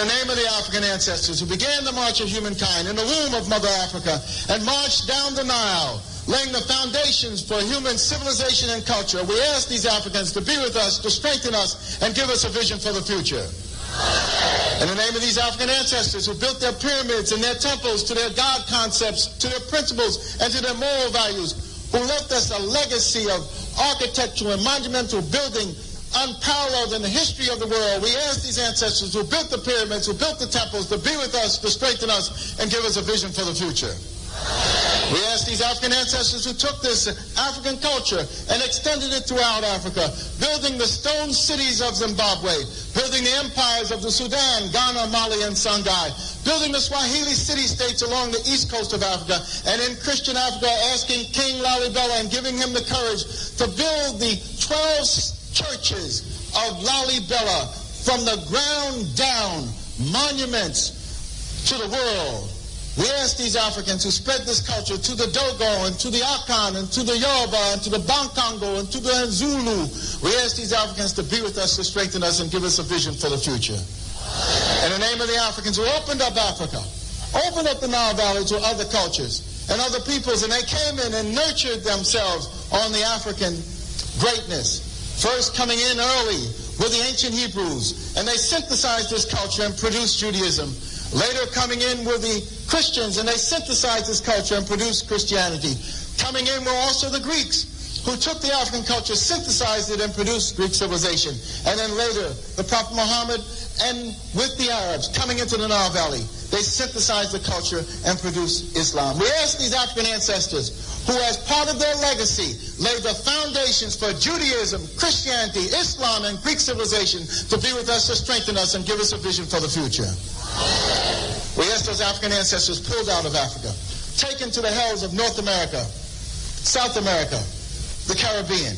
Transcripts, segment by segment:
the name of the African ancestors who began the march of humankind in the womb of Mother Africa and marched down the Nile, laying the foundations for human civilization and culture, we ask these Africans to be with us, to strengthen us, and give us a vision for the future. In the name of these African ancestors who built their pyramids and their temples to their God concepts, to their principles, and to their moral values, who left us a legacy of architectural and monumental building unparalleled in the history of the world, we ask these ancestors who built the pyramids, who built the temples, to be with us, to strengthen us, and give us a vision for the future. We ask these African ancestors who took this African culture and extended it throughout Africa, building the stone cities of Zimbabwe, building the empires of the Sudan, Ghana, Mali, and Songhai, building the Swahili city-states along the east coast of Africa, and in Christian Africa, asking King Lalibela and giving him the courage to build the 12 churches of Lalibela from the ground down, monuments to the world. We ask these Africans who spread this culture to the Dogo and to the Akan and to the Yoruba and to the Bankongo and to the Zulu. We ask these Africans to be with us, to strengthen us, and give us a vision for the future. In the name of the Africans who opened up Africa, opened up the Nile Valley to other cultures and other peoples, and they came in and nurtured themselves on the African greatness. First coming in early with the ancient Hebrews, and they synthesized this culture and produced Judaism. Later coming in were the Christians, and they synthesized this culture and produced Christianity. Coming in were also the Greeks, who took the African culture, synthesized it, and produced Greek civilization. And then later, the Prophet Muhammad, and with the Arabs coming into the Nile Valley, they synthesized the culture and produced Islam. We ask these African ancestors, who as part of their legacy laid the foundations for Judaism, Christianity, Islam, and Greek civilization, to be with us, to strengthen us, and give us a vision for the future. We ask those African ancestors pulled out of Africa, taken to the hells of North America, South America, the Caribbean,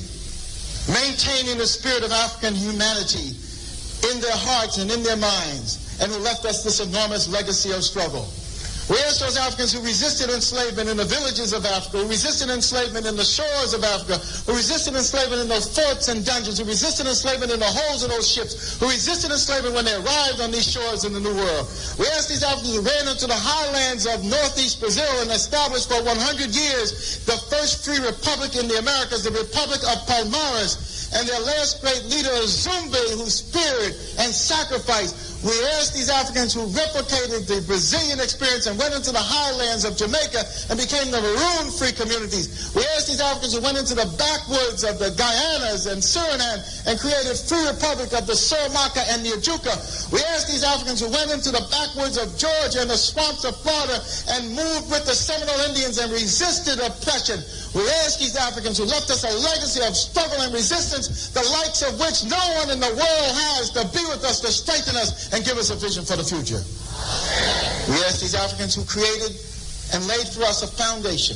maintaining the spirit of African humanity in their hearts and in their minds, and who left us this enormous legacy of struggle. We ask those Africans who resisted enslavement in the villages of Africa, who resisted enslavement in the shores of Africa, who resisted enslavement in those forts and dungeons, who resisted enslavement in the holes of those ships, who resisted enslavement when they arrived on these shores in the New World. We ask these Africans who ran into the highlands of northeast Brazil and established for 100 years the first free republic in the Americas, the Republic of Palmares, and their last great leader, Zumbi, who speared and sacrificed. We ask these Africans who replicated the Brazilian experience and went into the highlands of Jamaica and became the maroon-free communities. We ask these Africans who went into the backwoods of the Guyanas and Suriname and created free republic of the Suramaka and the Ajuka. We ask these Africans who went into the backwoods of Georgia and the swamps of Florida and moved with the Seminole Indians and resisted oppression. We ask these Africans who left us a legacy of struggle and resistance, the likes of which no one in the world has, to be with us, to strengthen us, and give us a vision for the future. We ask these Africans who created and laid for us a foundation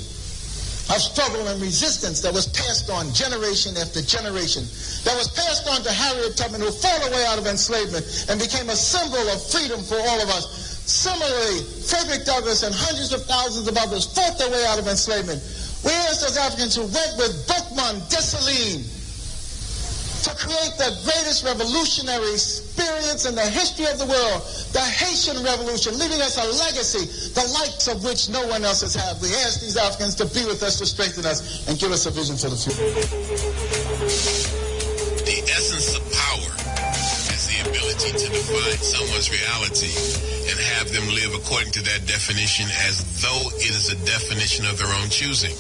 of struggle and resistance that was passed on generation after generation, that was passed on to Harriet Tubman, who fought her way out of enslavement and became a symbol of freedom for all of us. Similarly, Frederick Douglass and hundreds of thousands of others fought their way out of enslavement. We ask those Africans who went with Boukman, Dessalines, to create the greatest revolutionary experience in the history of the world, the Haitian Revolution, leaving us a legacy, the likes of which no one else has had. We ask these Africans to be with us, to strengthen us, and give us a vision for the future. The essence of power is the ability to define someone's reality and have them live according to that definition as though it is a definition of their own choosing.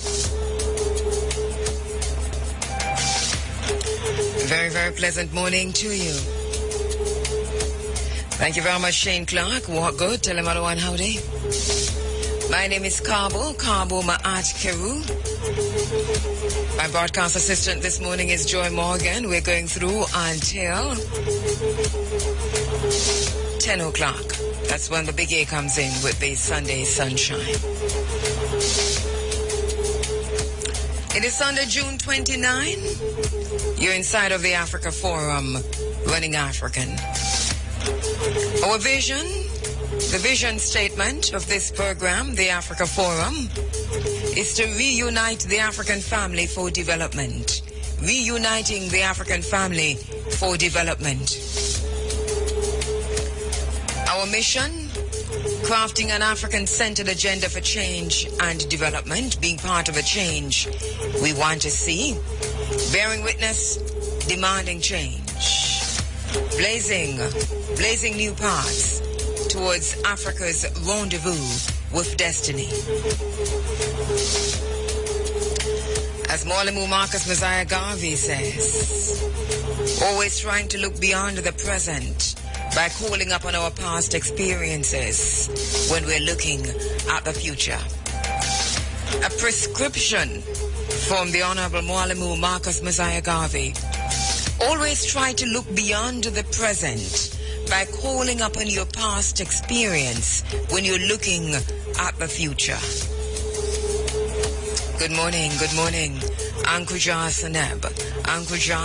Very, very pleasant morning to you. Thank you very much, Shane Clark. Walk good. Tell him hello and howdy. My name is Kabo Ma'at Keru. My broadcast assistant this morning is Joy Morgan. We're going through until 10 o'clock. That's when the big A comes in with the Sunday sunshine. It is Sunday, June 29. You're inside of the Africa Forum, Running African. Our vision, the vision statement of this program, the Africa Forum, is to reunite the African family for development. Reuniting the African family for development. Our mission, crafting an African-centered agenda for change and development, being part of a change we want to see, bearing witness, demanding change, blazing new paths towards Africa's rendezvous with destiny. As Mwalimu Marcus Garvey says, always trying to look beyond the present by calling upon our past experiences when we're looking at the future. A prescription from the Honorable Mwalimu Marcus Garvey. Always try to look beyond the present by calling upon your past experience when you're looking at the future. Good morning, Ankuja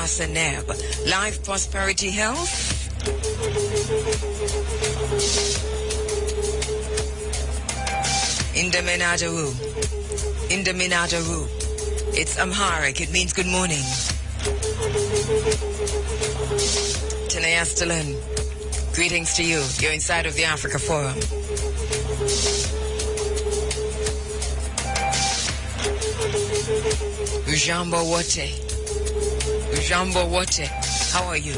Seneb. Life, prosperity, health. In the Minadaru. It's Amharic, it means good morning. Tenayastalan, greetings to you. You're inside of the Africa Forum. Ujambo Wote. How are you?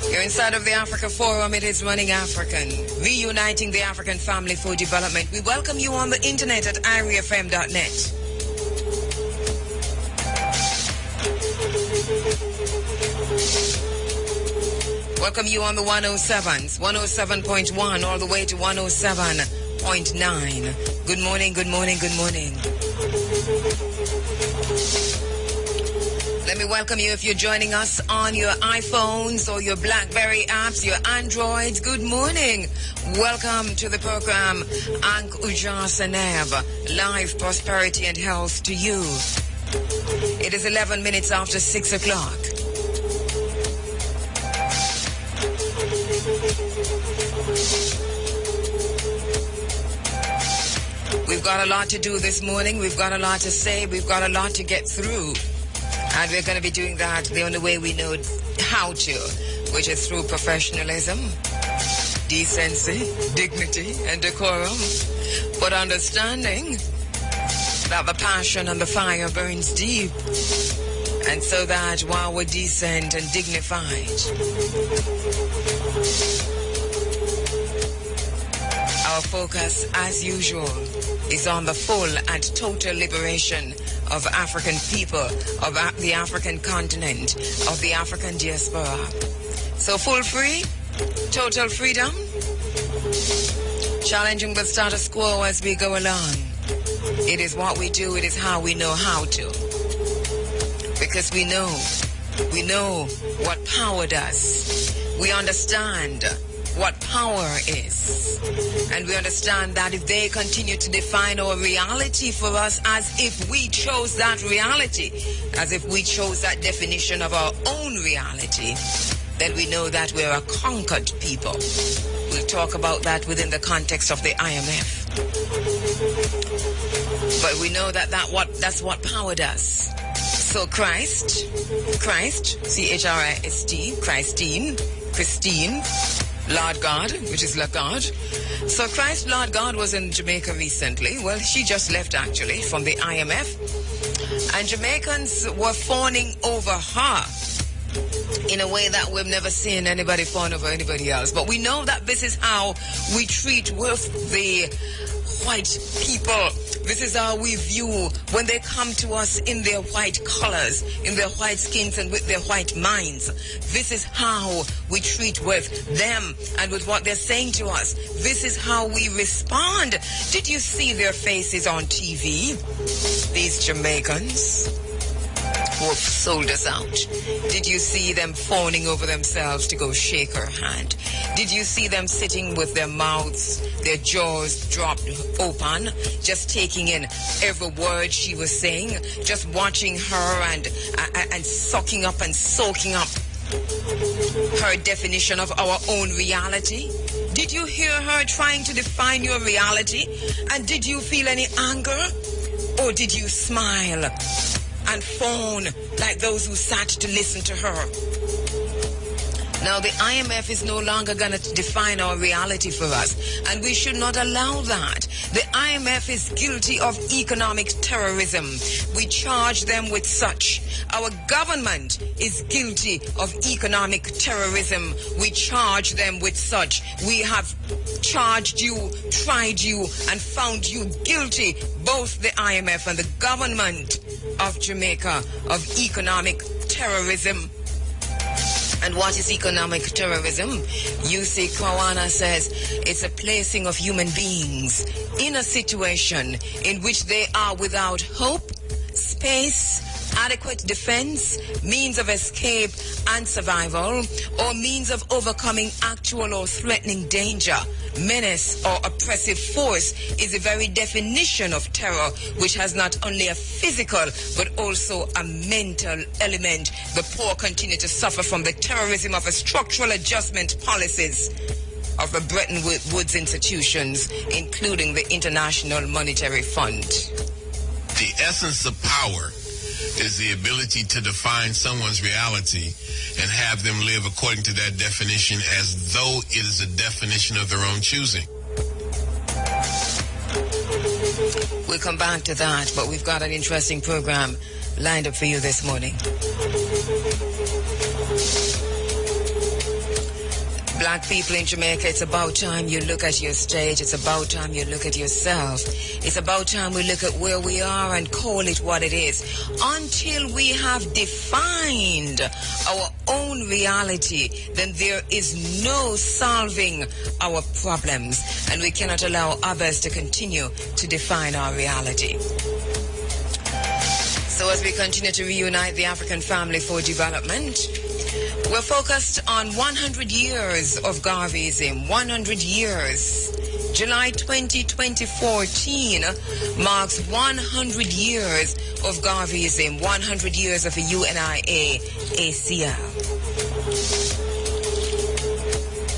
You're inside of the Africa Forum. It is Running African, reuniting the African family for development. We welcome you on the internet at iriafm.net. Welcome you on the 107s, 107.1 all the way to 107.9. Good morning. Let me welcome you if you're joining us on your iPhones or your BlackBerry apps, your Androids. Good morning. Welcome to the program Ank Uja Seneb, Life, Prosperity and Health to you. It is 11 minutes after 6 o'clock. We've got a lot to do this morning. We've got a lot to say. We've got a lot to get through. And we're going to be doing that the only way we know how to, which is through professionalism, decency, dignity, and decorum. But understanding that the passion and the fire burns deep. And so that while we're decent and dignified, our focus, as usual, is on the full and total liberation of African people, of the African continent, of the African diaspora. So full free, total freedom, challenging the status quo as we go along. It is what we do, it is how we know how to. Because we know what power does. We understand what power is. And we understand that if they continue to define our reality for us as if we chose that reality, as if we chose that definition of our own reality, then we know that we're a conquered people. We'll talk about that within the context of the IMF. But we know that's what power does. So Christ, C-H-R-I-S-T, Christine, Lord God, which is Lagarde. So Christ, Lord God, was in Jamaica recently. Well, she just left, actually, from the IMF. And Jamaicans were fawning over her in a way that we've never seen anybody fawn over anybody else. But we know that this is how we treat with the white people. This is how we view when they come to us in their white colors, in their white skins and with their white minds. This is how we treat with them and with what they're saying to us. This is how we respond. Did you see their faces on TV? These Jamaicans who have sold us out. Did you see them fawning over themselves to go shake her hand? Did you see them sitting with their mouths, their jaws dropped open, just taking in every word she was saying, just watching her and sucking up and soaking up her definition of our own reality? Did you hear her trying to define your reality? And did you feel any anger? Or did you smile? and phone like those who sat to listen to her. Now, the IMF is no longer going to define our reality for us, and we should not allow that. The IMF is guilty of economic terrorism. We charge them with such. Our government is guilty of economic terrorism. We charge them with such. We have charged you, tried you, and found you guilty, both the IMF and the government of Jamaica, of economic terrorism. And what is economic terrorism? UC Kawana says it's a placing of human beings in a situation in which they are without hope, space, adequate defense, means of escape and survival, or means of overcoming actual or threatening danger. Menace or oppressive force is the very definition of terror, which has not only a physical but also a mental element. The poor continue to suffer from the terrorism of a structural adjustment policies of the Bretton Woods institutions, including the International Monetary Fund. The essence of power is the ability to define someone's reality and have them live according to that definition as though it is a definition of their own choosing. We'll come back to that, but we've got an interesting program lined up for you this morning. Black people in Jamaica, it's about time you look at your state. It's about time you look at yourself. It's about time we look at where we are and call it what it is. Until we have defined our own reality, then there is no solving our problems, and we cannot allow others to continue to define our reality. So as we continue to reunite the African family for development, we're focused on 100 years of Garveyism. 100 years. July 20, 2014 marks 100 years of Garveyism. 100 years of the UNIA ACL.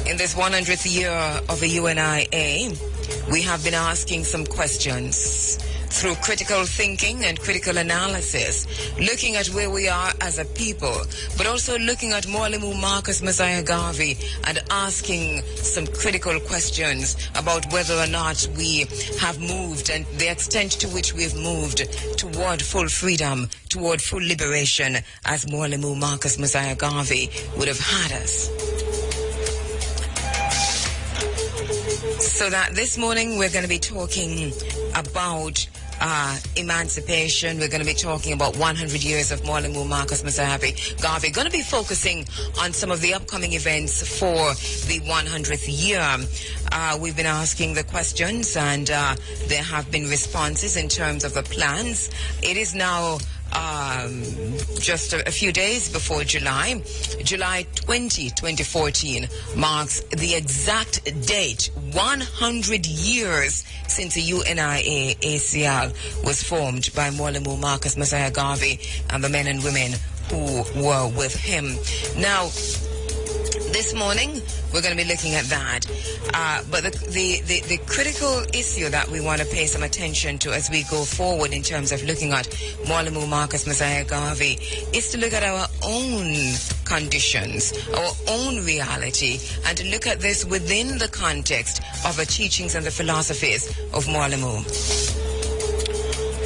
In this 100th year of the UNIA, we have been asking some questions through critical thinking and critical analysis, looking at where we are as a people, but also looking at Mwalimu Marcus Garvey and asking some critical questions about whether or not we have moved and the extent to which we have moved toward full freedom, toward full liberation, as Mwalimu Marcus Garvey would have had us. So that this morning we're going to be talking about emancipation. We're going to be talking about 100 years of Mwalimu Marcus Garvey. Going to be focusing on some of the upcoming events for the 100th year. We've been asking the questions, and there have been responses in terms of the plans. It is now just a few days before July 20, 2014 marks the exact date, 100 years since the UNIA ACL was formed by Mwalimu Marcus Garvey and the men and women who were with him. Now, this morning, we're going to be looking at that. But the critical issue that we want to pay some attention to as we go forward in terms of looking at Mwalimu Marcus Garvey is to look at our own conditions, our own reality, and to look at this within the context of the teachings and the philosophies of Mwalimu.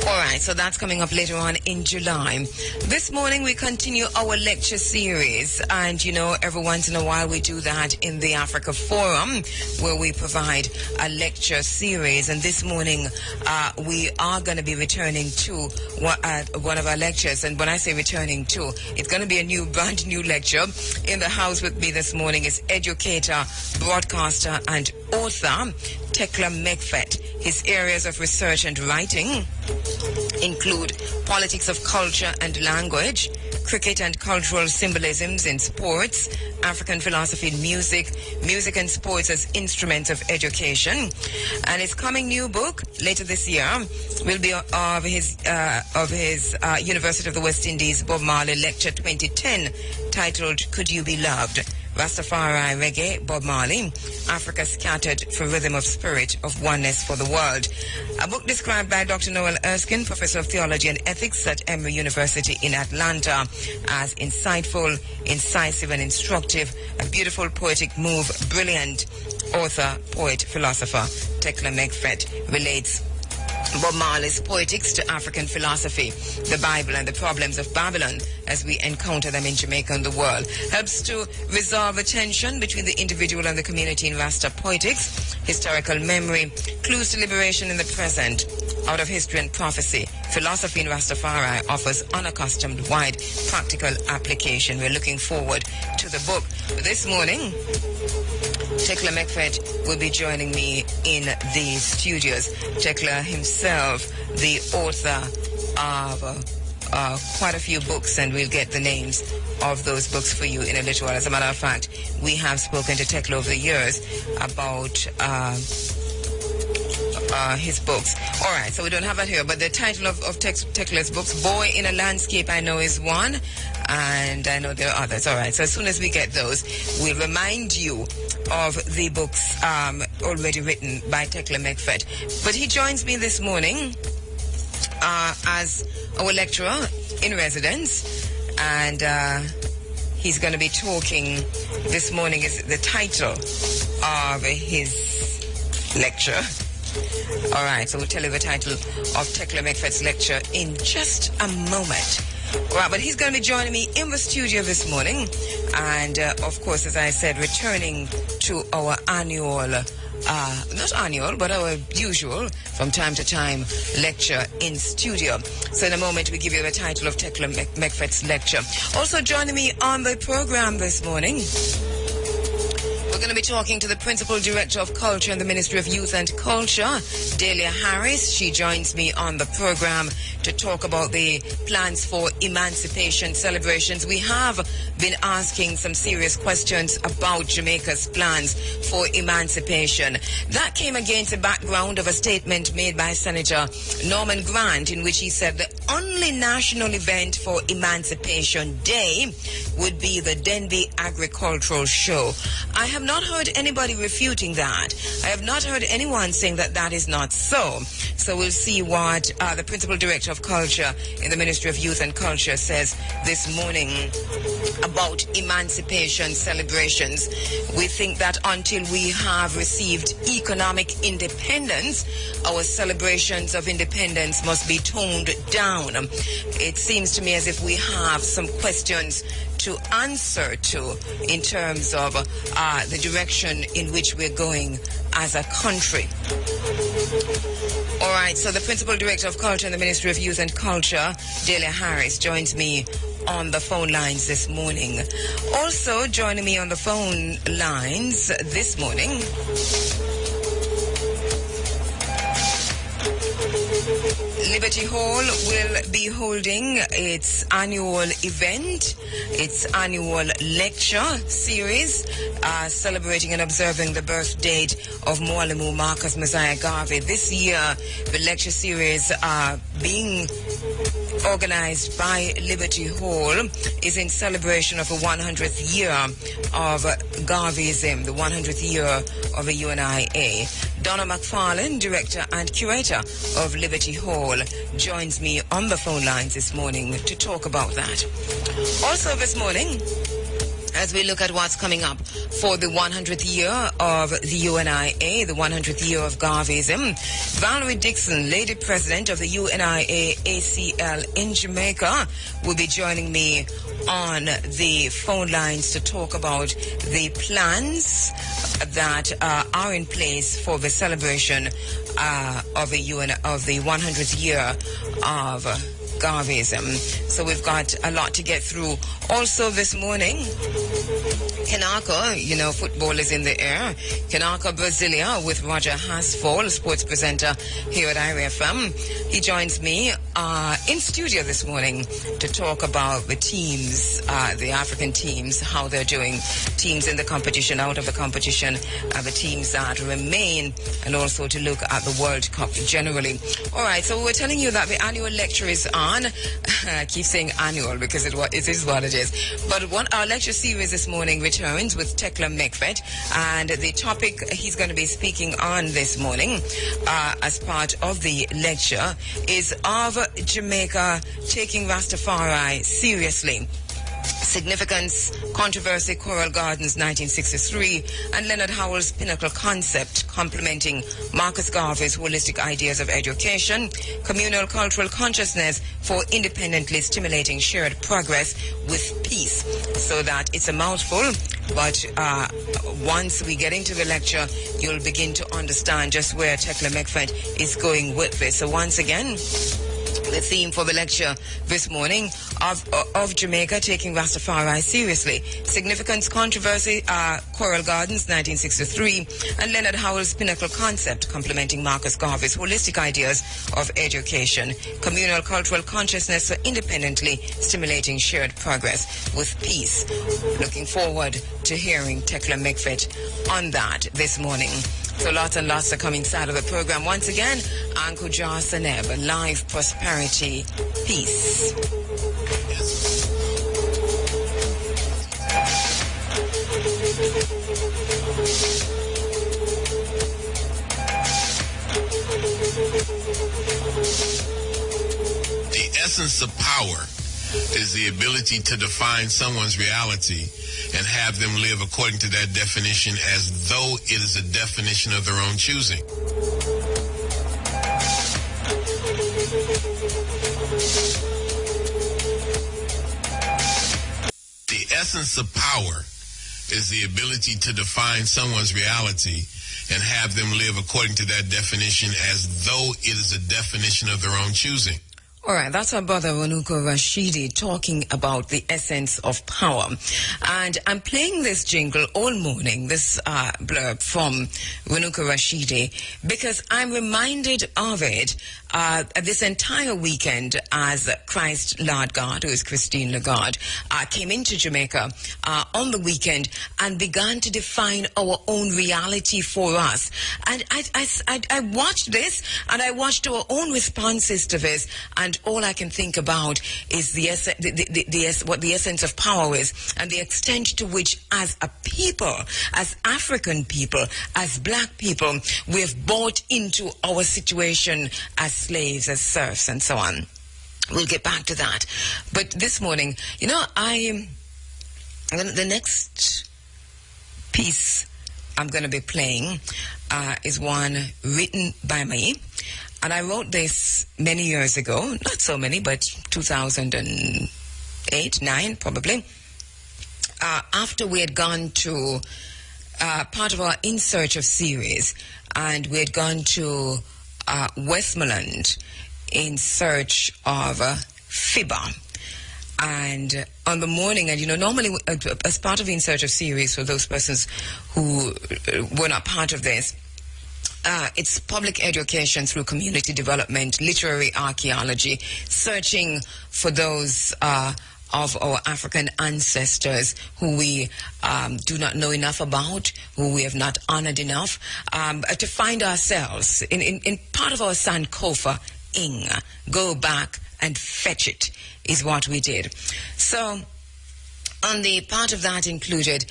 All right, so that's coming up later on in July. This morning we continue our lecture series, and you know, every once in a while we do that in the Africa Forum, where we provide a lecture series. And this morning we are going to be returning to one of our lectures. And when I say returning to, it's going to be a brand new lecture. In the house with me this morning is educator, broadcaster, and author Tekla Mekfet. His areas of research and writing include politics of culture and language, cricket and cultural symbolisms in sports, African philosophy in music, music and sports as instruments of education. And his coming new book later this year will be of his University of the West Indies Bob Marley Lecture 2010, titled Could You Be Loved? Rastafari, Reggae, Bob Marley, Africa Scattered for Rhythm of Spirit of Oneness for the World. A book described by Dr. Noel Erskine, Professor of Theology and Ethics at Emory University in Atlanta, as insightful, incisive and instructive, a beautiful poetic move, brilliant. Author, poet, philosopher Tekla Megfet relates Bob Marley's poetics to African philosophy, the Bible and the problems of Babylon as we encounter them in Jamaica and the world. Helps to resolve the tension between the individual and the community in Rasta poetics, historical memory, clues to liberation in the present, out of history and prophecy. Philosophy in Rastafari offers unaccustomed, wide, practical application. We're looking forward to the book. This morning, Tekla Megfet will be joining me in the studios. Tekla himself, the author of quite a few books, and we'll get the names of those books for you in a little while. As a matter of fact, we have spoken to Tekla over the years about his books. All right, so we don't have that here, but the title of Tekla's books, Boy in a Landscape, I know is one, and I know there are others. All right, so as soon as we get those, we'll remind you of the books already written by Tekla Megfet. But he joins me this morning as our lecturer in residence, and he's going to be talking this morning. Is the title of his lecture. All right, so we'll tell you the title of Tekla Megfet's lecture in just a moment. All right, but he's going to be joining me in the studio this morning. And, of course, as I said, returning to our annual, not annual, but our usual, from time to time, lecture in studio. So in a moment, we give you the title of Tekla Megfet's lecture. Also joining me on the program this morning, we're going to be talking to the Principal Director of Culture in the Ministry of Youth and Culture, Delia Harris. She joins me on the program to talk about the plans for Emancipation celebrations. We have been asking some serious questions about Jamaica's plans for emancipation. That came against the background of a statement made by Senator Norman Grant, in which he said the only national event for Emancipation Day would be the Denby Agricultural Show. I have not heard anybody refuting that. I have not heard anyone saying that that is not so. So we'll see what the Principal Director of Culture in the Ministry of Youth and Culture says this morning about emancipation celebrations. We think that until we have received economic independence, our celebrations of independence must be toned down. It seems to me as if we have some questions to answer to in terms of the direction in which we're going as a country. All right, so the Principal Director of Culture in the Ministry of Youth and Culture, Delia Harris, joins me on the phone lines this morning. Also joining me on the phone lines this morning, Liberty Hall will be holding its annual event, its annual lecture series, celebrating and observing the birth date of Mwalimu Marcus Garvey. This year, the lecture series being organized by Liberty Hall is in celebration of the 100th year of Garveyism, the 100th year of the UNIA. Donna McFarlane, Director and Curator of Liberty Hall, joins me on the phone lines this morning to talk about that. Also this morning, as we look at what's coming up for the 100th year of the UNIA, the 100th year of Garveyism, Valerie Dixon, Lady President of the UNIA ACL in Jamaica, will be joining me on the phone lines to talk about the plans that are in place for the celebration of the 100th year of Garveyism. So we've got a lot to get through. Also this morning, Kenaka, football is in the air. Kenaka Brasilia with Roger Hasfall, sports presenter here at IRFM. He joins me are in studio this morning to talk about the teams, the African teams, how they're doing, teams in the competition, out of the competition, the teams that remain, and also to look at the World Cup generally. All right, so we're telling you that the annual lecture is on. I keep saying annual because it is what it is. But our lecture series this morning returns with Tekla Mekfet, and the topic he's going to be speaking on this morning as part of the lecture is of Jamaica taking Rastafari seriously. Significance, controversy, Coral Gardens 1963, and Leonard Howell's pinnacle concept complementing Marcus Garvey's holistic ideas of education, communal cultural consciousness for independently stimulating shared progress with peace. So that it's a mouthful, but once we get into the lecture, you'll begin to understand just where Tekla Mekfet is going with this. So once again, the theme for the lecture this morning of Jamaica taking Rastafari seriously. Significance, controversy, Coral Gardens 1963, and Leonard Howell's pinnacle concept complementing Marcus Garvey's holistic ideas of education, communal cultural consciousness for independently stimulating shared progress with peace. Looking forward to hearing Tekla Mekfet on that this morning. So lots and lots are coming out of the program. Once again, Uncle Jar Saneb, life, prosperity, peace. The essence of power is the ability to define someone's reality and have them live according to that definition as though it is a definition of their own choosing. The essence of power is the ability to define someone's reality and have them live according to that definition as though it is a definition of their own choosing. All right, that's our brother Wanuka Rashidi talking about the essence of power. And I'm playing this jingle all morning, this blurb from Wanuka Rashidi, because I'm reminded of it this entire weekend as Christ Lagarde, who is Christine Lagarde, came into Jamaica on the weekend and began to define our own reality for us. And I watched this, and I watched our own responses to this, and all I can think about is what the essence of power is, and the extent to which, as a people, as African people, as black people, we've bought into our situation as slaves, as serfs, and so on. We'll get back to that. But this morning, the next piece I'm going to be playing is one written by me. And I wrote this many years ago, not so many, but 2008, 9 probably, after we had gone to part of our In Search of series, and we had gone to Westmoreland in search of FIBA. And on the morning, and normally as part of In Search of series, for those persons who were not part of this, it's public education through community development, literary archaeology, searching for those of our African ancestors who we do not know enough about, who we have not honored enough, to find ourselves in part of our Sankofa ing. Go back and fetch it is what we did. So on the part of that included,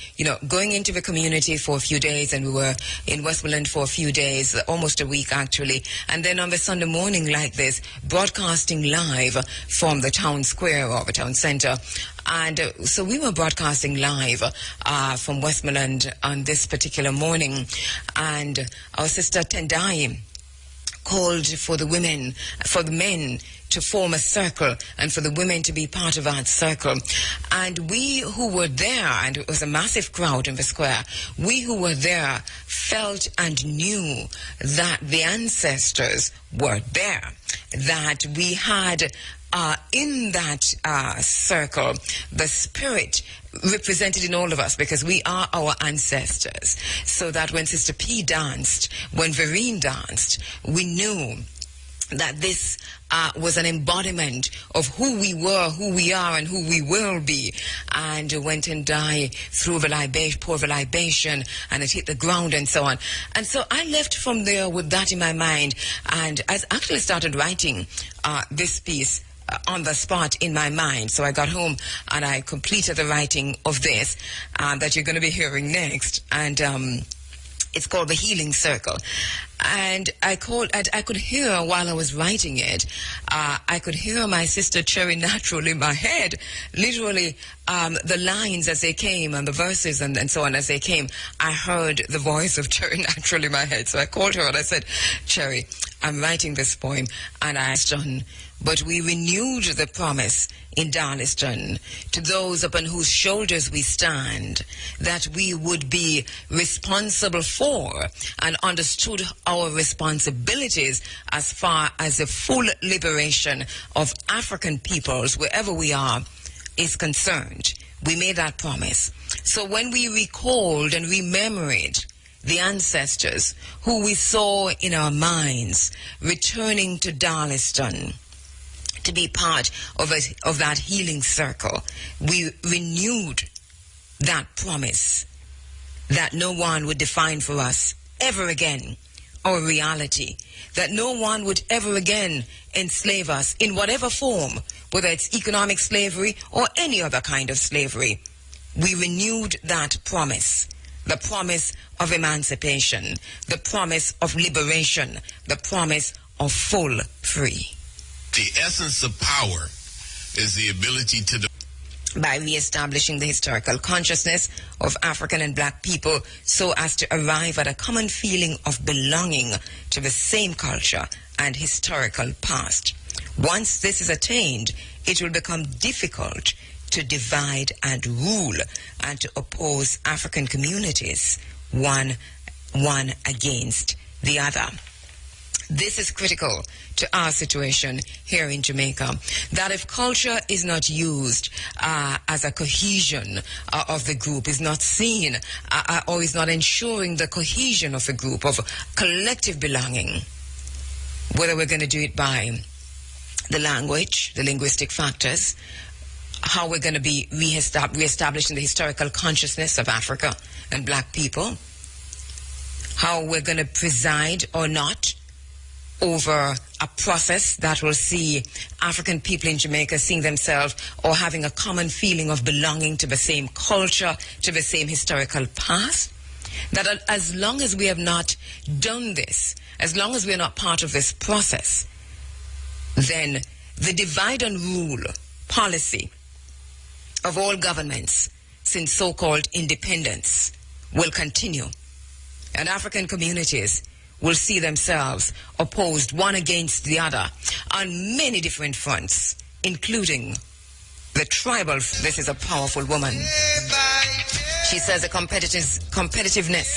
going into the community for a few days, and we were in Westmoreland for a few days, almost a week actually, and then on the Sunday morning like this, broadcasting live from the town square or the town center. And so we were broadcasting live from Westmoreland on this particular morning, and our sister Tendai called for the men to form a circle, and for the women to be part of that circle. And we who were there, and it was a massive crowd in the square, we who were there felt and knew that the ancestors were there, that we had in that circle the spirit represented in all of us, because we are our ancestors. So that when Sister P danced, when Vereen danced, we knew that this was an embodiment of who we were, who we are, and who we will be, and went and died through the libation, pour the libation, and it hit the ground and so on. And so I left from there with that in my mind, and I actually started writing this piece on the spot in my mind. So I got home and I completed the writing of this that you're going to be hearing next, and it's called The Healing Circle. And I could hear while I was writing it, I could hear my sister Cherry Natural in my head, literally the lines as they came and the verses and so on as they came. I heard the voice of Cherry Natural in my head. So I called her and I said, Cherry, I'm writing this poem, and I asked her, but we renewed the promise in Darlington to those upon whose shoulders we stand, that we would be responsible for and understood our responsibilities as far as the full liberation of African peoples, wherever we are, is concerned. We made that promise. So when we recalled and remembered the ancestors who we saw in our minds returning to Darlington to be part of that healing circle, we renewed that promise that no one would define for us ever again our reality, that no one would ever again enslave us in whatever form, whether it's economic slavery or any other kind of slavery. We renewed that promise, the promise of emancipation, the promise of liberation, the promise of full free. The essence of power is the ability to... By re-establishing the historical consciousness of African and black people so as to arrive at a common feeling of belonging to the same culture and historical past. Once this is attained, it will become difficult to divide and rule and to oppose African communities one against the other. This is critical to our situation here in Jamaica, that if culture is not used as a cohesion of the group, is not seen or is not ensuring the cohesion of the group, of collective belonging, whether we're going to do it by the language, the linguistic factors, how we're going to be reestablishing the historical consciousness of Africa and black people, how we're going to preside or not over a process that will see African people in Jamaica seeing themselves or having a common feeling of belonging to the same culture, to the same historical past. That as long as we have not done this, as long as we are not part of this process, then the divide and rule policy of all governments since so-called independence will continue. And African communities will see themselves opposed one against the other on many different fronts, including the tribal. This is a powerful woman. She says the competitiveness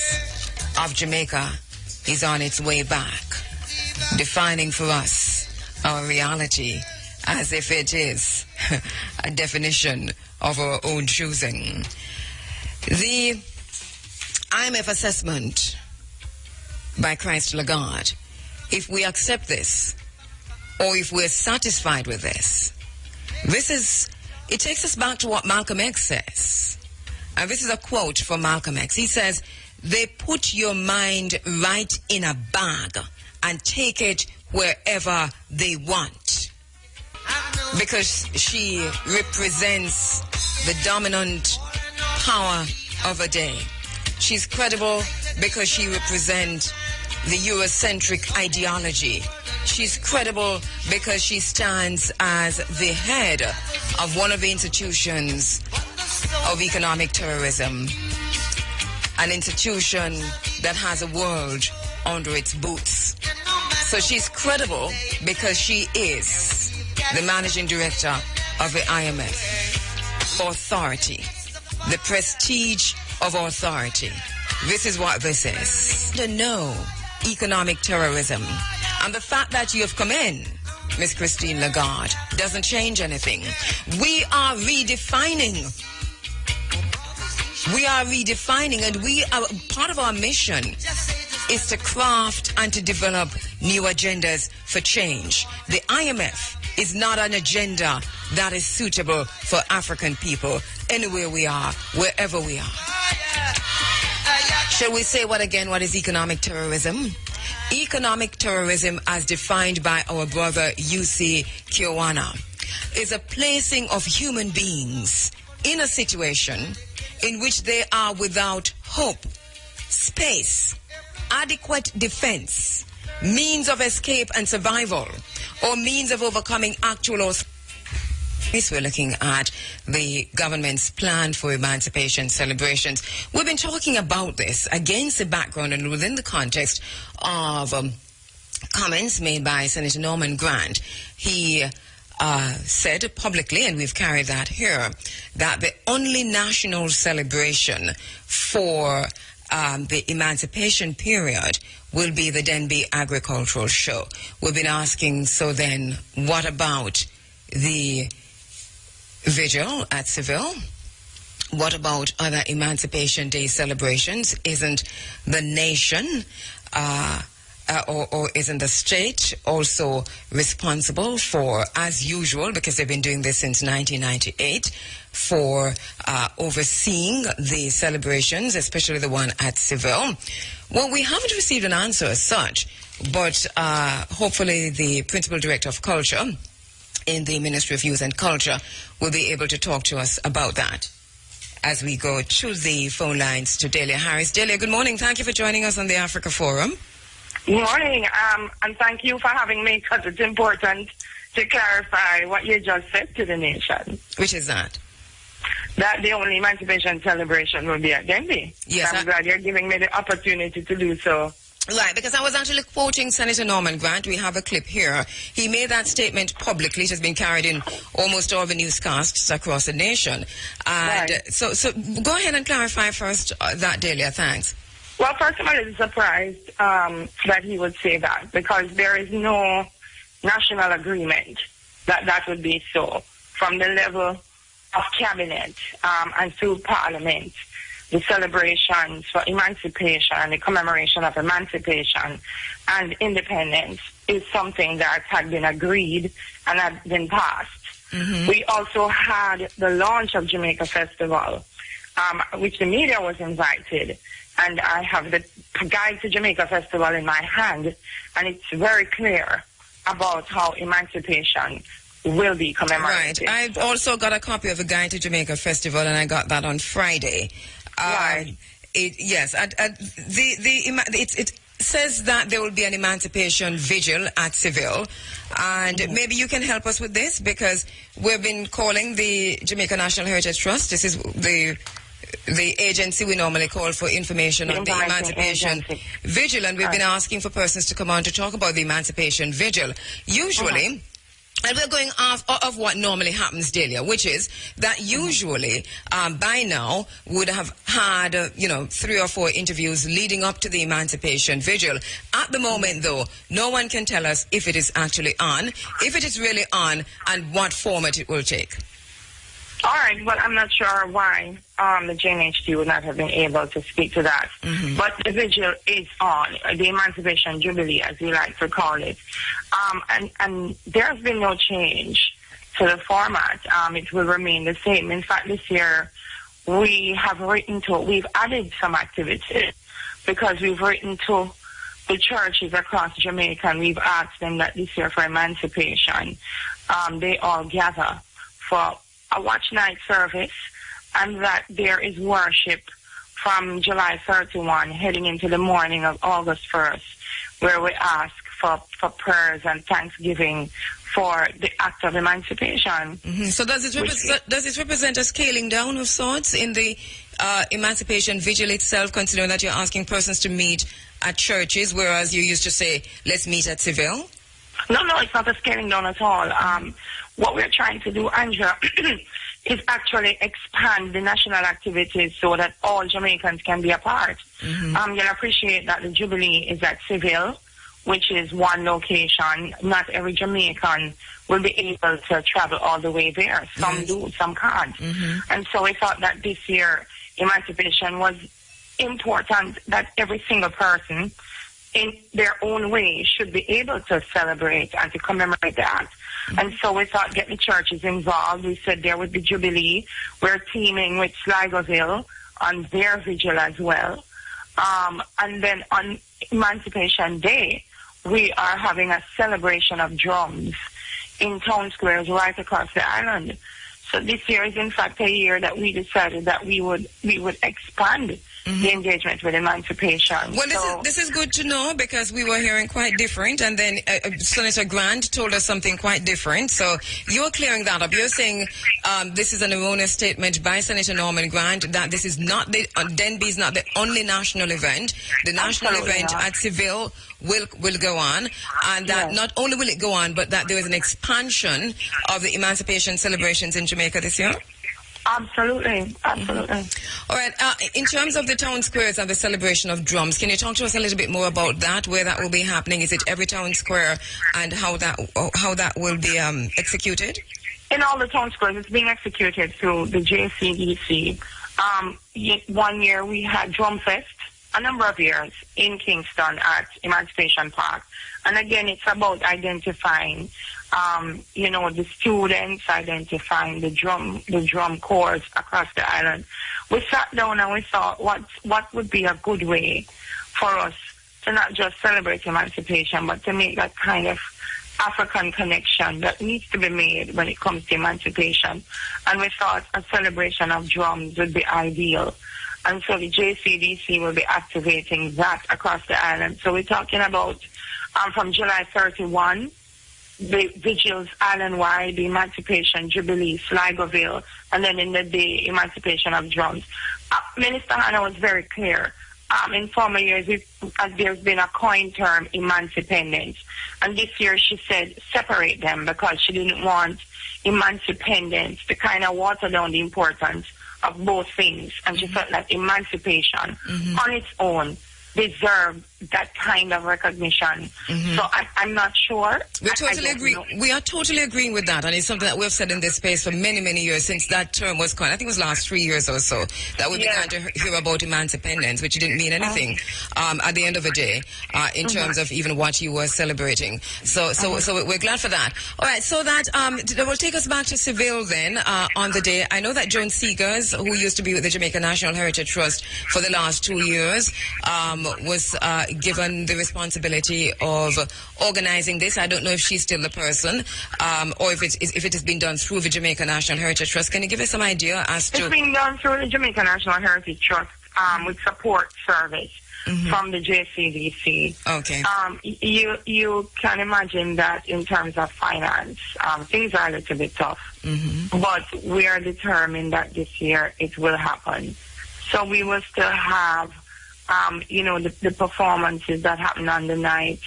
of Jamaica is on its way back, defining for us our reality as if it is a definition of our own choosing. The IMF assessment by Christ Lagarde, if we accept this, or if we're satisfied with this, it takes us back to what Malcolm X says. And this is a quote from Malcolm X. He says, they put your mind right in a bag and take it wherever they want. Because she represents the dominant power of a day. She's credible because she represents the Eurocentric ideology. She's credible because she stands as the head of one of the institutions of economic terrorism, an institution that has a world under its boots. So she's credible because she is the managing director of the IMF. Authority, the prestige of authority. This is what this is. To know economic terrorism. And the fact that you have come in, Miss Christine Lagarde, doesn't change anything. We are redefining. And part of our mission is to craft and to develop new agendas for change. The IMF is not an agenda that is suitable for African people anywhere we are, wherever we are. Shall we say what is economic terrorism? Economic terrorism, as defined by our brother UC Kiwana, is a placing of human beings in a situation in which they are without hope, space, adequate defense, means of escape and survival, or means of overcoming actual or we're looking at the government's plan for emancipation celebrations. We've been talking about this against the background and within the context of comments made by Senator Norman Grant. He said publicly, and we've carried that here, that the only national celebration for the emancipation period will be the Denby Agricultural Show. We've been asking, so then, what about the vigil at Seville? What about other Emancipation Day celebrations? Isn't the nation or isn't the state also responsible for, as usual, because they've been doing this since 1998, for overseeing the celebrations, especially the one at Seville? Well, we haven't received an answer as such, but hopefully the Principal Director of Culture in the Ministry of Youth and Culture will be able to talk to us about that as we go to the phone lines to Delia Harris. Delia, good morning. Thank you for joining us on the Africa Forum. Good morning, and thank you for having me, because it's important to clarify what you just said to the nation. Which is that? That the only emancipation celebration will be at Denby. Yes. I'm glad you're giving me the opportunity to do so. Right, because I was actually quoting Senator Norman Grant. We have a clip here. He made that statement publicly. It has been carried in almost all the newscasts across the nation. And right. So go ahead and clarify first that, Delia. Thanks. Well, first of all, I'm surprised that he would say that, because there is no national agreement that would be so. From the level of cabinet and through parliament, the celebrations for emancipation, the commemoration of emancipation and independence is something that had been agreed and had been passed. Mm-hmm. We also had the launch of Jamaica Festival, which the media was invited. And I have the Guide to Jamaica Festival in my hand, and it's very clear about how emancipation will be commemorated. Right. I've also got a copy of the Guide to Jamaica Festival, and I got that on Friday. Right. It says that there will be an emancipation vigil at Seville, and maybe you can help us with this, because we've been calling the Jamaica National Heritage Trust. This is the agency we normally call for information on the Emancipation Vigil, and we've been asking for persons to come on to talk about the Emancipation Vigil. Usually, and we're going off of what normally happens, Delia, which is that usually by now would have had 3 or 4 interviews leading up to the Emancipation Vigil. At the moment, though, no one can tell us if it is actually on, if it is really on, and what format it will take. All right, well, I'm not sure why the JNHT would not have been able to speak to that. Mm-hmm. But the vigil is on, the Emancipation Jubilee, as we like to call it. And there's been no change to the format. It will remain the same. In fact, this year we've added some activities, because we've written to the churches across Jamaica, and we've asked them that this year for Emancipation, they all gather for a watch night service, and that there is worship from July 31 heading into the morning of August 1st, where we ask for prayers and thanksgiving for the act of emancipation. Mm-hmm. So does it represent a scaling down of sorts in the Emancipation Vigil itself, considering that you're asking persons to meet at churches, whereas you used to say, let's meet at Seville? No, it's not a scaling down at all. What we're trying to do, Andrea, is actually expand the national activities so that all Jamaicans can be a part. Mm-hmm. You'll appreciate that the Jubilee is at Seville, which is one location. Not every Jamaican will be able to travel all the way there. Some do, some can't. Mm-hmm. And so we thought that this year, emancipation was important, that every single person in their own way, should be able to celebrate and to commemorate that. And so we thought, get the churches involved. We said there would be Jubilee. We're teaming with Sligoville on their vigil as well. And then on Emancipation Day, we are having a celebration of drums in town squares right across the island. So this year is in fact a year that we decided that we would expand the engagement with Emancipation. Well, this is good to know, because we were hearing quite different, and then Senator Grant told us something quite different. So you're clearing that up. You're saying this is an erroneous statement by Senator Norman Grant that this is not Denby is not the only national event. The national event at Seville will go on, and that not only will it go on, but that there is an expansion of the Emancipation celebrations in Jamaica this year. Absolutely. All right. In terms of the town squares and the celebration of drums, can you talk to us a little bit more about that? Where that will be happening? Is it every town square, and how that will be executed? In all the town squares, it's being executed through the JCDC. 1 year we had Drum Fest, a number of years in Kingston at Emancipation Park, and again, it's about identifying the students, identifying the drum corps across the island. We sat down and we thought, what would be a good way for us to not just celebrate emancipation, but to make that kind of African connection that needs to be made when it comes to emancipation. And we thought a celebration of drums would be ideal. And so the JCDC will be activating that across the island. So we're talking about from July 31, the vigils island-wide, the Emancipation Jubilee, Sligoville, and then in the day, Emancipation of Drums. Minister Hannah was very clear. In former years, there's been a coin term, emancipendence. And this year she said separate them, because she didn't want emancipendence to kind of water down the importance of both things. And she felt that emancipation on its own deserve that kind of recognition. So I'm not sure. We are totally agreeing with that, and it's something that we've said in this space for many, many years since that term was coined. I think it was last 3 years or so that we began to hear about emancipendence, which didn't mean anything at the end of the day in terms of even what you were celebrating. So we're glad for that. All right, so that will take us back to Seville then on the day. I know that Joan Seegers, who used to be with the Jamaica National Heritage Trust for the last 2 years, was given the responsibility of organizing this. I don't know if she's still the person, or if it has been done through the Jamaica National Heritage Trust. Can you give us some idea as to... It's been done through the Jamaica National Heritage Trust with support service from the JCDC. Okay. You can imagine that in terms of finance, things are a little bit tough, but we are determined that this year it will happen. So we will still have the performances that happen on the night.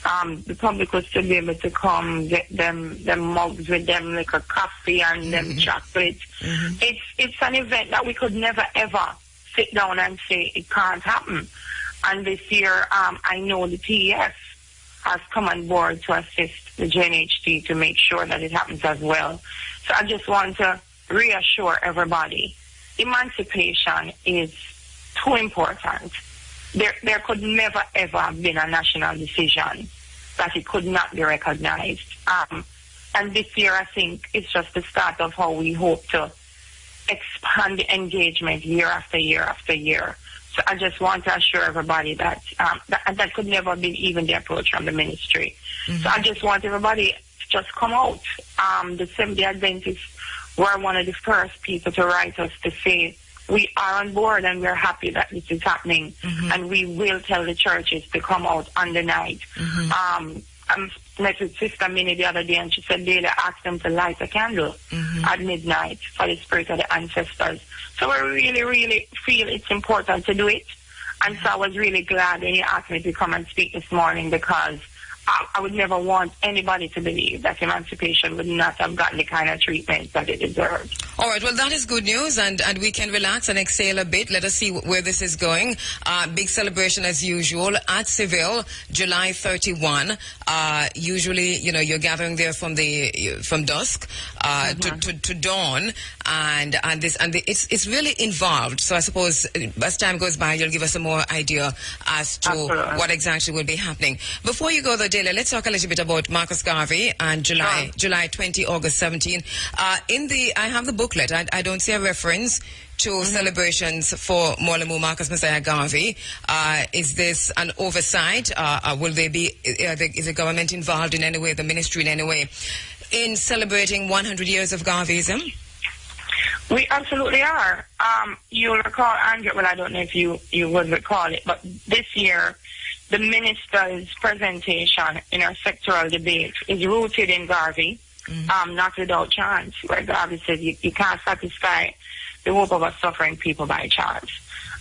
The public will still be able to come, get them mugs with them like a coffee and them chocolate. It's an event that we could never ever sit down and say it can't happen. And this year, I know the TEF has come on board to assist the JNHT to make sure that it happens as well. So I just want to reassure everybody, emancipation is too important. There could never ever have been a national decision that it could not be recognized. And this year, I think it's just the start of how we hope to expand the engagement year after year after year. So I just want to assure everybody that that could never have been even the approach from the ministry. So I just want everybody to just come out. The Seventh-day Adventists were one of the first people to write us to say, we are on board and we're happy that this is happening, and we will tell the churches to come out on the night. I met with Sister Minnie the other day, and she said they asked them to light a candle at midnight for the spirit of the ancestors. So we really, really feel it's important to do it. And so I was really glad when you asked me to come and speak this morning, because I would never want anybody to believe that emancipation would not have gotten the kind of treatment that it deserved. All right, well, that is good news, and we can relax and exhale a bit. Let us see where this is going. Big celebration as usual at Seville, July 31. Usually, you're gathering there from dusk to dawn, it's really involved. So I suppose as time goes by, you'll give us a more idea as to what exactly will be happening. Before you go though, Delia, let's talk a little bit about Marcus Garvey and July 20, August 17. I have the booklet. I don't see a reference to celebrations for Mwalimu Marcus Messiah Garvey. Is this an oversight? Will they be? Is the government involved in any way? The ministry in any way in celebrating 100 years of Garveyism? We absolutely are. You'll recall, Andrew. Well, I don't know if you would recall it, but this year, the minister's presentation in our sectoral debate is rooted in Garvey, not without chance, where Garvey says you can't satisfy the hope of a suffering people by chance.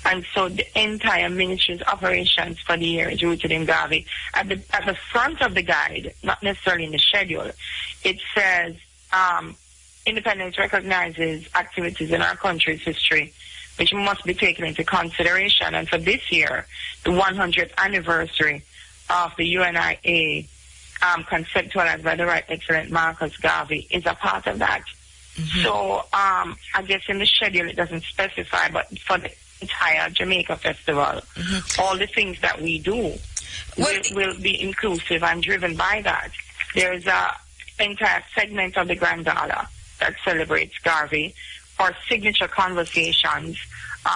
And so the entire ministry's operations for the year is rooted in Garvey. At the front of the guide, not necessarily in the schedule, it says independence recognizes activities in our country's history which must be taken into consideration. And for this year, the 100th anniversary of the UNIA conceptualized by the Right Excellent Marcus Garvey is a part of that. So I guess in the schedule it doesn't specify, but for the entire Jamaica Festival, all the things that we do will be inclusive and driven by that. There's an entire segment of the Grand Gala that celebrates Garvey for signature conversations.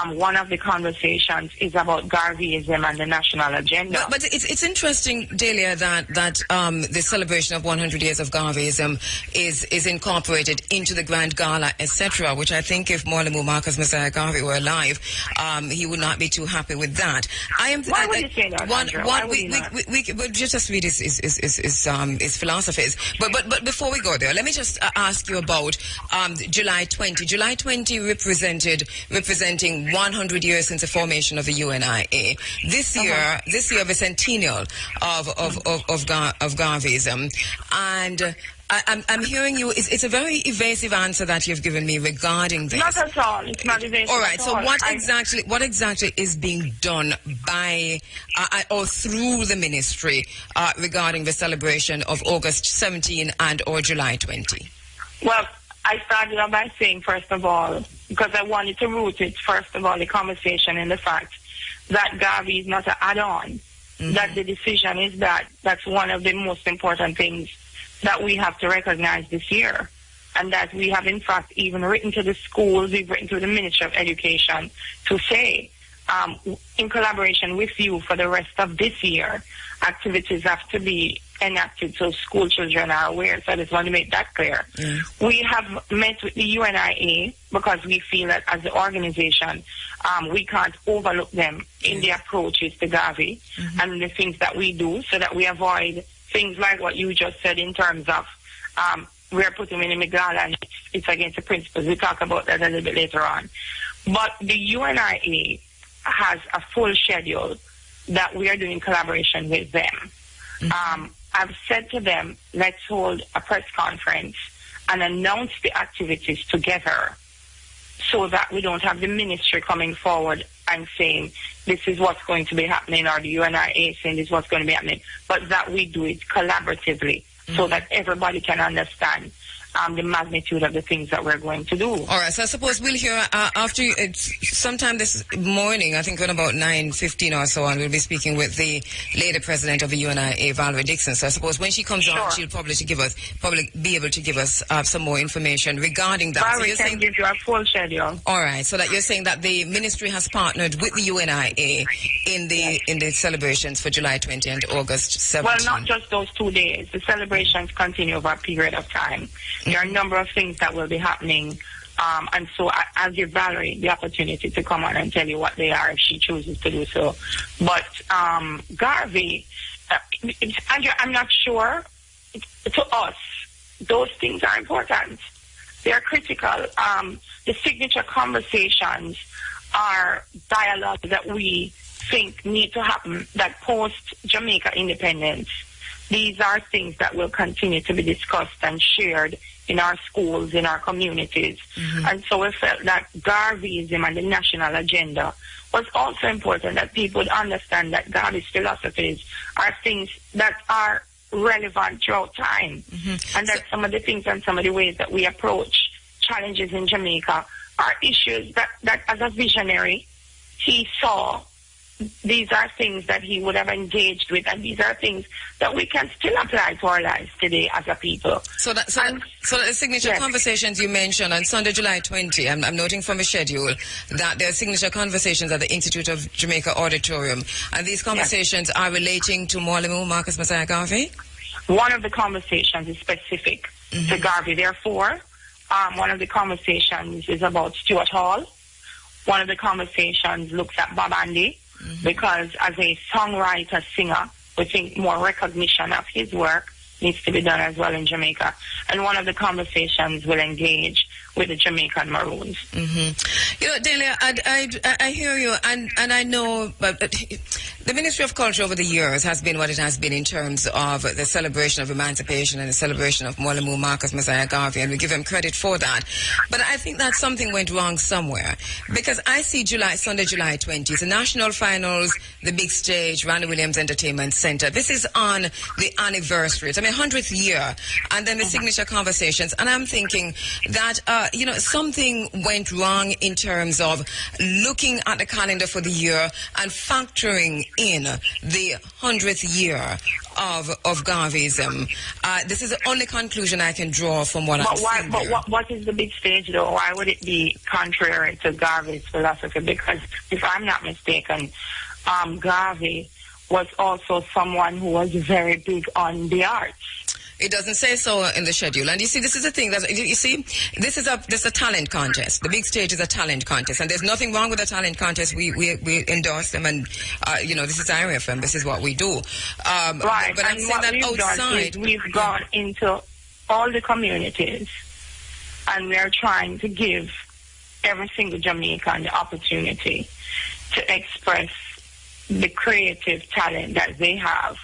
One of the conversations is about Garveyism and the national agenda. But it's interesting, Delia, that the celebration of 100 years of Garveyism is incorporated into the Grand Gala, etc., which I think if Mwalimu Marcus Messiah Garvey were alive, he would not be too happy with that. Why would you say that, we just read his philosophies. But before we go there, let me just ask you about July 20. July 20 representing 100 years since the formation of the UNIA. This year, the centennial of Garveyism, and I'm hearing you. It's a very evasive answer that you've given me regarding this. Not at all. It's not evasive. All right. So what exactly is being done by or through the ministry regarding the celebration of August 17 and or July 20? Well, I started out by saying, first of all, because I wanted to root it, first of all, the conversation in the fact that Garvey is not an add-on, that the decision is that's one of the most important things that we have to recognize this year, and that we have, in fact, even written to the schools, we've written to the Ministry of Education to say, in collaboration with you for the rest of this year, activities have to be enacted so school children are aware. So I just want to make that clear. We have met with the UNIA because we feel that as an organization, we can't overlook them in the approaches to Garvey and the things that we do, so that we avoid things like what you just said in terms of we're putting in a gala and it's against the principles. We'll talk about that a little bit later on. But the UNIA has a full schedule that we are doing in collaboration with them. I've said to them, let's hold a press conference and announce the activities together so that we don't have the ministry coming forward and saying this is what's going to be happening, or the UNIA saying this is what's going to be happening, but that we do it collaboratively so that everybody can understand the magnitude of the things that we're going to do. All right, so I suppose we'll hear after sometime this morning, I think around about 9:15 or so, and we'll be speaking with the lady president of the UNIA, Valerie Dixon. So I suppose when she comes on, she'll probably be able to give us some more information regarding that. Valerie can give you a full schedule. All right, so that you're saying that the ministry has partnered with the UNIA in the celebrations for July 20 and August 17. Well, not just those 2 days. The celebrations continue over a period of time. There are a number of things that will be happening, and so I'll give Valerie the opportunity to come on and tell you what they are if she chooses to do so. But Garvey, Andrew, I'm not sure. To us, those things are important. They are critical. The signature conversations are dialogue that we think need to happen, that post-Jamaica independence. These are things that will continue to be discussed and shared in our schools, in our communities. And so we felt that Garveyism and the national agenda was also important, that people would understand that Garvey's philosophies are things that are relevant throughout time, and that some of the things and some of the ways that we approach challenges in Jamaica are issues that as a visionary, he saw these are things that he would have engaged with, and these are things that we can still apply to our lives today as a people. So the signature conversations you mentioned on Sunday, July 20, I'm noting from a schedule that there are signature conversations at the Institute of Jamaica Auditorium, and these conversations are relating to Mwalimu Marcus Messiah Garvey? One of the conversations is specific to Garvey. Therefore, one of the conversations is about Stuart Hall. One of the conversations looks at Bob Andy, because as a songwriter, singer, we think more recognition of his work needs to be done as well in Jamaica. And one of the conversations will engage with the Jamaican Maroons. You know, Delia, I hear you, and I know the Ministry of Culture over the years has been what it has been in terms of the celebration of emancipation and the celebration of Mwalimu Marcus Messiah Garvey, and we give him credit for that. But I think that something went wrong somewhere, because I see Sunday, July 20, the national finals, the big stage, Randy Williams Entertainment Center. This is on the anniversary. It's 100th year, and then the signature conversations. And I'm thinking that something went wrong in terms of looking at the calendar for the year and factoring in the 100th year of Garveyism. This is the only conclusion I can draw from what I'm seeing. But what is the big stage, though? Why would it be contrary to Garvey's philosophy? Because if I'm not mistaken, Garvey was also someone who was very big on the arts. It doesn't say so in the schedule. And you see, this is the thing. This is a talent contest. The big stage is a talent contest. And there's nothing wrong with a talent contest. We endorse them. And, this is IRFM. This is what we do. Right. But I'm saying that outside. We've gone into all the communities, and we are trying to give every single Jamaican the opportunity to express the creative talent that they have.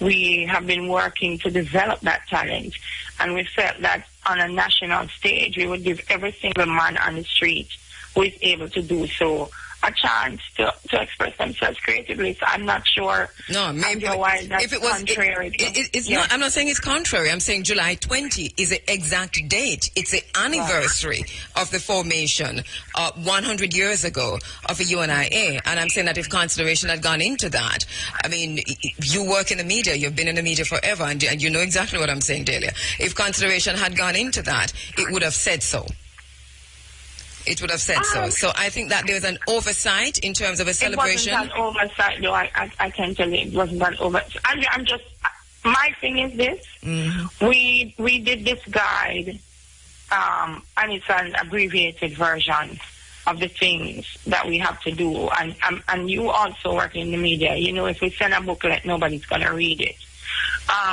We have been working to develop that talent, and we felt that on a national stage we would give every single man on the street who is able to do so a chance to express themselves creatively. So I'm not sure. No, maybe why that's if it was contrary. It's not. I'm not saying it's contrary. I'm saying July 20 is the exact date. It's the anniversary of the formation 100 years ago of the UNIA, and I'm saying that if consideration had gone into that, I mean, you work in the media. You've been in the media forever, and you know exactly what I'm saying, Delia. If consideration had gone into that, it would have said so. It would have said so. So I think that there's an oversight in terms of a celebration. It wasn't an oversight, though. I can tell you it wasn't an oversight. My thing is this. We did this guide, and it's an abbreviated version of the things that we have to do. And you also work in the media. You know, if we send a booklet, nobody's going to read it.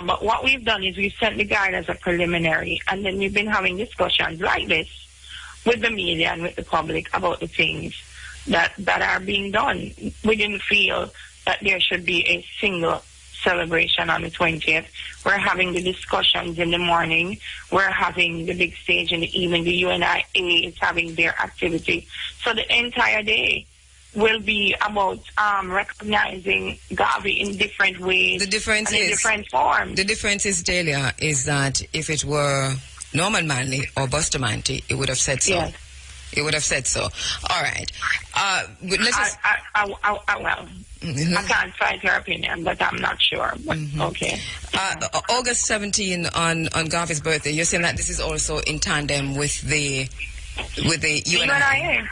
But what we've done is we've sent the guide as a preliminary, and then we've been having discussions like this with the media and with the public about the things that are being done. We didn't feel that there should be a single celebration on the 20th. We're having the discussions in the morning. We're having the big stage in the evening. The UNIA is having their activity. So the entire day will be about recognizing Garvey in different ways. The difference and in different forms. The difference is, Delia, is that if it were Norman Manley or Bustamante, it would have said so. Yes. It would have said so. All right. I can't cite your opinion, but I'm not sure. But okay. August 17 on Garvey's birthday. You're saying that this is also in tandem with the UNIA.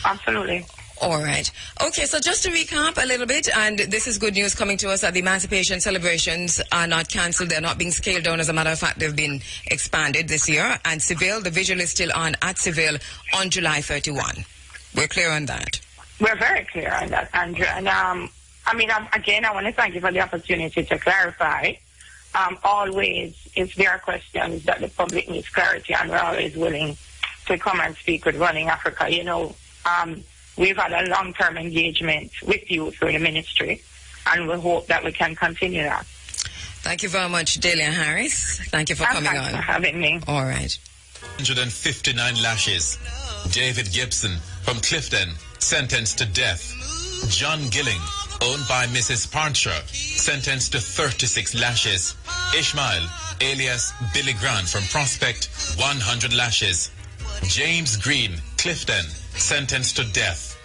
Absolutely. All right. Okay, so just to recap a little bit, and this is good news coming to us that the Emancipation celebrations are not cancelled. They're not being scaled down. As a matter of fact, they've been expanded this year. And Seville, the vigil is still on at Seville on July 31. We're clear on that. We're very clear on that, Andrea. And, again, I want to thank you for the opportunity to clarify. Always, if there are questions that the public needs clarity, and we're always willing to come and speak with Running Africa. You know, we've had a long-term engagement with you through the ministry, and we hope that we can continue that. Thank you very much, Delia Harris. Thank you for coming on. Thanks for having me. All right. 159 lashes. David Gibson from Clifton, sentenced to death. John Gilling, owned by Mrs. Parnshaw, sentenced to 36 lashes. Ishmael, alias Billy Grant from Prospect, 100 lashes. James Green, Clifton, sentenced to death.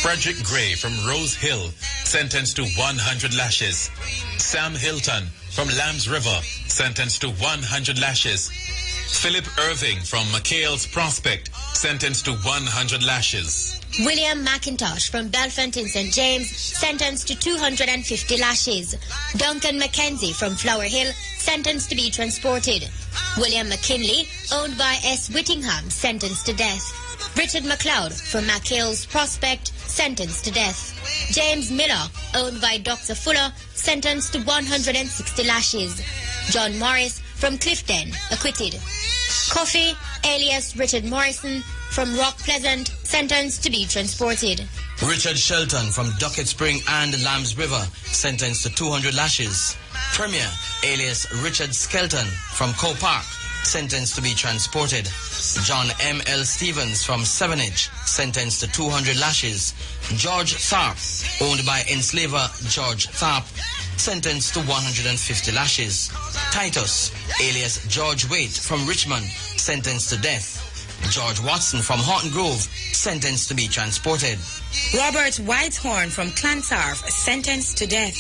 Frederick Gray from Rose Hill, sentenced to 100 lashes. Sam Hilton from Lambs River, sentenced to 100 lashes. Philip Irving from McHale's Prospect, sentenced to 100 lashes. William McIntosh from Belfont in St. James, sentenced to 250 lashes. Duncan Mackenzie from Flower Hill, sentenced to be transported. William McKinley, owned by S. Whittingham, sentenced to death. Richard McLeod from McHale's Prospect, sentenced to death. James Miller, owned by Dr. Fuller, sentenced to 160 lashes. John Morris from Clifton, acquitted. Coffey, alias Richard Morrison, from Rock Pleasant, sentenced to be transported. Richard Shelton from Duckett Spring and Lambs River, sentenced to 200 lashes. Premier, alias Richard Skelton, from Co Park, sentenced to be transported. John M. L. Stevens from Stevenage, sentenced to 200 lashes. George Tharp, owned by enslaver George Tharp, sentenced to 150 lashes. Titus, alias George Waite from Richmond, sentenced to death. George Watson from Horton Grove, sentenced to be transported. Robert Whitehorn from Clontarf, sentenced to death.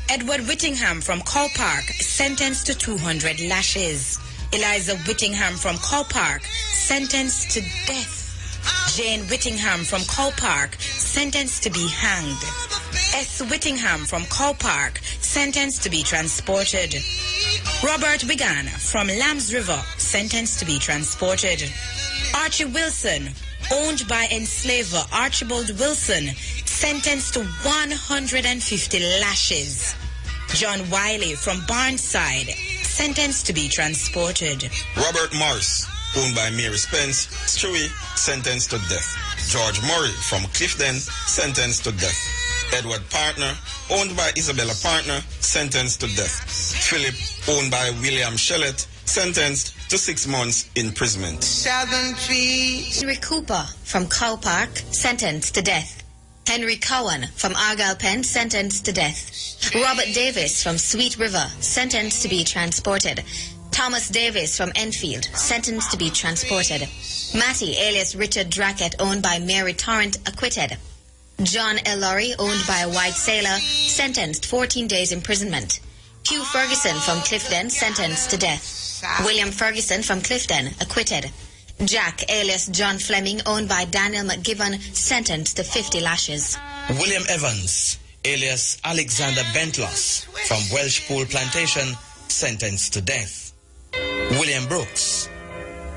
Edward Whittingham from Cow Park, sentenced to 200 lashes. Eliza Whittingham from Cow Park, sentenced to death. Jane Whittingham from Cow Park, sentenced to be hanged. S. Whittingham from Cow Park, sentenced to be transported. Robert Wigan from Lambs River, sentenced to be transported. Archie Wilson, owned by enslaver Archibald Wilson, sentenced to 150 lashes. John Wiley from Barnside, sentenced to be transported. Robert Morris, owned by Mary Spence, Stewie, sentenced to death. George Murray from Clifton, sentenced to death. Edward Partner, owned by Isabella Partner, sentenced to death. Philip, owned by William Shellett, sentenced to 6 months imprisonment. Henry Cooper from Cow Park, sentenced to death. Henry Cowan from Argyle Pen, sentenced to death. Robert Davis from Sweet River, sentenced to be transported. Thomas Davis from Enfield, sentenced to be transported. Matty, alias Richard Drackett, owned by Mary Torrent, acquitted. John L. Laurie, owned by a white sailor, sentenced 14 days imprisonment. Hugh Ferguson from Clifton, sentenced to death. William Ferguson from Clifton, acquitted. Jack, alias John Fleming, owned by Daniel McGibbon, sentenced to 50 lashes. William Evans, alias Alexander Bentlos, from Welsh Pool Plantation, sentenced to death. William Brooks.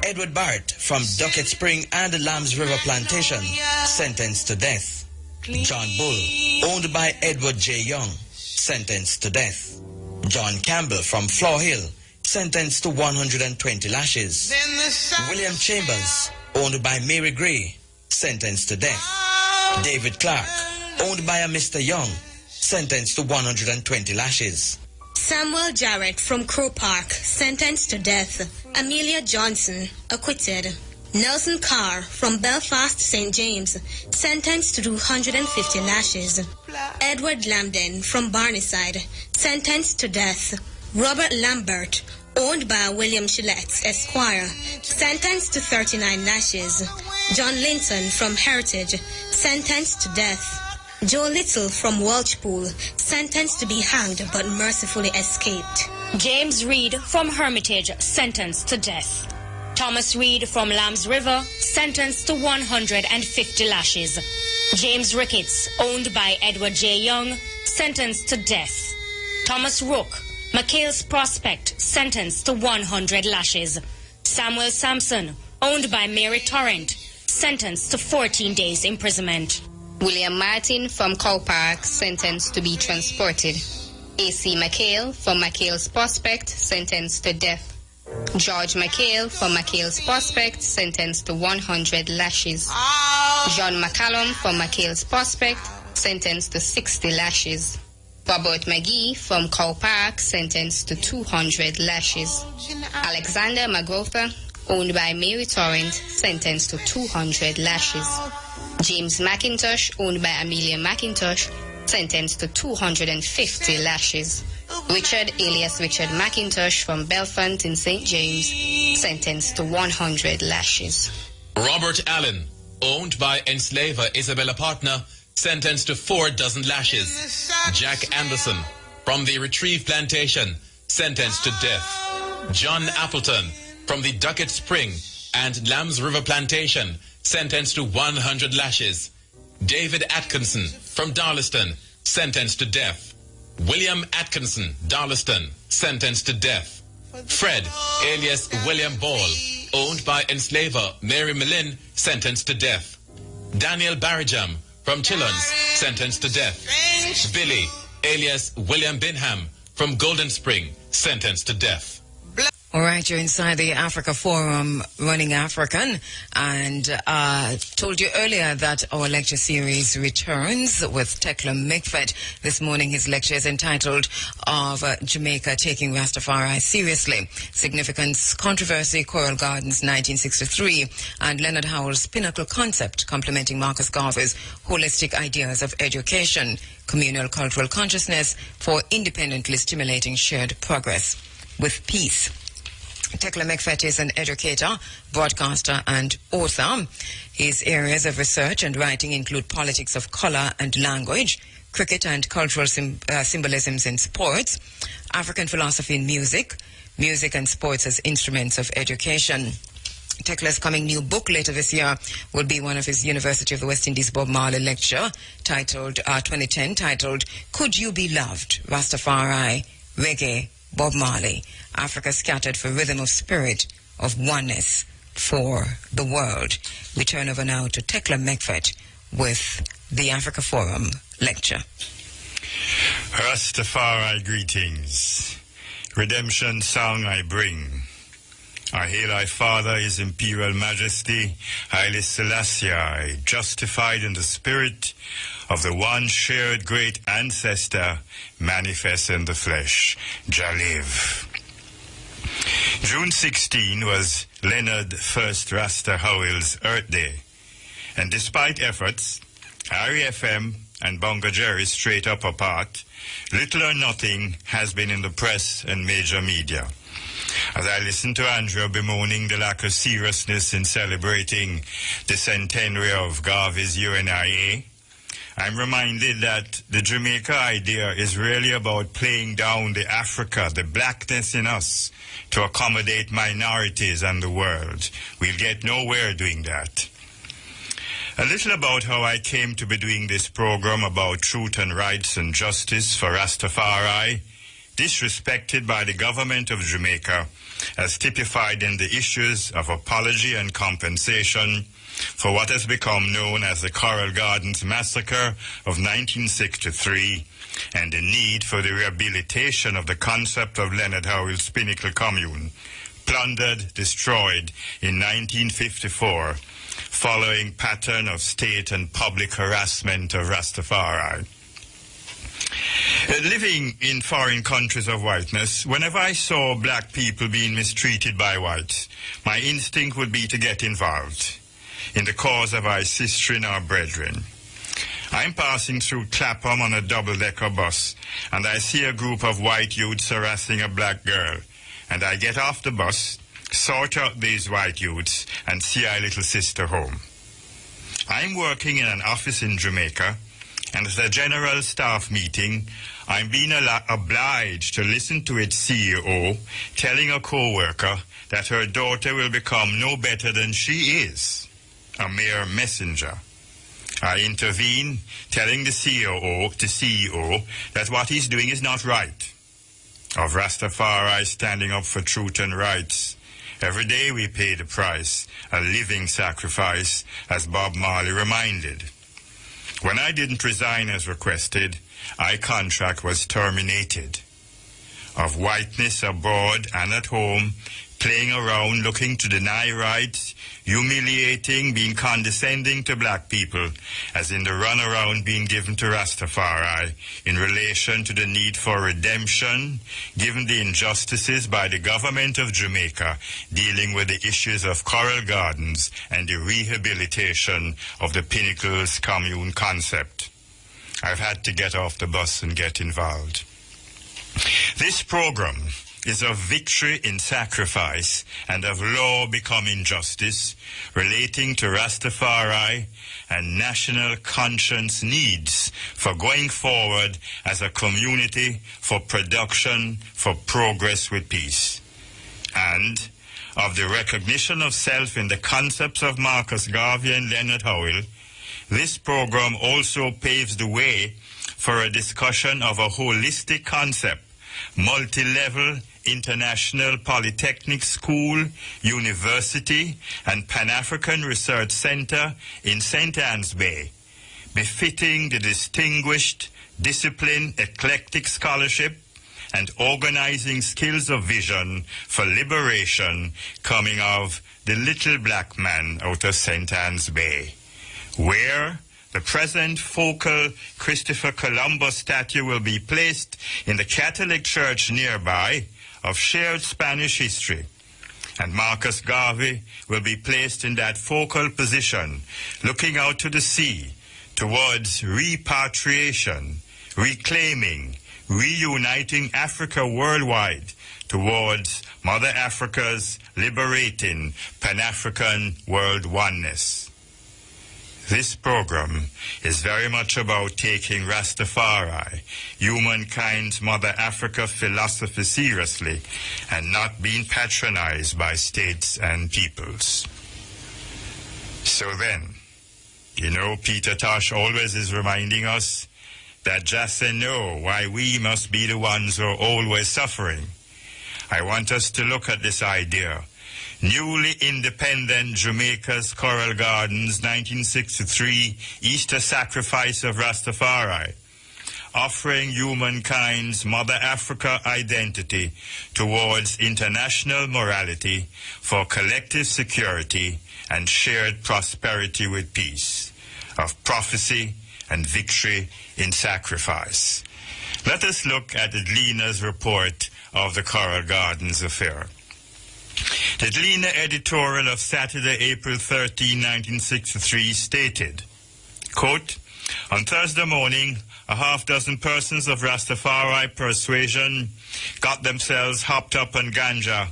Edward Barrett, from Duckett Spring and Lambs River Plantation, sentenced to death. John Bull, owned by Edward J. Young, sentenced to death. John Campbell from Floor Hill, sentenced to 120 lashes. William Chambers, owned by Mary Gray, sentenced to death. David Clark, owned by a Mr. Young, sentenced to 120 lashes. Samuel Jarrett from Crow Park, sentenced to death. Amelia Johnson, acquitted. Nelson Carr from Belfast St. James, sentenced to 250 lashes. Edward Lambden from Barneside, sentenced to death. Robert Lambert, owned by William Gillette, Esquire, sentenced to 39 lashes. John Linton from Heritage, sentenced to death. Joe Little from Welchpool, sentenced to be hanged but mercifully escaped. James Reed from Hermitage, sentenced to death. Thomas Reed from Lambs River, sentenced to 150 lashes. James Ricketts, owned by Edward J. Young, sentenced to death. Thomas Rook, McHale's Prospect, sentenced to 100 lashes. Samuel Sampson, owned by Mary Torrent, sentenced to 14 days imprisonment. William Martin from Cow Park, sentenced to be transported. A.C. McHale from McHale's Prospect, sentenced to death. George McHale from McHale's Prospect, sentenced to 100 lashes. John McCallum from McHale's Prospect, sentenced to 60 lashes. Robert McGee from Cow Park, sentenced to 200 lashes. Alexander McGrother, owned by Mary Torrent, sentenced to 200 lashes. James McIntosh, owned by Amelia McIntosh, sentenced to 250 lashes. Richard, alias Richard McIntosh from Belfont in St. James, sentenced to 100 lashes. Robert Allen, owned by enslaver Isabella Partner, sentenced to 4 dozen lashes. Jack Anderson, from the Retrieve Plantation, sentenced to death. John Appleton, from the Ducket Spring and Lambs River Plantation, sentenced to 100 lashes. David Atkinson, from Darlaston, sentenced to death. William Atkinson, Darlaston, sentenced to death. Fred, alias William Ball, owned by enslaver Mary Millin, sentenced to death. Daniel Barrijam, from Chillons, sentenced to death. Billy, alias William Binham, from Golden Spring, sentenced to death. All right, you're inside the Africa Forum, Running African, and told you earlier that our lecture series returns with Tekla Mikfet. This morning his lecture is entitled Of Jamaica Taking Rastafari Seriously, Significance, Controversy, Coral Gardens 1963, and Leonard Howell's Pinnacle Concept, complementing Marcus Garvey's Holistic Ideas of Education, Communal Cultural Consciousness for Independently Stimulating Shared Progress with Peace. Tekla Mikfet is an educator, broadcaster, and author. His areas of research and writing include politics of color and language, cricket and cultural symbolisms in sports, African philosophy in music, music and sports as instruments of education. Tekla's coming new book later this year will be one of his University of the West Indies Bob Marley lecture, titled 2010, titled "Could You Be Loved? Rastafari, Reggae, Bob Marley, Africa Scattered for Rhythm of Spirit, of Oneness for the World." We turn over now to Tekla Mikfet with the Africa Forum lecture. Rastafari greetings. Redemption song I bring. I hail thy Father, His Imperial Majesty, Haile Selassie, justified in the spirit of the one shared great ancestor, manifest in the flesh, Jaliv. June 16 was Leonard First Rasta Howell's Earth Day, and despite efforts, REFM and Bongo Jerry straight up apart, little or nothing has been in the press and major media. As I listen to Andrew bemoaning the lack of seriousness in celebrating the centenary of Garvey's UNIA, I'm reminded that the Jamaica idea is really about playing down the Africa, the blackness in us, to accommodate minorities and the world. We'll get nowhere doing that. A little about how I came to be doing this program about truth and rights and justice for Rastafari, disrespected by the government of Jamaica, as typified in the issues of apology and compensation for what has become known as the Coral Gardens Massacre of 1963 and the need for the rehabilitation of the concept of Leonard Howell's Pinnacle Commune, plundered, destroyed in 1954, following pattern of state and public harassment of Rastafari. Living in foreign countries of whiteness, whenever I saw black people being mistreated by whites, my instinct would be to get involved in the cause of our sister and our brethren. I'm passing through Clapham on a double-decker bus, and I see a group of white youths harassing a black girl, and I get off the bus, sort out these white youths, and see our little sister home. I'm working in an office in Jamaica, and at a general staff meeting, I'm being obliged to listen to its CEO telling a co-worker that her daughter will become no better than she is, a mere messenger. I intervene, telling the CEO that what he's doing is not right. Of Rastafari standing up for truth and rights, every day we pay the price, a living sacrifice, as Bob Marley reminded. When I didn't resign as requested, our contract was terminated. Of whiteness abroad and at home, playing around, looking to deny rights, humiliating, being condescending to black people, as in the runaround being given to Rastafari in relation to the need for redemption, given the injustices by the government of Jamaica dealing with the issues of Coral Gardens and the rehabilitation of the Pinnacles Commune concept. I've had to get off the bus and get involved. This program is of victory in sacrifice and of law becoming justice, relating to Rastafari and national conscience needs for going forward as a community for production, for progress with peace. And of the recognition of self in the concepts of Marcus Garvey and Leonard Howell, this program also paves the way for a discussion of a holistic concept, multi-level international polytechnic school, university, and Pan-African Research Center in St. Anne's Bay, befitting the distinguished, disciplined, eclectic scholarship and organizing skills of vision for liberation coming of the little black man out of St. Anne's Bay, where the present focal Christopher Columbus statue will be placed in the Catholic Church nearby of shared Spanish history, and Marcus Garvey will be placed in that focal position, looking out to the sea towards repatriation, reclaiming, reuniting Africa worldwide towards Mother Africa's liberating Pan-African world oneness. This program is very much about taking Rastafari, humankind's Mother Africa philosophy seriously and not being patronized by states and peoples. So then, Peter Tosh always is reminding us that just say no, why we must be the ones who are always suffering. I want us to look at this idea. Newly independent Jamaica's Coral Gardens, 1963, Easter sacrifice of Rastafari, offering humankind's Mother Africa identity towards international morality for collective security and shared prosperity with peace, of prophecy and victory in sacrifice. Let us look at Edlina's report of the Coral Gardens affair. The Edlina editorial of Saturday, April 13, 1963 stated, quote, "On Thursday morning, a half-dozen persons of Rastafari persuasion got themselves hopped up on ganja,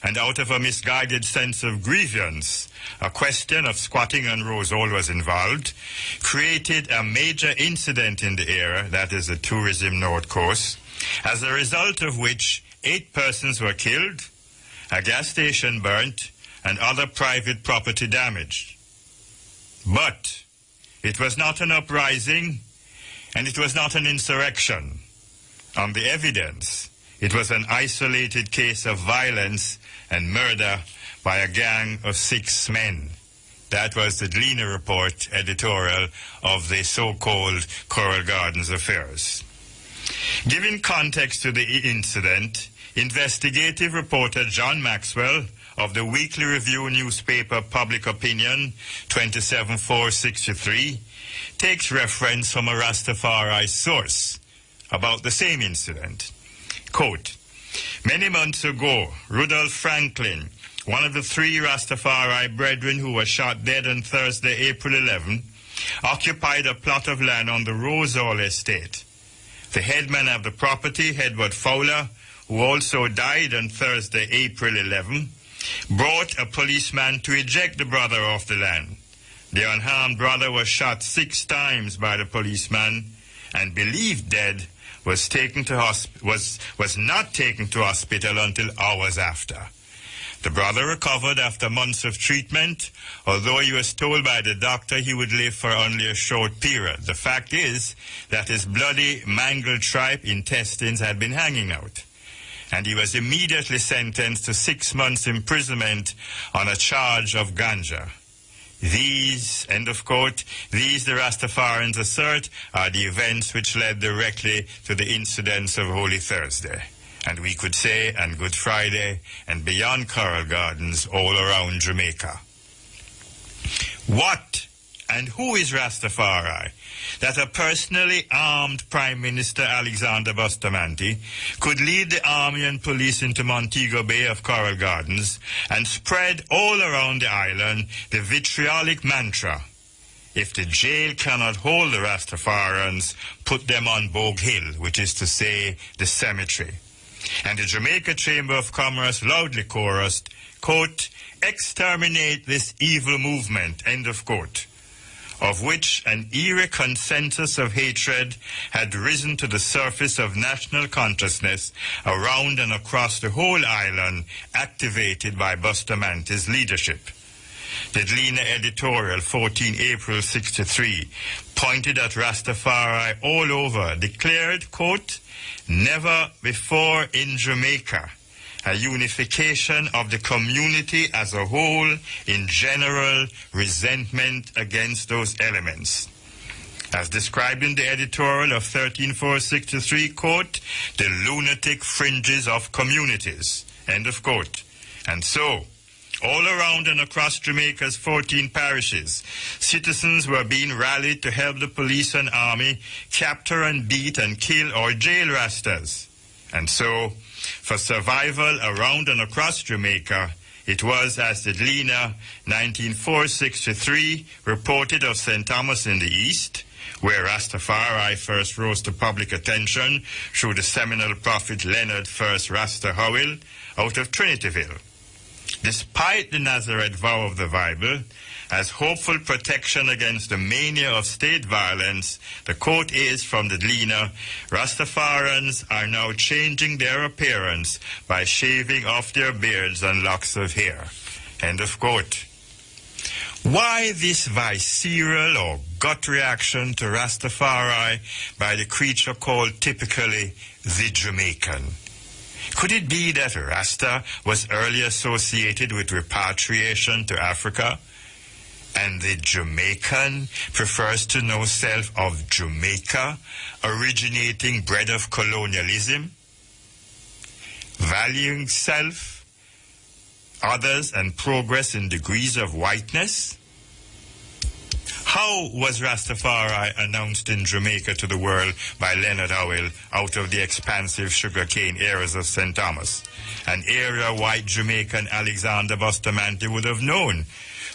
and out of a misguided sense of grievance, a question of squatting and rose always involved, created a major incident in the area, that is the tourism north coast, as a result of which 8 persons were killed, a gas station burnt, and other private property damaged. But it was not an uprising, and it was not an insurrection. On the evidence, it was an isolated case of violence and murder by a gang of 6 men. That was the Edlina report editorial of the so-called Coral Gardens affairs. Giving context to the incident, investigative reporter John Maxwell of the Weekly Review newspaper Public Opinion 27/463 takes reference from a Rastafari source about the same incident. Quote, "Many months ago, Rudolph Franklin, one of the 3 Rastafari brethren who were shot dead on Thursday, April 11, occupied a plot of land on the Rosehall estate. The headman of the property, Edward Fowler, who also died on Thursday, April 11, brought a policeman to eject the brother off the land. The unharmed brother was shot 6 times by the policeman and believed dead, was not taken to hospital until hours after. The brother recovered after months of treatment, although he was told by the doctor he would live for only a short period. The fact is that his bloody, mangled tripe intestines had been hanging out, and he was immediately sentenced to 6 months imprisonment on a charge of ganja. These," end of quote, "these, the Rastafarians assert, are the events which led directly to the incidents of Holy Thursday, and we could say, and Good Friday, and beyond Coral Gardens, all around Jamaica." What and who is Rastafari that a personally armed Prime Minister Alexander Bustamante could lead the army and police into Montego Bay of Coral Gardens and spread all around the island the vitriolic mantra, "If the jail cannot hold the Rastafarians, put them on Bogue Hill," which is to say, the cemetery. And the Jamaica Chamber of Commerce loudly chorused, quote, "Exterminate this evil movement," end of quote, of which an eerie consensus of hatred had risen to the surface of national consciousness around and across the whole island, activated by Bustamante's leadership. The Dlina editorial, 14 April 63, pointed at Rastafari all over, declared, quote, "Never before in Jamaica a unification of the community as a whole in general resentment against those elements." As described in the editorial of 13/4/63, quote, "the lunatic fringes of communities," end of quote. And so, all around and across Jamaica's 14 parishes, citizens were being rallied to help the police and army capture and beat and kill or jail Rastas. And so, for survival around and across Jamaica, it was, as the Dlina 19/4/63 reported of St. Thomas in the East, where Rastafari first rose to public attention through the seminal prophet Leonard First Rasta Howell out of Trinityville. Despite the Nazareth vow of the Bible, as hopeful protection against the mania of state violence, the quote is from the Dlina, "Rastafarians are now changing their appearance by shaving off their beards and locks of hair," end of quote. Why this visceral or gut reaction to Rastafari by the creature called typically the Jamaican? Could it be that Rasta was early associated with repatriation to Africa, and the Jamaican prefers to know self of Jamaica, originating bred of colonialism, valuing self, others, and progress in degrees of whiteness? How was Rastafari announced in Jamaica to the world by Leonard Howell out of the expansive sugarcane areas of St. Thomas, an area white Jamaican Alexander Bustamante would have known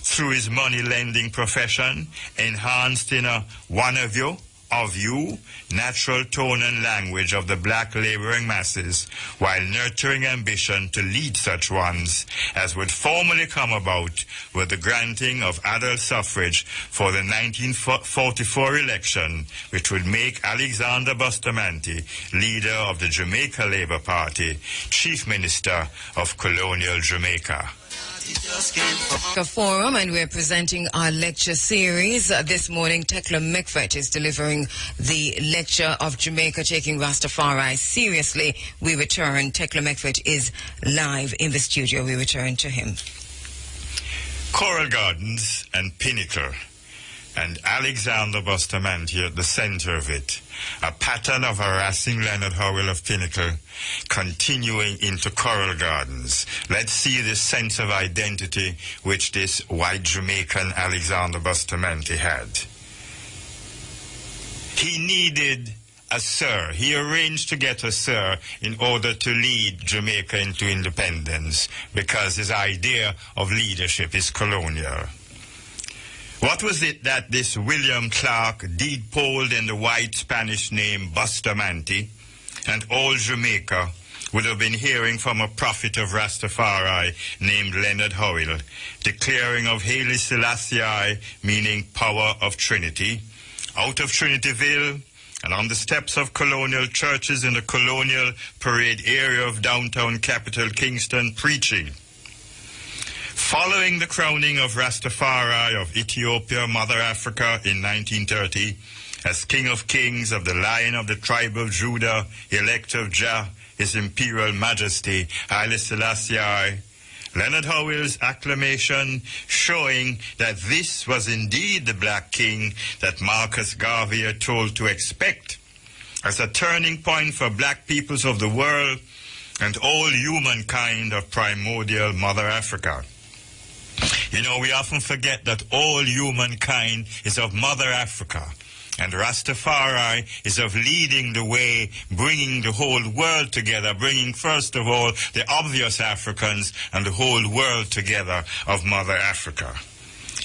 through his money-lending profession, enhanced in a one of you, natural tone and language of the black laboring masses, while nurturing ambition to lead such ones as would formally come about with the granting of adult suffrage for the 1944 election, which would make Alexander Bustamante, leader of the Jamaica Labour Party, Chief Minister of colonial Jamaica. Forum, and we're presenting our lecture series. This morning, Tekla Mikvet is delivering the lecture of Jamaica Taking Rastafari Seriously. We return. Tekla Mikvet is live in the studio. We return to him. Coral Gardens and Pinnacle, and Alexander Bustamante at the center of it. A pattern of harassing Leonard Howell of Pinnacle continuing into Coral Gardens. Let's see the sense of identity which this white Jamaican Alexander Bustamante had. He needed a sir. He arranged to get a sir in order to lead Jamaica into independence because his idea of leadership is colonial. What was it that this William Clark deed-polled in the white Spanish name Bustamante and all Jamaica would have been hearing from a prophet of Rastafari named Leonard Howell, declaring of Haile Selassie, meaning power of Trinity, out of Trinityville and on the steps of colonial churches in the colonial parade area of downtown capital Kingston, preaching. Following the crowning of Rastafari of Ethiopia, Mother Africa in 1930, as King of Kings of the Lion of the Tribe of Judah, elect of Jah, His Imperial Majesty, Haile Selassie, Leonard Howell's acclamation showing that this was indeed the Black King that Marcus Garvey had told to expect as a turning point for black peoples of the world and all humankind of primordial Mother Africa. You know, we often forget that all humankind is of Mother Africa, and Rastafari is of leading the way, bringing the whole world together, bringing first of all the obvious Africans and the whole world together of Mother Africa.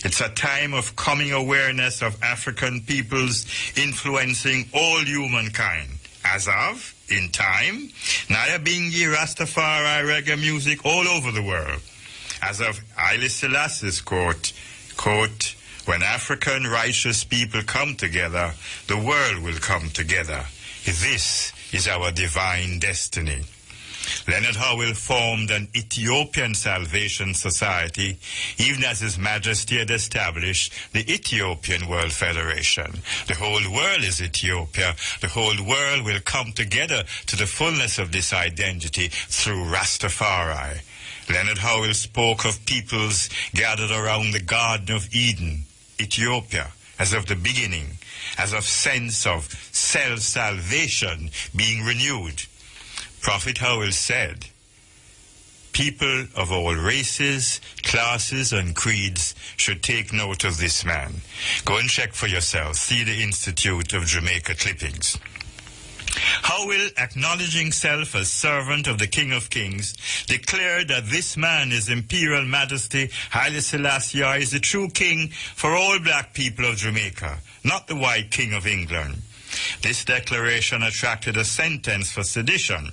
It's a time of coming awareness of African peoples influencing all humankind, as of in time, neither being ye Rastafari reggae music all over the world. As of Haile Selassie's quote, when African righteous people come together, the world will come together. This is our divine destiny. Leonard Howell formed an Ethiopian Salvation Society, even as His Majesty had established the Ethiopian World Federation. The whole world is Ethiopia. The whole world will come together to the fullness of this identity through Rastafari. Leonard Howell spoke of peoples gathered around the Garden of Eden, Ethiopia, as of the beginning, as of sense of self-salvation being renewed. Prophet Howell said, people of all races, classes, and creeds should take note of this man. Go and check for yourself. See the Institute of Jamaica clippings. Howell, acknowledging self as servant of the King of Kings, declared that this man, His Imperial Majesty Haile Selassie, is the true king for all black people of Jamaica, not the white King of England. This declaration attracted a sentence for sedition.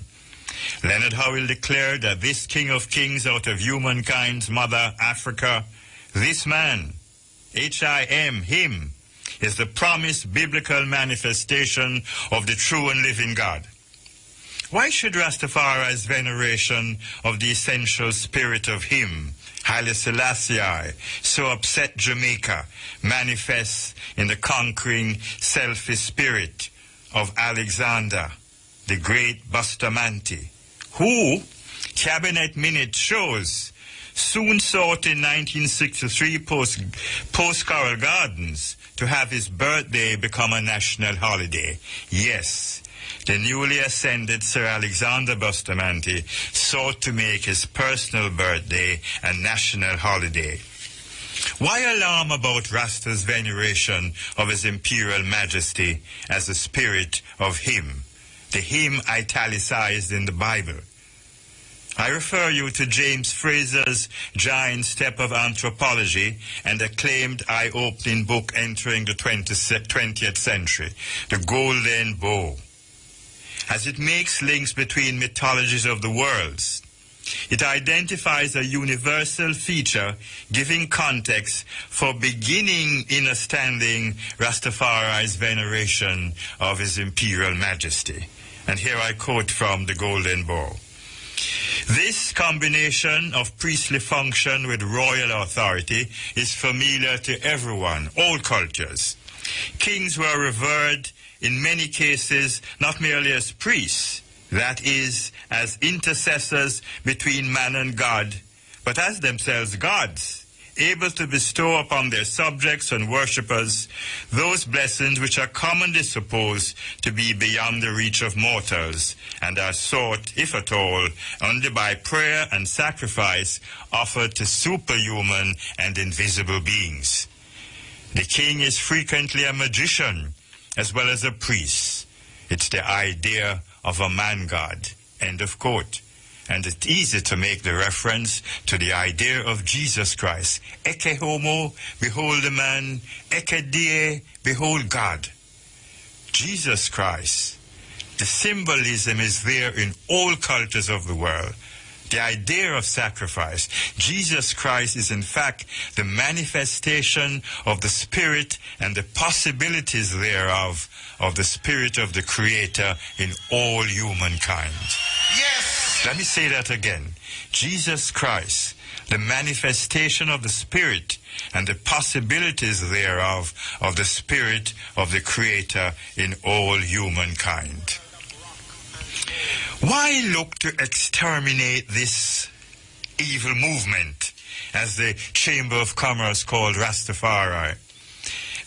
Leonard Howell declared that this King of Kings out of humankind's mother, Africa, this man, H-I-M, him, is the promised biblical manifestation of the true and living God. Why should Rastafari's veneration of the essential spirit of him, Haile Selassie, so upset Jamaica, manifest in the conquering selfish spirit of Alexander, the great Bustamante, who, Cabinet Minute shows, soon sought in 1963 post-Coral Gardens to have his birthday become a national holiday. Yes, the newly ascended Sir Alexander Bustamante sought to make his personal birthday a national holiday. Why alarm about Rasta's veneration of His Imperial Majesty as a spirit of him, the him italicized in the Bible? I refer you to James Fraser's giant step of anthropology and acclaimed eye-opening book entering the 20th century, The Golden Bow, as it makes links between mythologies of the worlds. It identifies a universal feature giving context for beginning in understanding Rastafari's veneration of His Imperial Majesty. And here I quote from The Golden Bow. This combination of priestly function with royal authority is familiar to everyone, all cultures. Kings were revered in many cases not merely as priests, that is, as intercessors between man and God, but as themselves gods, able to bestow upon their subjects and worshippers those blessings which are commonly supposed to be beyond the reach of mortals, and are sought, if at all, only by prayer and sacrifice offered to superhuman and invisible beings. The king is frequently a magician as well as a priest. It's the idea of a man-god. End of quote. And it's easy to make the reference to the idea of Jesus Christ. Ecce homo, behold the man. Ecce die, behold God. Jesus Christ. The symbolism is there in all cultures of the world. The idea of sacrifice. Jesus Christ is in fact the manifestation of the Spirit and the possibilities thereof of the Spirit of the Creator in all humankind. Yes! Let me say that again. Jesus Christ, the manifestation of the Spirit and the possibilities thereof of the Spirit of the Creator in all humankind. Why look to exterminate this evil movement, as the Chamber of Commerce called Rastafari?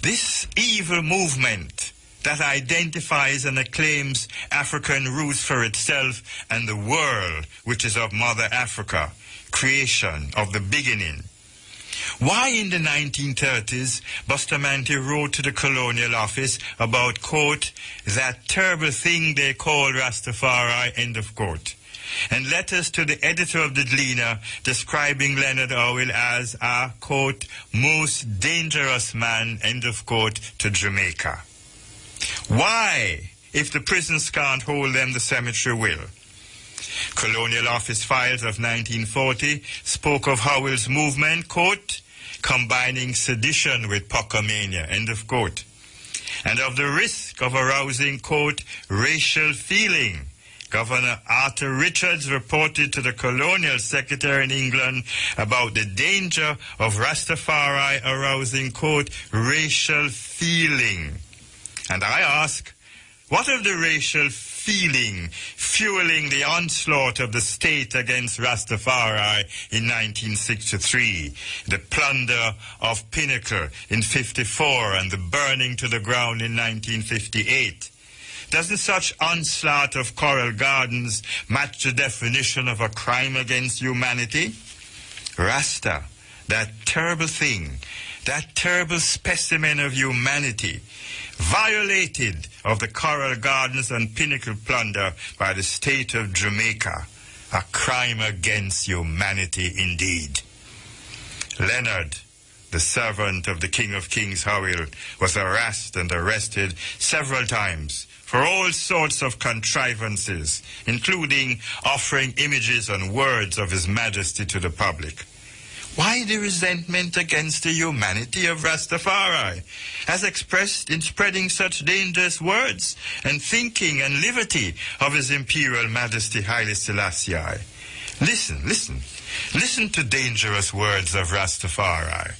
This evil movement that identifies and acclaims African roots for itself and the world, which is of Mother Africa, creation of the beginning. Why in the 1930s Bustamante wrote to the colonial office about, quote, that terrible thing they call Rastafari, end of quote, and letters to the editor of the Gleaner describing Leonard Howell as a, quote, most dangerous man, end of quote, to Jamaica. Why if the prisons can't hold them, the cemetery will. Colonial Office files of 1940 spoke of Howell's movement, quote, combining sedition with pocomania, end of quote, and of the risk of arousing, quote, racial feeling. Governor Arthur Richards reported to the Colonial Secretary in England about the danger of Rastafari arousing, quote, racial feeling. And I ask, what of the racial feeling fueling the onslaught of the state against Rastafari in 1963, the plunder of Pinnacle in 54, and the burning to the ground in 1958? Doesn't such onslaught of coral gardens match the definition of a crime against humanity? Rasta, that terrible thing, that terrible specimen of humanity, violated of the coral gardens and Pinnacle plunder by the state of Jamaica, a crime against humanity indeed. Leonard, the servant of the King of Kings Howell, was harassed and arrested several times for all sorts of contrivances, including offering images and words of His Majesty to the public. Why the resentment against the humanity of Rastafari, as expressed in spreading such dangerous words and thinking and liberty of His Imperial Majesty Haile Selassie? Listen to dangerous words of Rastafari.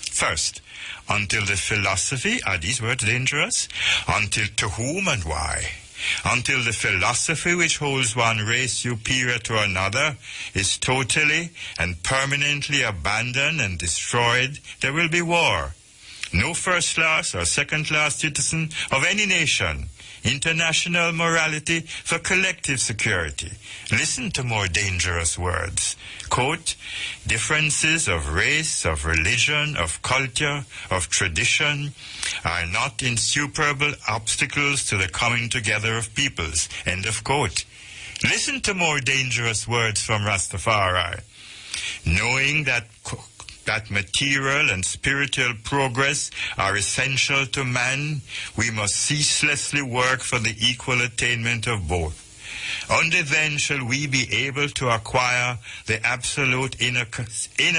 First, until the philosophy, are these words dangerous? Until to whom and why? Until the philosophy which holds one race superior to another is totally and permanently abandoned and destroyed, there will be war. No first-class or second-class citizen of any nation. International morality for collective security. Listen to more dangerous words. Quote, differences of race, of religion, of culture, of tradition are not insuperable obstacles to the coming together of peoples. End of quote. Listen to more dangerous words from Rastafari. Knowing that material and spiritual progress are essential to man, we must ceaselessly work for the equal attainment of both. Only then shall we be able to acquire the absolute inner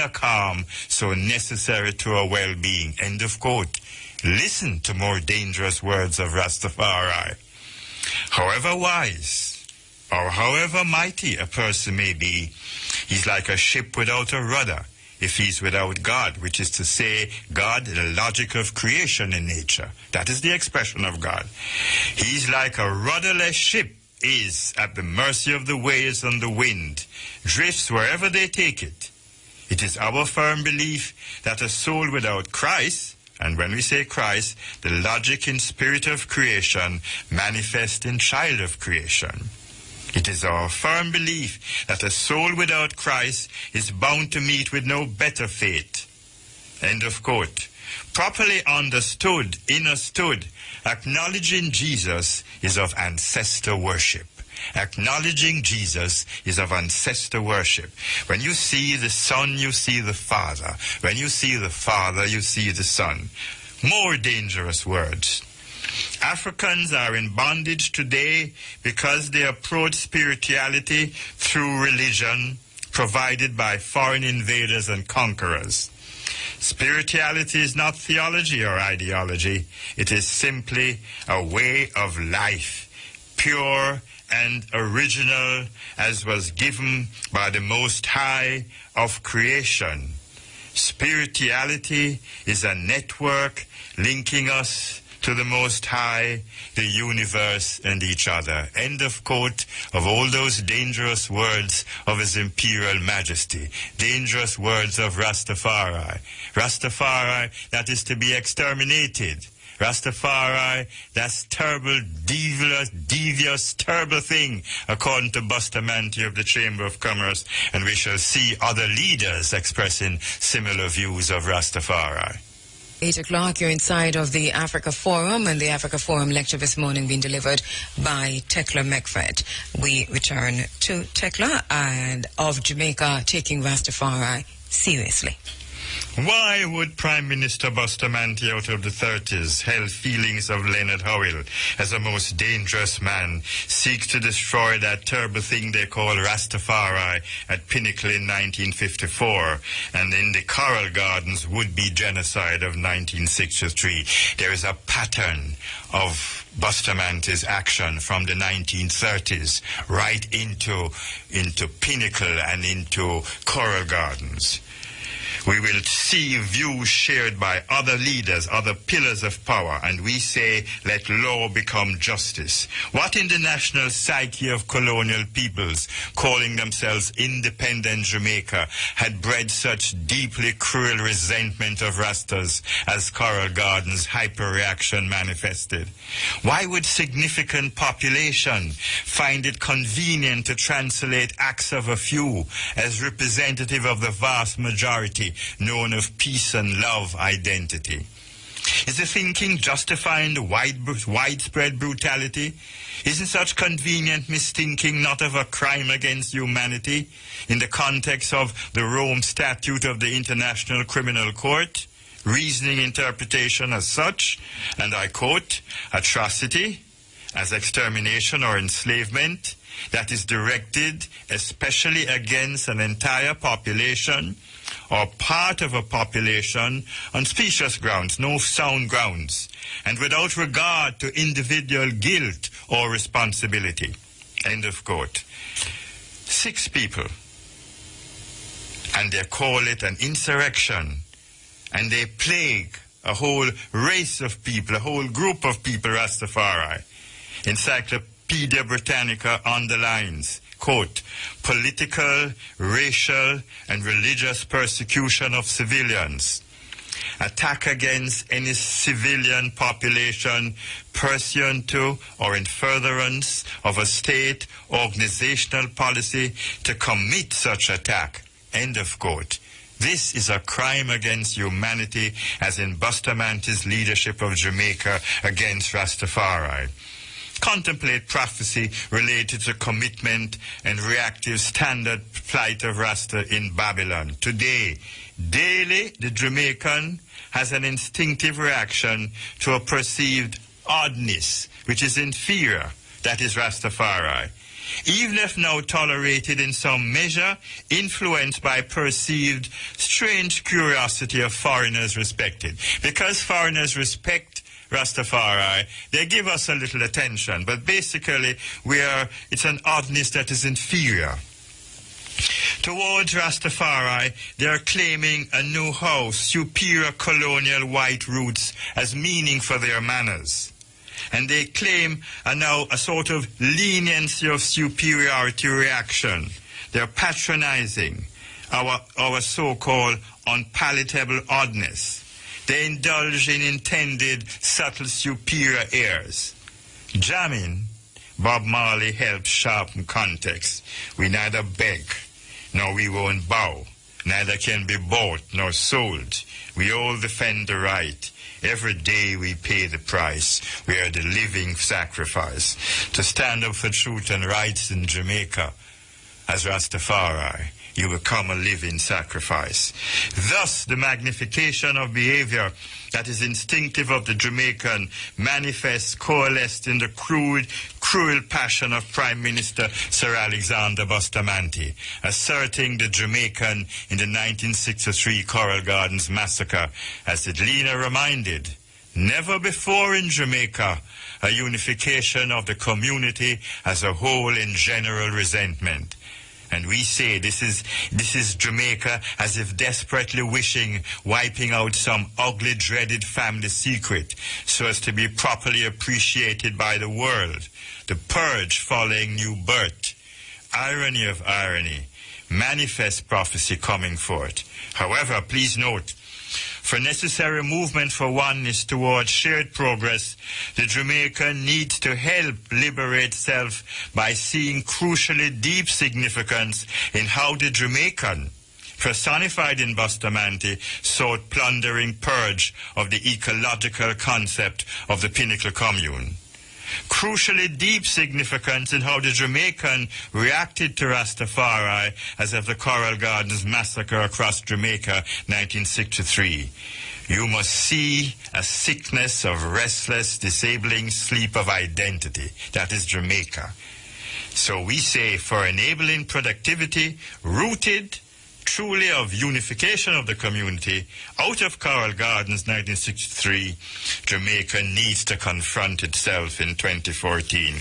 calm so necessary to our well-being. End of quote. Listen to more dangerous words of Rastafari. However wise or however mighty a person may be, he's like a ship without a rudder if he's without God, which is to say, God, the logic of creation in nature. That is the expression of God. He's like a rudderless ship is at the mercy of the waves and the wind, drifts wherever they take it. It is our firm belief that a soul without Christ, and when we say Christ, the logic and spirit of creation manifest in child of creation. It is our firm belief that a soul without Christ is bound to meet with no better fate. End of quote. Properly understood, acknowledging Jesus is of ancestor worship. Acknowledging Jesus is of ancestor worship. When you see the Son, you see the Father. When you see the Father, you see the Son. More dangerous words. Africans are in bondage today because they approach spirituality through religion provided by foreign invaders and conquerors. Spirituality is not theology or ideology. It is simply a way of life, pure and original as was given by the Most High of creation. Spirituality is a network linking us to the Most High, the universe, and each other. End of quote of all those dangerous words of His Imperial Majesty. Dangerous words of Rastafari. Rastafari that is to be exterminated. Rastafari, that's terrible, devious, terrible thing, according to Bustamante of the Chamber of Commerce, and we shall see other leaders expressing similar views of Rastafari. 8 o'clock, you're inside of the Africa Forum, and the Africa Forum lecture this morning being delivered by Tekla McFred. We return to Tekla and of Jamaica taking Rastafari seriously. Why would Prime Minister Bustamante out of the 30s, held feelings of Leonard Howell as a most dangerous man, seek to destroy that terrible thing they call Rastafari at Pinnacle in 1954 and in the Coral Gardens would-be genocide of 1963? There is a pattern of Bustamante's action from the 1930s right into Pinnacle and into Coral Gardens. We will see views shared by other leaders, other pillars of power, and we say, let law become justice. What in the national psyche of colonial peoples, calling themselves independent Jamaica, had bred such deeply cruel resentment of Rastas as Coral Gardens' hyper-reaction manifested? Why would significant population find it convenient to translate acts of a few as representative of the vast majority known of peace and love identity? Is the thinking justifying the widespread brutality? Isn't such convenient misthinking not of a crime against humanity in the context of the Rome Statute of the International Criminal Court? Reasoning interpretation as such, and I quote, atrocity as extermination or enslavement that is directed especially against an entire population or part of a population on specious grounds, no sound grounds, and without regard to individual guilt or responsibility. End of quote. 6 people, and they call it an insurrection, and they plague a whole race of people, a whole group of people, Rastafari. Encyclopedia Britannica underlines, quote, political, racial, and religious persecution of civilians, attack against any civilian population pursuant to or in furtherance of a state organizational policy to commit such attack, end of quote. This is a crime against humanity, as in Bustamante's leadership of Jamaica against Rastafari. Contemplate prophecy related to commitment and reactive standard plight of Rasta in Babylon. Today, daily, the Jamaican has an instinctive reaction to a perceived oddness, which is inferior, that is Rastafari. Even if now tolerated in some measure, influenced by perceived strange curiosity of foreigners respected. Because foreigners respect Rastafari, they give us a little attention, but basically it's an oddness that is inferior. Towards Rastafari, they are claiming a know-how, superior colonial white roots as meaning for their manners. And they claim now a sort of leniency of superiority reaction. They're patronizing our so-called unpalatable oddness. They indulge in intended subtle superior airs. Jamming, Bob Marley helps sharpen context. We neither beg, nor we won't bow. Neither can be bought nor sold. We all defend the right. Every day we pay the price. We are the living sacrifice. To stand up for truth and rights in Jamaica, as Rastafari, you become a living sacrifice. Thus, the magnification of behavior that is instinctive of the Jamaican manifests coalesced in the cruel passion of Prime Minister Sir Alexander Bustamante, asserting the Jamaican in the 1963 Coral Gardens massacre, as Edlina reminded, never before in Jamaica a unification of the community as a whole in general resentment. And we say this is Jamaica as if desperately wishing wiping out some ugly, dreaded family secret so as to be properly appreciated by the world. The purge following new birth. Irony of irony. Manifest prophecy coming forth. However, please note, for necessary movement for oneness towards shared progress, the Jamaican needs to help liberate self by seeing crucially deep significance in how the Jamaican, personified in Bustamante, sought plundering purge of the ecological concept of the Pinnacle Commune. crucially deep significance in how the Jamaican reacted to Rastafari as of the Coral Gardens massacre across Jamaica, 1963. You must see a sickness of restless, disabling sleep of identity. That is Jamaica. So we say, for enabling productivity rooted truly of unification of the community, out of Coral Gardens 1963, Jamaica needs to confront itself in 2014.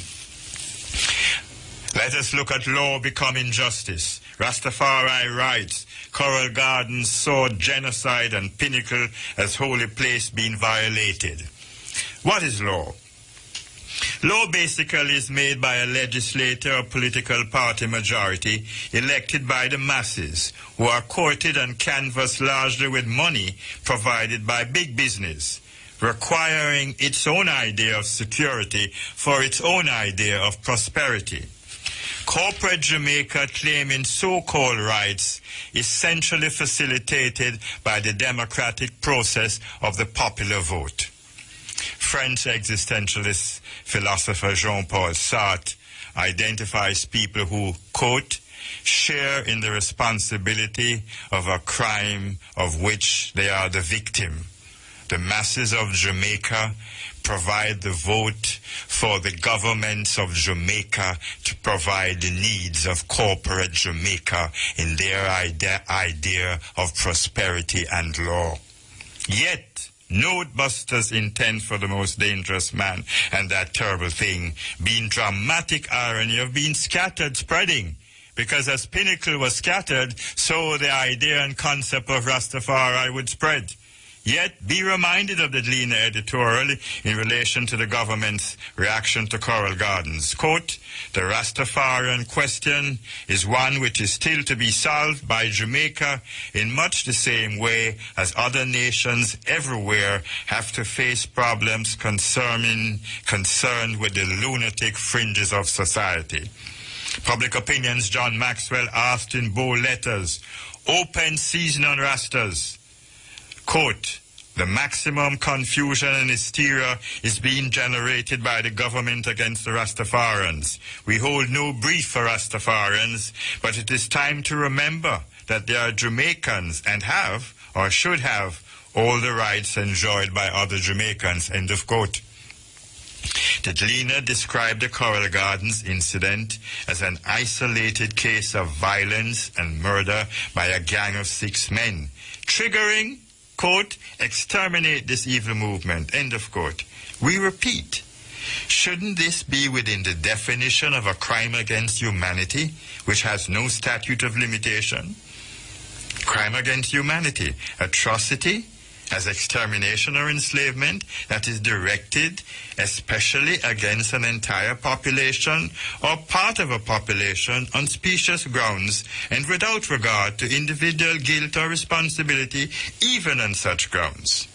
Let us look at law becoming justice. Rastafari writes, Coral Gardens saw genocide and Pinnacle as holy place being violated. What is law? Law basically is made by a legislator or political party majority elected by the masses, who are courted and canvassed largely with money provided by big business, requiring its own idea of security for its own idea of prosperity. Corporate Jamaica claiming so-called rights essentially facilitated by the democratic process of the popular vote. French existentialist philosopher Jean-Paul Sartre identifies people who, quote, share in the responsibility of a crime of which they are the victim. The masses of Jamaica provide the vote for the governments of Jamaica to provide the needs of corporate Jamaica in their idea of prosperity and law. Yet, note Buster's intent for the most dangerous man and that terrible thing being dramatic irony of being scattered, spreading. Because as Pinnacle was scattered, so the idea and concept of Rastafari would spread. Yet, be reminded of the Gleaner editorial in relation to the government's reaction to Coral Gardens. Quote, the Rastafarian question is one which is still to be solved by Jamaica in much the same way as other nations everywhere have to face problems concerned with the lunatic fringes of society. Public Opinion's John Maxwell asked in bold letters, open season on Rastas. Quote, the maximum confusion and hysteria is being generated by the government against the Rastafarians. We hold no brief for Rastafarians, but it is time to remember that they are Jamaicans and have, or should have, all the rights enjoyed by other Jamaicans, end of quote. The Gleaner described the Coral Gardens incident as an isolated case of violence and murder by a gang of 6 men, triggering, quote, exterminate this evil movement, end of quote. We repeat, shouldn't this be within the definition of a crime against humanity, which has no statute of limitation? Crime against humanity, atrocity, as extermination or enslavement that is directed especially against an entire population or part of a population on specious grounds and without regard to individual guilt or responsibility even on such grounds.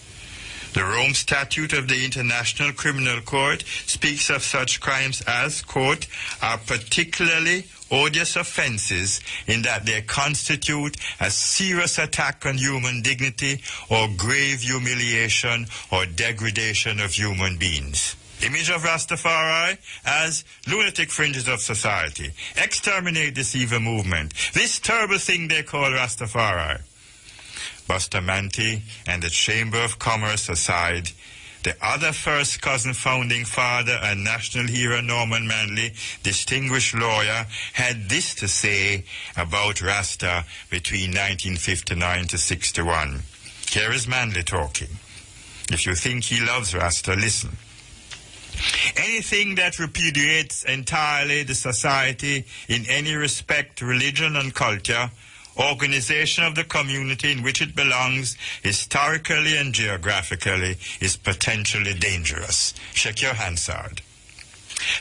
The Rome Statute of the International Criminal Court speaks of such crimes as, quote, are particularly odious offenses in that they constitute a serious attack on human dignity or grave humiliation or degradation of human beings. Image of Rastafari as lunatic fringes of society. Exterminate this evil movement. This terrible thing they call Rastafari. Bustamante and the Chamber of Commerce aside, the other first cousin founding father and national hero Norman Manley, distinguished lawyer, had this to say about Rasta between 1959 to 61. Here is Manley talking. If you think he loves Rasta, listen. Anything that repudiates entirely the society in any respect, religion and culture, organization of the community in which it belongs, historically and geographically, is potentially dangerous. Shake your hands hard.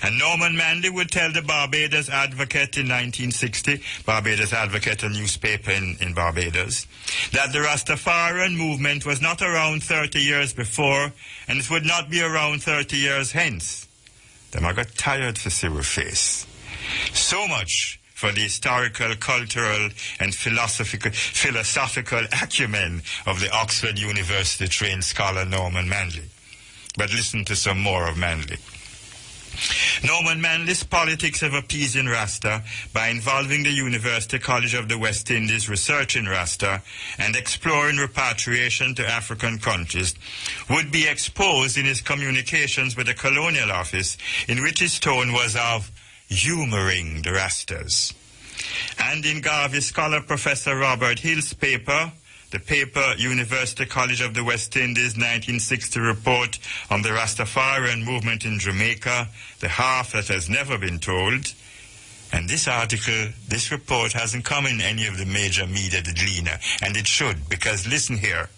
And Norman Manley would tell the Barbados Advocate in 1960, Barbados Advocate, a newspaper in Barbados, that the Rastafarian movement was not around 30 years before, and it would not be around 30 years hence. Them I got tired to see her face. So much for the historical, cultural, and philosophical acumen of the Oxford University-trained scholar Norman Manley. But listen to some more of Manley. Norman Manley's politics of appeasing Rasta by involving the University College of the West Indies researching Rasta and exploring repatriation to African countries would be exposed in his communications with the Colonial Office, in which his tone was of humoring the Rastas. And in Garvey scholar Professor Robert Hill's paper, the paper University College of the West Indies 1960 report on the Rastafarian movement in Jamaica, the half that has never been told. And this article, this report hasn't come in any of the major media, the Gleaner, and it should, because listen here.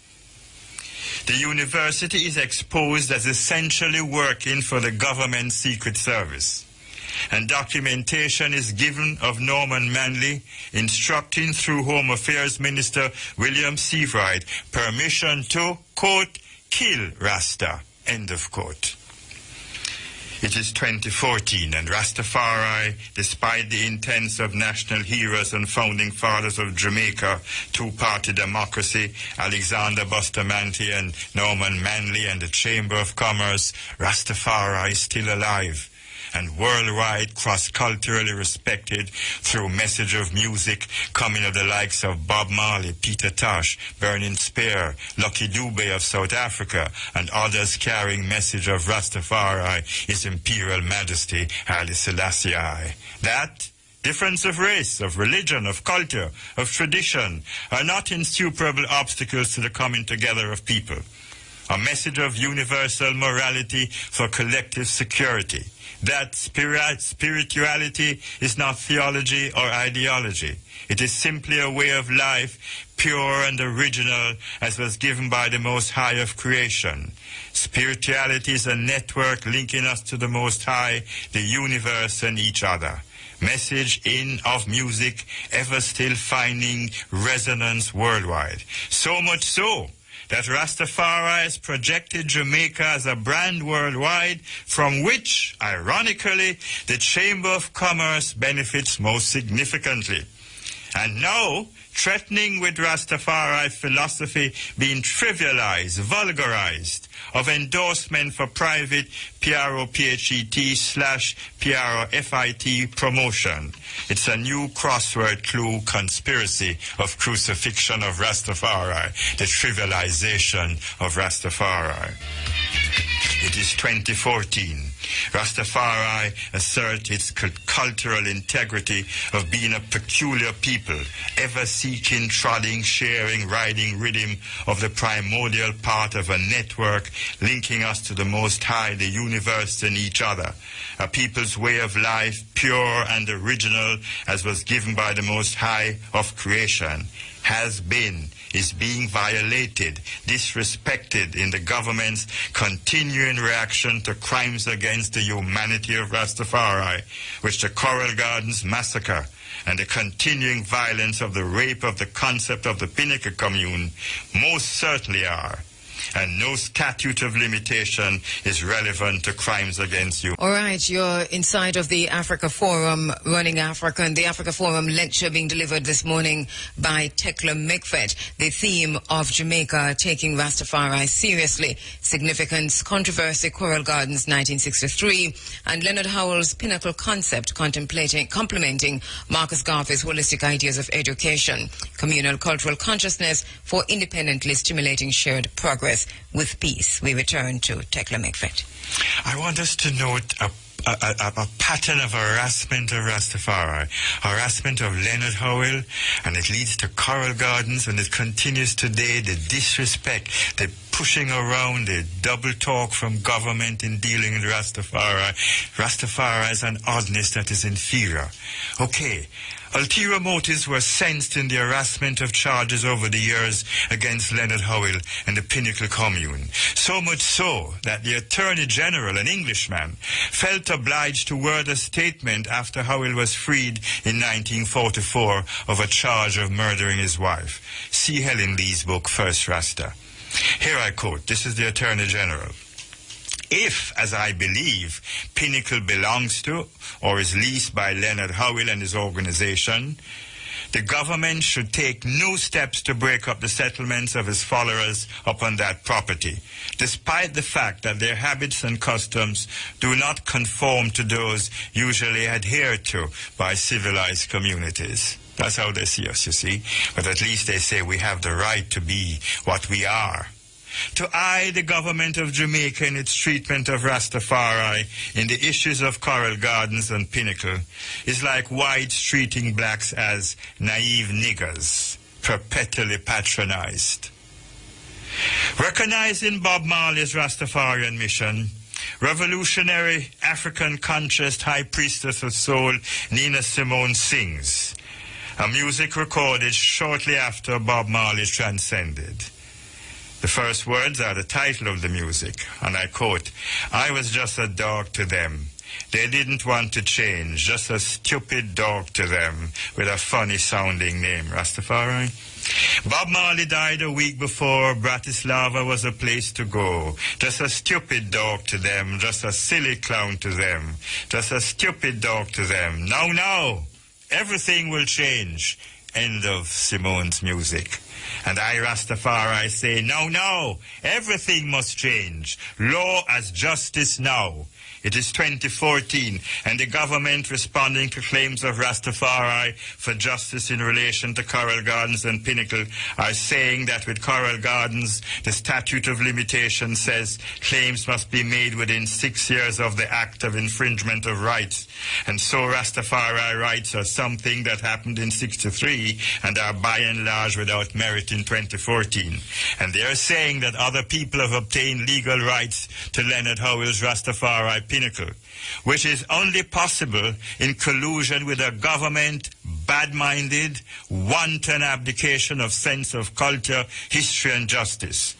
The university is exposed as essentially working for the government secret service. And documentation is given of Norman Manley instructing through Home Affairs Minister William Seabright permission to, quote, kill Rasta, end of quote. It is 2014 and Rastafari, despite the intents of national heroes and founding fathers of Jamaica, two-party democracy, Alexander Bustamante and Norman Manley and the Chamber of Commerce, Rastafari is still alive and worldwide cross-culturally respected through message of music coming of the likes of Bob Marley, Peter Tosh, Burning Spear, Lucky Dube of South Africa, and others carrying message of Rastafari, His Imperial Majesty, Haile Selassie I. That difference of race, of religion, of culture, of tradition are not insuperable obstacles to the coming together of people. A message of universal morality for collective security. That spirituality is not theology or ideology. It is simply a way of life, pure and original, as was given by the Most High of creation. Spirituality is a network linking us to the Most High, the universe, and each other. Message in of music ever still finding resonance worldwide. So much so that Rastafari has projected Jamaica as a brand worldwide from which, ironically, the Chamber of Commerce benefits most significantly. And now, threatening with Rastafari philosophy being trivialized, vulgarized, of endorsement for private PROPHET/PROFIT promotion. It's a new crossword clue conspiracy of crucifixion of Rastafari, the trivialization of Rastafari. It is 2014. Rastafari assert its cultural integrity of being a peculiar people, ever seeking, trotting, sharing, riding rhythm of the primordial part of a network linking us to the Most High, the universe, and each other. A people's way of life, pure and original, as was given by the Most High of creation, has been, is being violated, disrespected in the government's continuing reaction to crimes against the humanity of Rastafari, which the Coral Gardens massacre and the continuing violence of the rape of the concept of the Pinnacle Commune most certainly are. And no statute of limitation is relevant to crimes against you. All right, you're inside of the Africa Forum, Running Africa, and the Africa Forum lecture being delivered this morning by Tekla Mikvet. The theme of Jamaica taking Rastafari seriously. Significance, controversy, Coral Gardens, 1963, and Leonard Howell's pinnacle concept complementing Marcus Garvey's holistic ideas of education, communal cultural consciousness for independently stimulating shared progress with peace. We return to Tekla Mikvet. I want us to note a pattern of harassment of Rastafari, harassment of Leonard Howell, and it leads to Coral Gardens, and it continues today, the disrespect, the pushing around, the double talk from government in dealing with Rastafari. Rastafari is an oddness that is inferior. Okay, ulterior motives were sensed in the harassment of charges over the years against Leonard Howell and the Pinnacle Commune. So much so that the Attorney General, an Englishman, felt obliged to word a statement after Howell was freed in 1944 of a charge of murdering his wife. See Helen Lee's book, First Rasta. Here I quote, this is the Attorney General. If, as I believe, Pinnacle belongs to or is leased by Leonard Howell and his organization, The government should take no steps to break up the settlements of his followers upon that property, despite the fact that their habits and customs do not conform to those usually adhered to by civilized communities. That's how they see us, you see. But at least they say we have the right to be what we are. To eye the government of Jamaica in its treatment of Rastafari in the issues of Coral Gardens and Pinnacle is like whites treating blacks as naive niggers, perpetually patronized. Recognizing Bob Marley's Rastafarian mission, revolutionary African conscious high priestess of soul Nina Simone sings, a music recorded shortly after Bob Marley transcended. The first words are the title of the music, and I quote, "I was just a dog to them. They didn't want to change, just a stupid dog to them with a funny-sounding name." Rastafari. Bob Marley died a week before Bratislava was a place to go. Just a stupid dog to them, just a silly clown to them, just a stupid dog to them. Now, everything will change. End of Simone's music. And I, Rastafari, say, no, everything must change. Law as justice now. It is 2014, and the government responding to claims of Rastafari for justice in relation to Coral Gardens and Pinnacle are saying that with Coral Gardens, the statute of limitation says claims must be made within 6 years of the act of infringement of rights. And so Rastafari rights are something that happened in 63 and are by and large without merit in 2014. And they are saying that other people have obtained legal rights to Leonard Howell's Rastafari Pinnacle, which is only possible in collusion with a government bad-minded, wanton abdication of sense of culture, history and justice.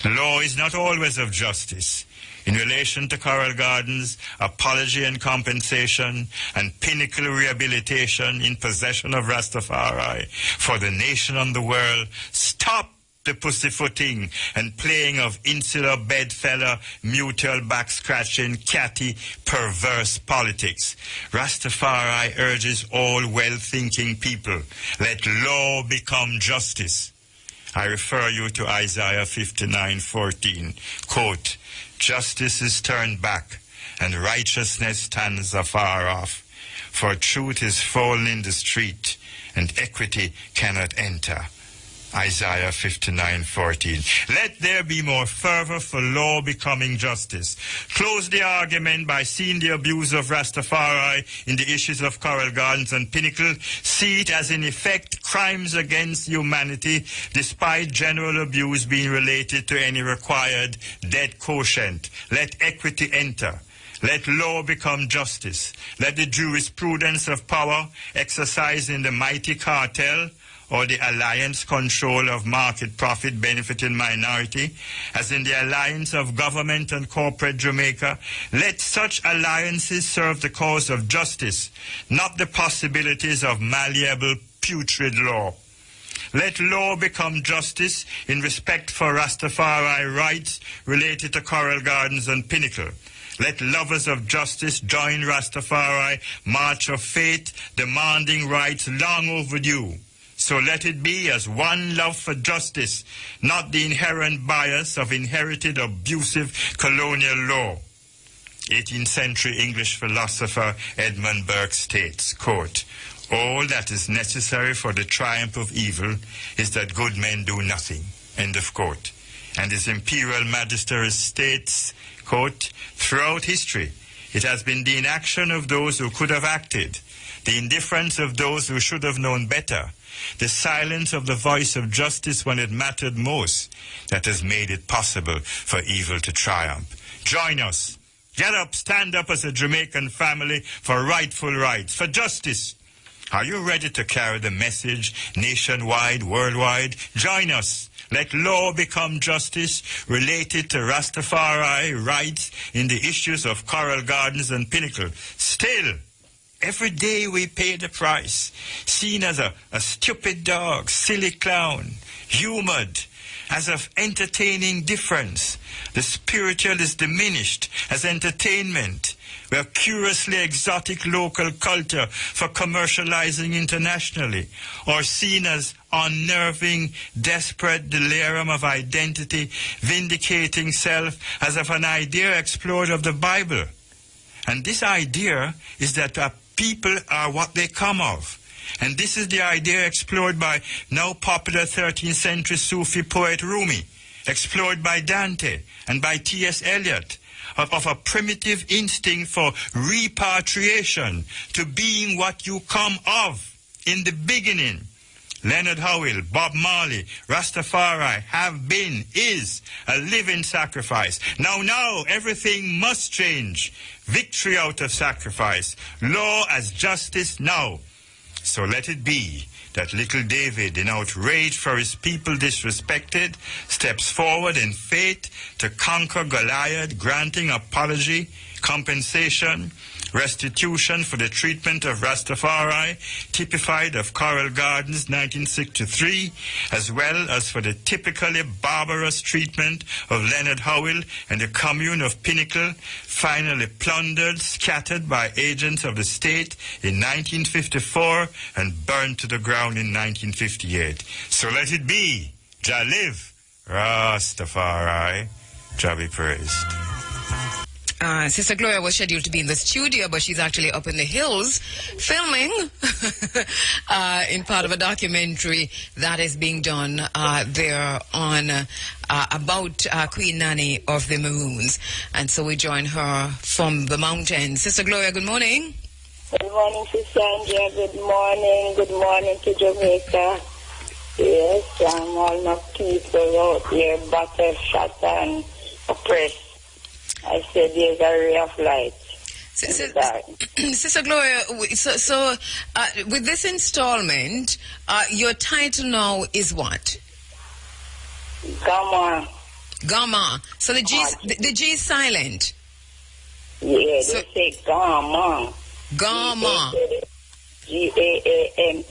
Law is not always of justice. In relation to Coral Gardens, apology and compensation, and Pinnacle rehabilitation in possession of Rastafari for the nation and the world, stop the pussyfooting and playing of insular bedfellow, mutual back-scratching, catty, perverse politics. Rastafari urges all well-thinking people, let law become justice. I refer you to Isaiah 59:14. Quote, "Justice is turned back, and righteousness stands afar off. For truth is fallen in the street, and equity cannot enter." Isaiah 59:14. Let there be more fervor for law becoming justice. Close the argument by seeing the abuse of Rastafari in the issues of Coral Gardens and Pinnacle. See it as in effect crimes against humanity, despite general abuse being related to any required debt quotient. Let equity enter. Let law become justice. Let the jurisprudence of power exercised in the mighty cartel or the alliance control of market profit benefiting minority, as in the alliance of government and corporate Jamaica, let such alliances serve the cause of justice, not the possibilities of malleable, putrid law. Let law become justice in respect for Rastafari rights related to Coral Gardens and Pinnacle. Let lovers of justice join Rastafari march of faith, demanding rights long overdue. So let it be as one love for justice, not the inherent bias of inherited abusive colonial law. 18th century English philosopher Edmund Burke states, quote, "All that is necessary for the triumph of evil is that good men do nothing," end of quote. And His Imperial Majesty states, quote, "Throughout history, it has been the inaction of those who could have acted, the indifference of those who should have known better, the silence of the voice of justice when it mattered most, that has made it possible for evil to triumph." Join us. Get up, stand up as a Jamaican family for rightful rights, for justice. Are you ready to carry the message nationwide, worldwide? Join us. Let law become justice related to Rastafari rights in the issues of Coral Gardens and Pinnacle. Still, every day we pay the price, seen as a stupid dog, silly clown, humored, as of entertaining difference. The spiritual is diminished as entertainment. We have curiously exotic local culture for commercializing internationally, or seen as unnerving, desperate delirium of identity, vindicating self as of an idea explored of the Bible. And this idea is that people are what they come of. And this is the idea explored by now popular 13th century Sufi poet Rumi, explored by Dante and by T.S. Eliot, of a primitive instinct for repatriation, to being what you come of in the beginning. Leonard Howell, Bob Marley, Rastafari have been, is a living sacrifice. Now, everything must change. Victory out of sacrifice. Law as justice now. So let it be that little David, in outrage for his people disrespected, steps forward in faith to conquer Goliath, granting apology, compensation, restitution for the treatment of Rastafari, typified of Coral Gardens 1963, as well as for the typically barbarous treatment of Leonard Howell and the commune of Pinnacle, finally plundered, scattered by agents of the state in 1954 and burned to the ground in 1958. So let it be. Jah live, Rastafari, Jah be praised. Sister Gloria was scheduled to be in the studio, but she's actually up in the hills filming in part of a documentary that is being done there on about Queen Nanny of the Maroons. And so we join her from the mountains. Sister Gloria, good morning. Good morning, Sister Andrea. Good morning. Good morning to Jamaica. Yes, all my people out here, battered, shot, and oppressed. I said there's a ray of light. Sister Gloria, so with this installment, your title now is what? Gamma. Gamma. So the G is silent. Yeah, they say Gamma. Gamma. G-A-A-M-A-N-G.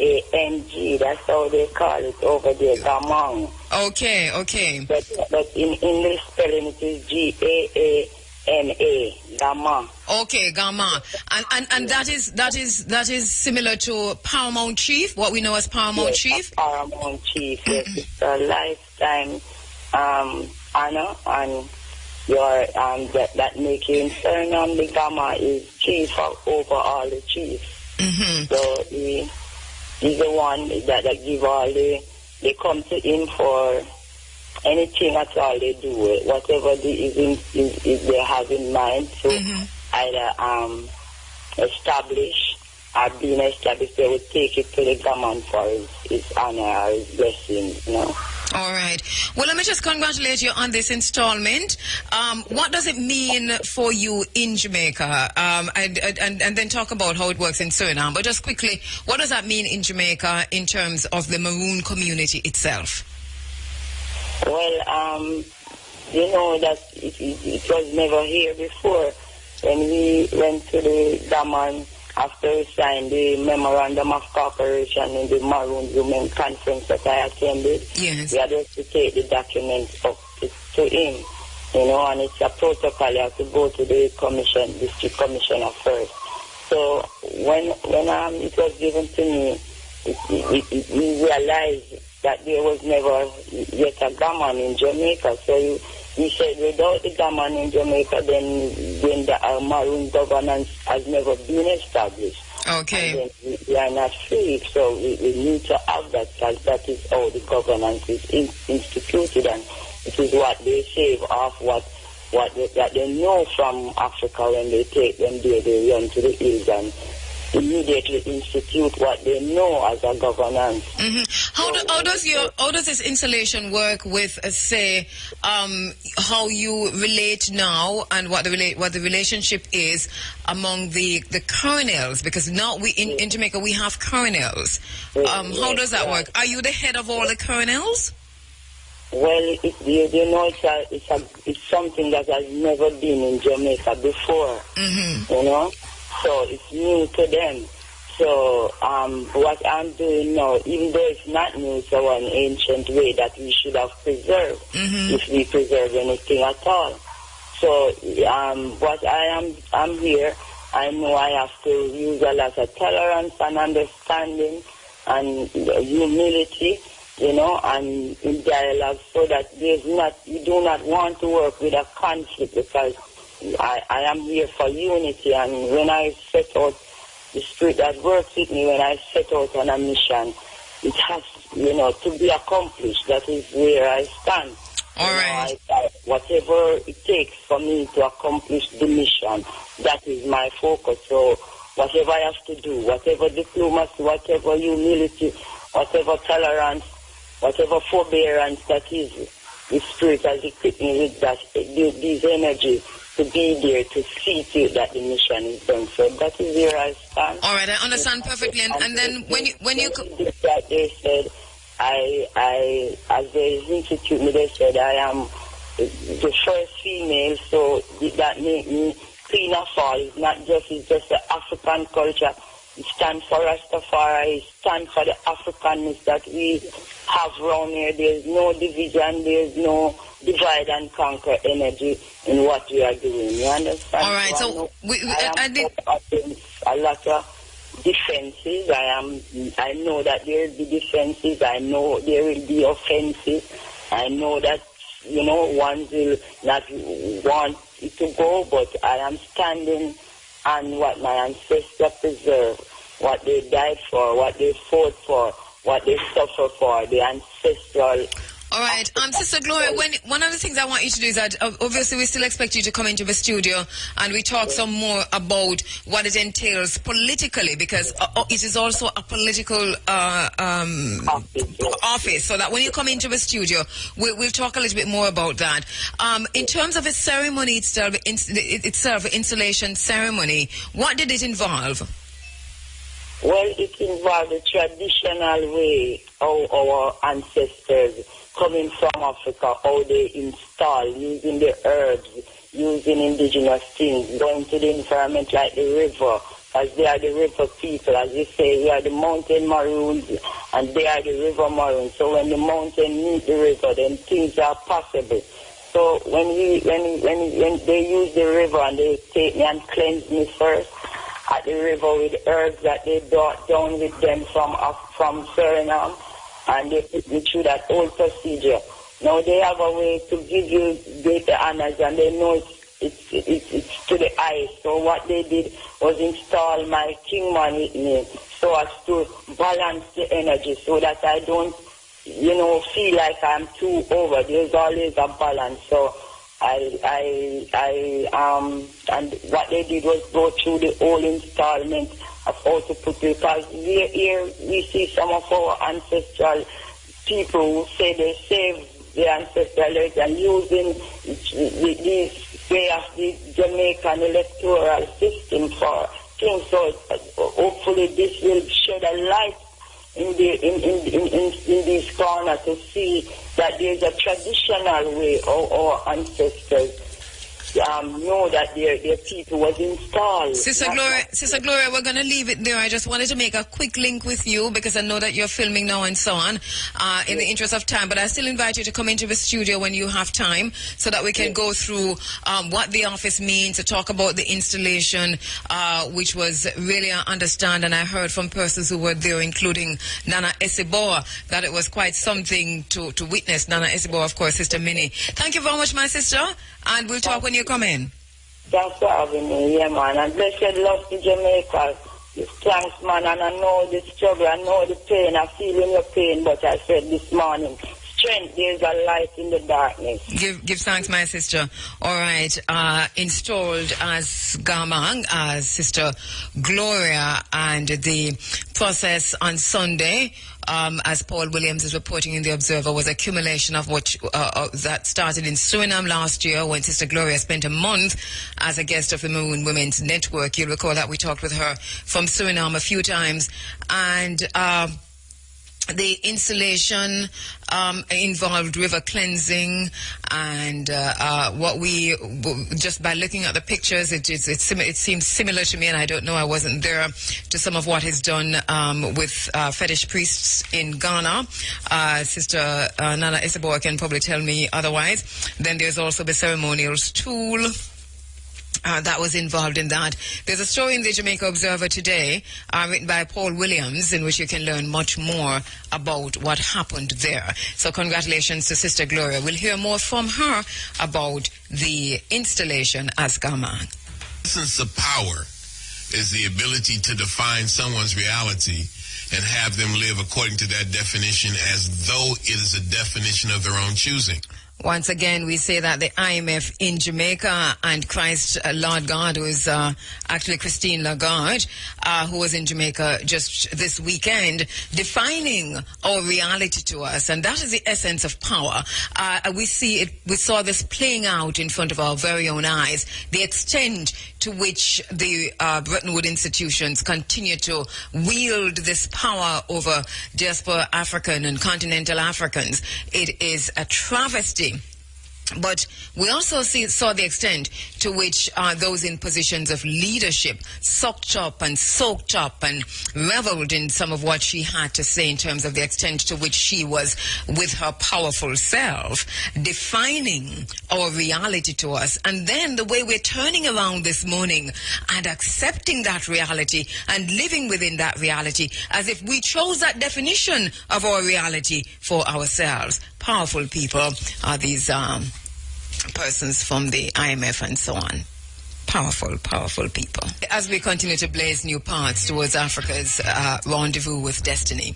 That's how they call it over there, Gamma. Okay. But in English spelling it is G-A-A-M-A, Gamma. Okay, Gamma. And that is similar to Paramount Chief, what we know as Paramount Chief? Paramount Chief, yes. It's a lifetime honor, and your that make you internal. The Gamma is chief over all the chiefs. Mm-hmm. So he's the one that give all they come to him for anything at all they do, whatever they have in mind to either establish or being established, they would take it to the government for his honor or his blessings, you know. All right. Well, let me just congratulate you on this installment. What does it mean for you in Jamaica? And then talk about how it works in Suriname. But just quickly, what does that mean in Jamaica in terms of the Maroon community itself? Well, you know that it was never here before. When we went to the Daman after we signed the Memorandum of Cooperation in the Maroon Women Conference that I attended, yes, we had to take the documents up to him, you know, and it's a protocol. You have to go to the district commissioner first. So when it was given to me, we realized that there was never yet a gammon in Jamaica. So he said without the gammon in Jamaica, then the Maroon governance has never been established. Okay. And then we are not free, so we need to have that, because that is how the governance is instituted, and it is what they save off that they know from Africa when they take them there, they run to the hills and immediately institute what they know as a governance. Mm-hmm. How does this installation work with, say, how you relate now and what the relationship is among the colonels? Because now in Jamaica we have colonels. How does that work? Are you the head of all the colonels? Well, you know, it's something that has never been in Jamaica before. Mm-hmm. You know. So it's new to them. So what I'm doing now, even though it's not new, it's our ancient way that we should have preserved, if we preserve anything at all. So what I'm here I know I have to use a lot of tolerance and understanding and humility, you know, and in dialogue, so that you do not want to work with a conflict, because I am here for unity. And when I set out, the spirit that works with me, when I set out on a mission, it has, you know, to be accomplished. That is where I stand. All right. Whatever it takes for me to accomplish the mission, that is my focus. So whatever I have to do, whatever diplomacy, whatever humility, whatever tolerance, whatever forbearance, that is, the spirit has equipped me with that, these energies to be there to see to it that the mission is done. So that is where I stand. All right, I understand perfectly. And then when you that they said, as they institute me, they said I am the first female, so that made me queen of all. It's just the African culture. It stands for Rastafari. It stands for the Africanness that we have around here. There's no division. There's no divide and conquer energy in what we are doing. You understand? All right. So I did a lot of defenses. I know that there will be defenses. I know there will be offenses. I know that, you know, one will not want it to go, but I am standing on what my ancestors preserved, what they died for, what they fought for, what they suffered for, the ancestral. All right, Sister Gloria, one of the things I want you to do is that obviously we still expect you to come into the studio and we talk some more about what it entails politically, because it is also a political office, so that when you come into the studio, we'll talk a little bit more about that. In terms of the ceremony itself, the installation ceremony, what did it involve? Well, it involved the traditional way of our ancestors coming from Africa, how they install, using the herbs, using indigenous things, going to the environment like the river, as they are the river people. As you say, we are the mountain maroons, and they are the river maroons. So when the mountain meet the river, then things are possible. So when they use the river and they take me and cleanse me first at the river with herbs that they brought down with them from Suriname, and they put me through that whole procedure. Now they have a way to give you greater honors, and they know it's to the eye. So what they did was install my kingman with me, so as to balance the energy, so that I don't, you know, feel like I'm too over. There's always a balance. So and what they did was go through the whole installment of how to put it, because here we see some of our ancestral people who say they saved their ancestral lands and using this way of the Jamaican electoral system for things. So hopefully this will shed a light in this corner to see that there's a traditional way of our ancestors know that their people was installed. Sister Gloria, we're going to leave it there. I just wanted to make a quick link with you because I know that you're filming now and so on, in the interest of time. But I still invite you to come into the studio when you have time so that we can go through what the office means, to talk about the installation, which was really, I understand, and I heard from persons who were there, including Nana Esiboa, that it was quite something to witness. Nana Esiboa, of course, Sister Minnie. Thank you very much, my sister, and we'll talk when you come in. Thanks for having me, yeah, man. And blessed love to Jamaica. Thanks, man. And I know the struggle, I know the pain. I feel in your pain, but I said this morning, strength, there's a light in the darkness. Give thanks, my sister. All right. Installed as Gamang, as Sister Gloria, and the process on Sunday, as Paul Williams is reporting in The Observer, was accumulation of what that started in Suriname last year when Sister Gloria spent a month as a guest of the Maroon Women's Network. You'll recall that we talked with her from Suriname a few times. And the installation involved river cleansing, and what we just by looking at the pictures, it seems similar to me, and I don't know, I wasn't there, to some of what is done with fetish priests in Ghana. Sister Nana Isiboa can probably tell me otherwise. Then there's also the ceremonial stool. that was involved in that. There's a story in the Jamaica Observer today written by Paul Williams in which you can learn much more about what happened there. So congratulations to Sister Gloria. We'll hear more from her about the installation as Gaman. The essence of power is the ability to define someone's reality and have them live according to that definition as though it is a definition of their own choosing. Once again, we say that the IMF in Jamaica and Christ Lagarde, who is actually Christine Lagarde, who was in Jamaica just this weekend, defining our reality to us. And that is the essence of power. We saw this playing out in front of our very own eyes. The extent to which the Bretton Woods institutions continue to wield this power over diaspora African and continental Africans. It is a travesty. But we also saw the extent to which those in positions of leadership sucked up and soaked up and reveled in some of what she had to say in terms of the extent to which she was, with her powerful self, defining our reality to us. And then the way we're turning around this morning and accepting that reality and living within that reality as if we chose that definition of our reality for ourselves. Powerful people are these persons from the IMF and so on. Powerful, powerful people. As we continue to blaze new paths towards Africa's rendezvous with destiny,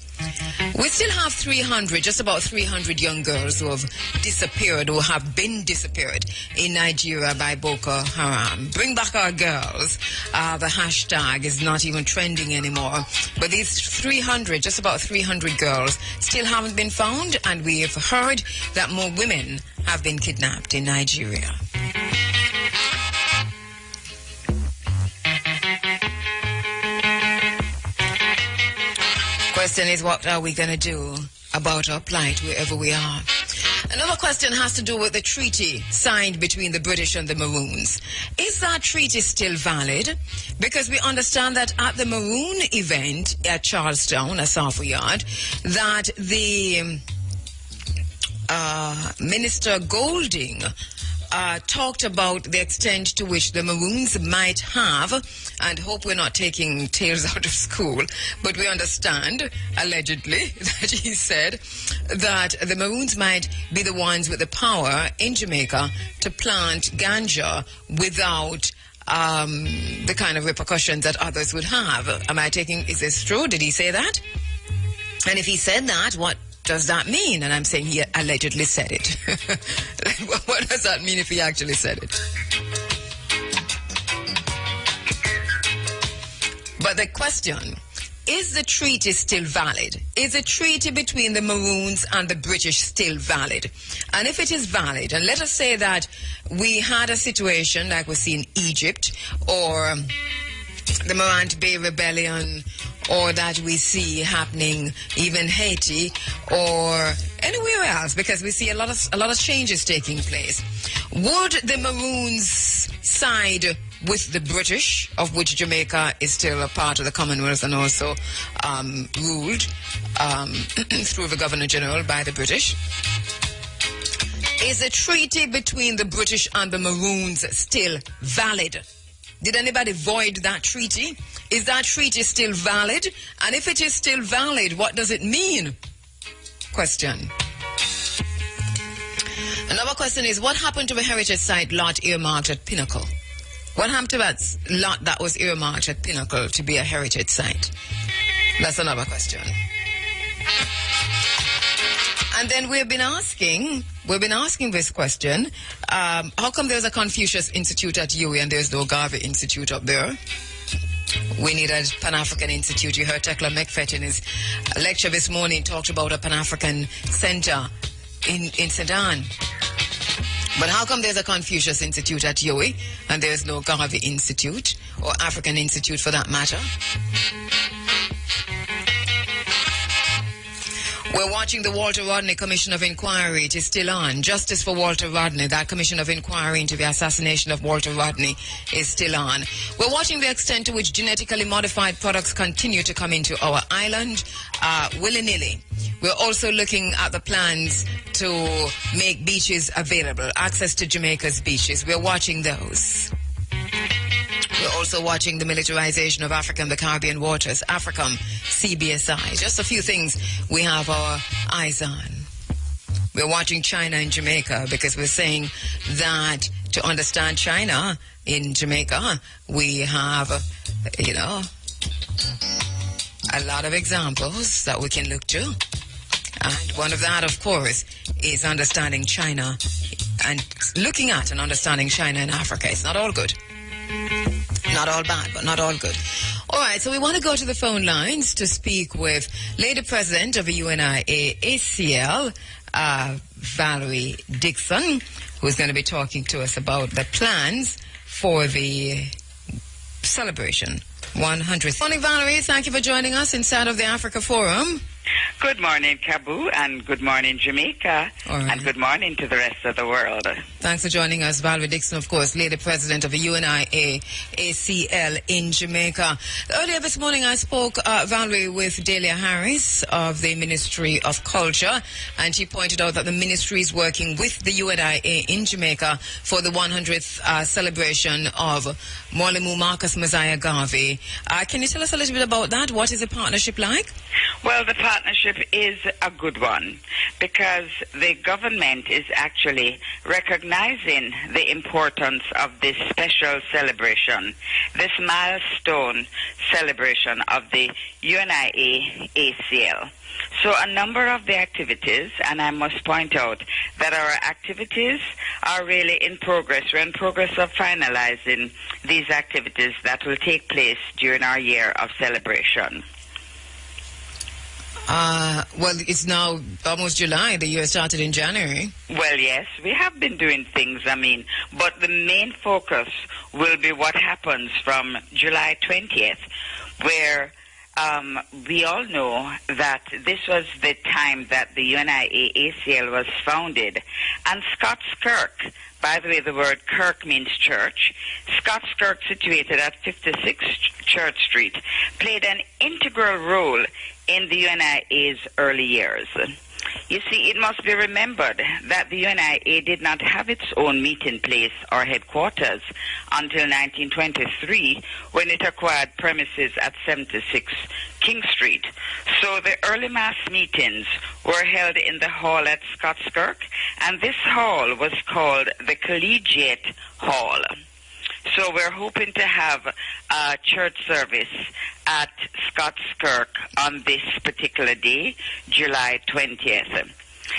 we still have 300, just about 300 young girls who have disappeared or have been disappeared in Nigeria by Boko Haram. Bring back our girls. The hashtag is not even trending anymore. But these 300, just about 300 girls still haven't been found, and we have heard that more women have been kidnapped in Nigeria. Question is, what are we going to do about our plight wherever we are? Another question has to do with the treaty signed between the British and the Maroons. Is that treaty still valid? Because we understand that at the Maroon event at Charlestown, Asafu Yard, that the Minister Golding talked about the extent to which the Maroons might have, and hope we're not taking tales out of school, but we understand, allegedly, that he said that the Maroons might be the ones with the power in Jamaica to plant ganja without the kind of repercussions that others would have. Is this true? Did he say that? And if he said that, what does that mean? And I'm saying he allegedly said it. What does that mean if he actually said it? But the question, is the treaty still valid? Is the treaty between the Maroons and the British still valid? And if it is valid, and let us say that we had a situation like we see in Egypt, or the Morant Bay Rebellion, or that we see happening even Haiti or anywhere else, because we see a lot of changes taking place. Would the Maroons side with the British, of which Jamaica is still a part of the Commonwealth and also ruled through the Governor General by the British? Is the treaty between the British and the Maroons still valid? Did anybody void that treaty? Is that treaty still valid? And if it is still valid, what does it mean? Question. Another question is, what happened to the heritage site lot earmarked at Pinnacle? What happened to that lot that was earmarked at Pinnacle to be a heritage site? That's another question. And then we've been asking this question, how come there's a Confucius Institute at UWI and there's no Garvey Institute up there? We need a Pan-African Institute. You heard Tekla Mekfet in his lecture this morning talked about a Pan-African center in Sudan. But how come there's a Confucius Institute at UWI and there's no Garvey Institute, or African Institute for that matter? We're watching the Walter Rodney Commission of Inquiry. It is still on. Justice for Walter Rodney. That Commission of Inquiry into the assassination of Walter Rodney is still on. We're watching the extent to which genetically modified products continue to come into our island willy-nilly. We're also looking at the plans to make beaches available, access to Jamaica's beaches. We're watching those. also watching the militarization of Africa and the Caribbean waters, AFRICOM, CBSI. Just a few things we have our eyes on. We're watching China and Jamaica because we're saying that to understand China in Jamaica, we have, a lot of examples that we can look to. And one of that, of course, is understanding China and looking at and understanding China in Africa. It's not all good. Not all bad, but not all good. All right, so we want to go to the phone lines to speak with Lady President of the UNIA ACL, Valerie Dixon, who's going to be talking to us about the plans for the celebration 100th. Morning, Valerie. Thank you for joining us inside of the Africa Forum. Good morning, Kabu, and good morning, Jamaica, and good morning to the rest of the world. Thanks for joining us, Valerie Dixon, of course, Lady President of the UNIA ACL in Jamaica. Earlier this morning, I spoke, Valerie, with Delia Harris of the Ministry of Culture, and she pointed out that the ministry is working with the UNIA in Jamaica for the 100th celebration of Mwalimu Marcus Garvey. Can you tell us a little bit about that? What is the partnership like? Well, the partnership is a good one because the government is actually recognizing the importance of this special celebration, this milestone celebration of the UNIA ACL. So a number of the activities, and I must point out that our activities are really in progress. We're in progress of finalizing these activities that will take place during our year of celebration. Well, it's now almost July. The year started in January. Well, yes, we have been doing things, but the main focus will be what happens from July 20th, where we all know that this was the time that the UNIA ACL was founded. And Scott's Kirk, by the way, the word Kirk means church. Scott's Kirk, situated at 56 Church Street, played an integral role in the UNIA's early years. You see, it must be remembered that the UNIA did not have its own meeting place or headquarters until 1923, when it acquired premises at 76 King Street. So the early mass meetings were held in the hall at Scott's Kirk, and this hall was called the Collegiate Hall. So we're hoping to have a church service at Scott's Kirk on this particular day, July 20th.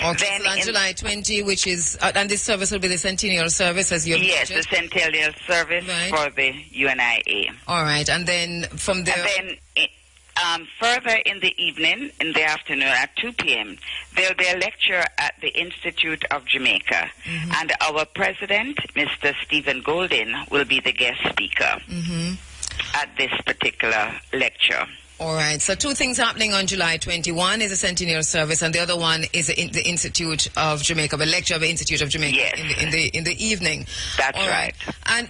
Okay, then so on July 20, which is, and this service will be the centennial service, as you have Yes, mentioned. the centennial service for the UNIA. All right, and then from there... And then further in the evening, in the afternoon at 2 p.m., there will be a lecture at the Institute of Jamaica. Mm-hmm. And our president, Mr. Stephen Golden, will be the guest speaker at this particular lecture. All right. So two things happening on July 21 is a centennial service, and the other one is the Institute of Jamaica, the lecture of the Institute of Jamaica in the evening. That's right.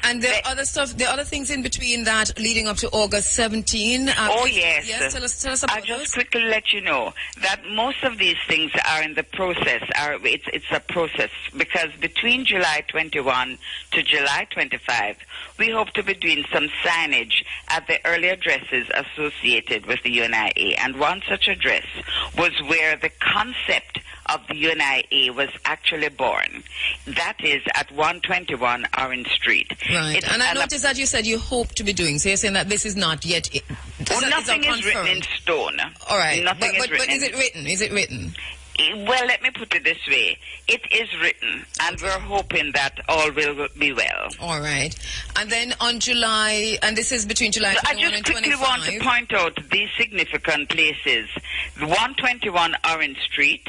And there are other stuff, there are other things in between that leading up to August 17. Yes. Yes, tell us about I'll just quickly let you know that most of these things are in the process. It's a process, because between July 21 to July 25, we hope to be doing some signage at the early addresses associated with the UNIA, and one such address was where the concept of the UNIA was actually born. That is at 121 Orange Street. Right, and I noticed that you said you hope to be doing, so you're saying that this is not yet... nothing is written in stone. All right, nothing is written. But is it written? Is it written? Well, let me put it this way. It is written, and we're hoping that all will be well. All right. And then on July, and this is between July 21 and 25. I just quickly want to point out these significant places. 121 Orange Street,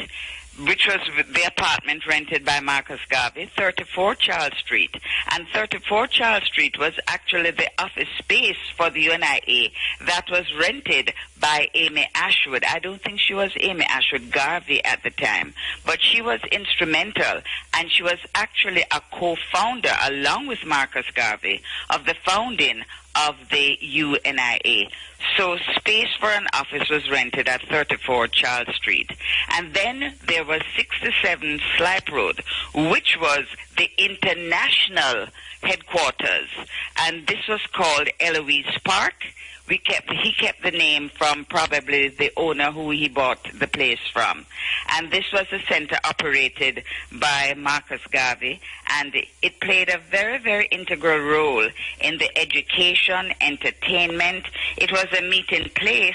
which was the apartment rented by Marcus Garvey, 34 Charles Street. And 34 Charles Street was actually the office space for the UNIA that was rented by Amy Ashwood. I don't think she was Amy Ashwood Garvey at the time, but she was instrumental, and she was actually a co-founder, along with Marcus Garvey, of the founding of the UNIA. So space for an office was rented at 34 Charles Street. And then there was 67 Slipe Road, which was the international headquarters. And this was called Eloise Park. He kept the name from probably the owner who he bought the place from. And this was a center operated by Marcus Garvey, and it played a very, very integral role in the education, entertainment. It was a meeting place.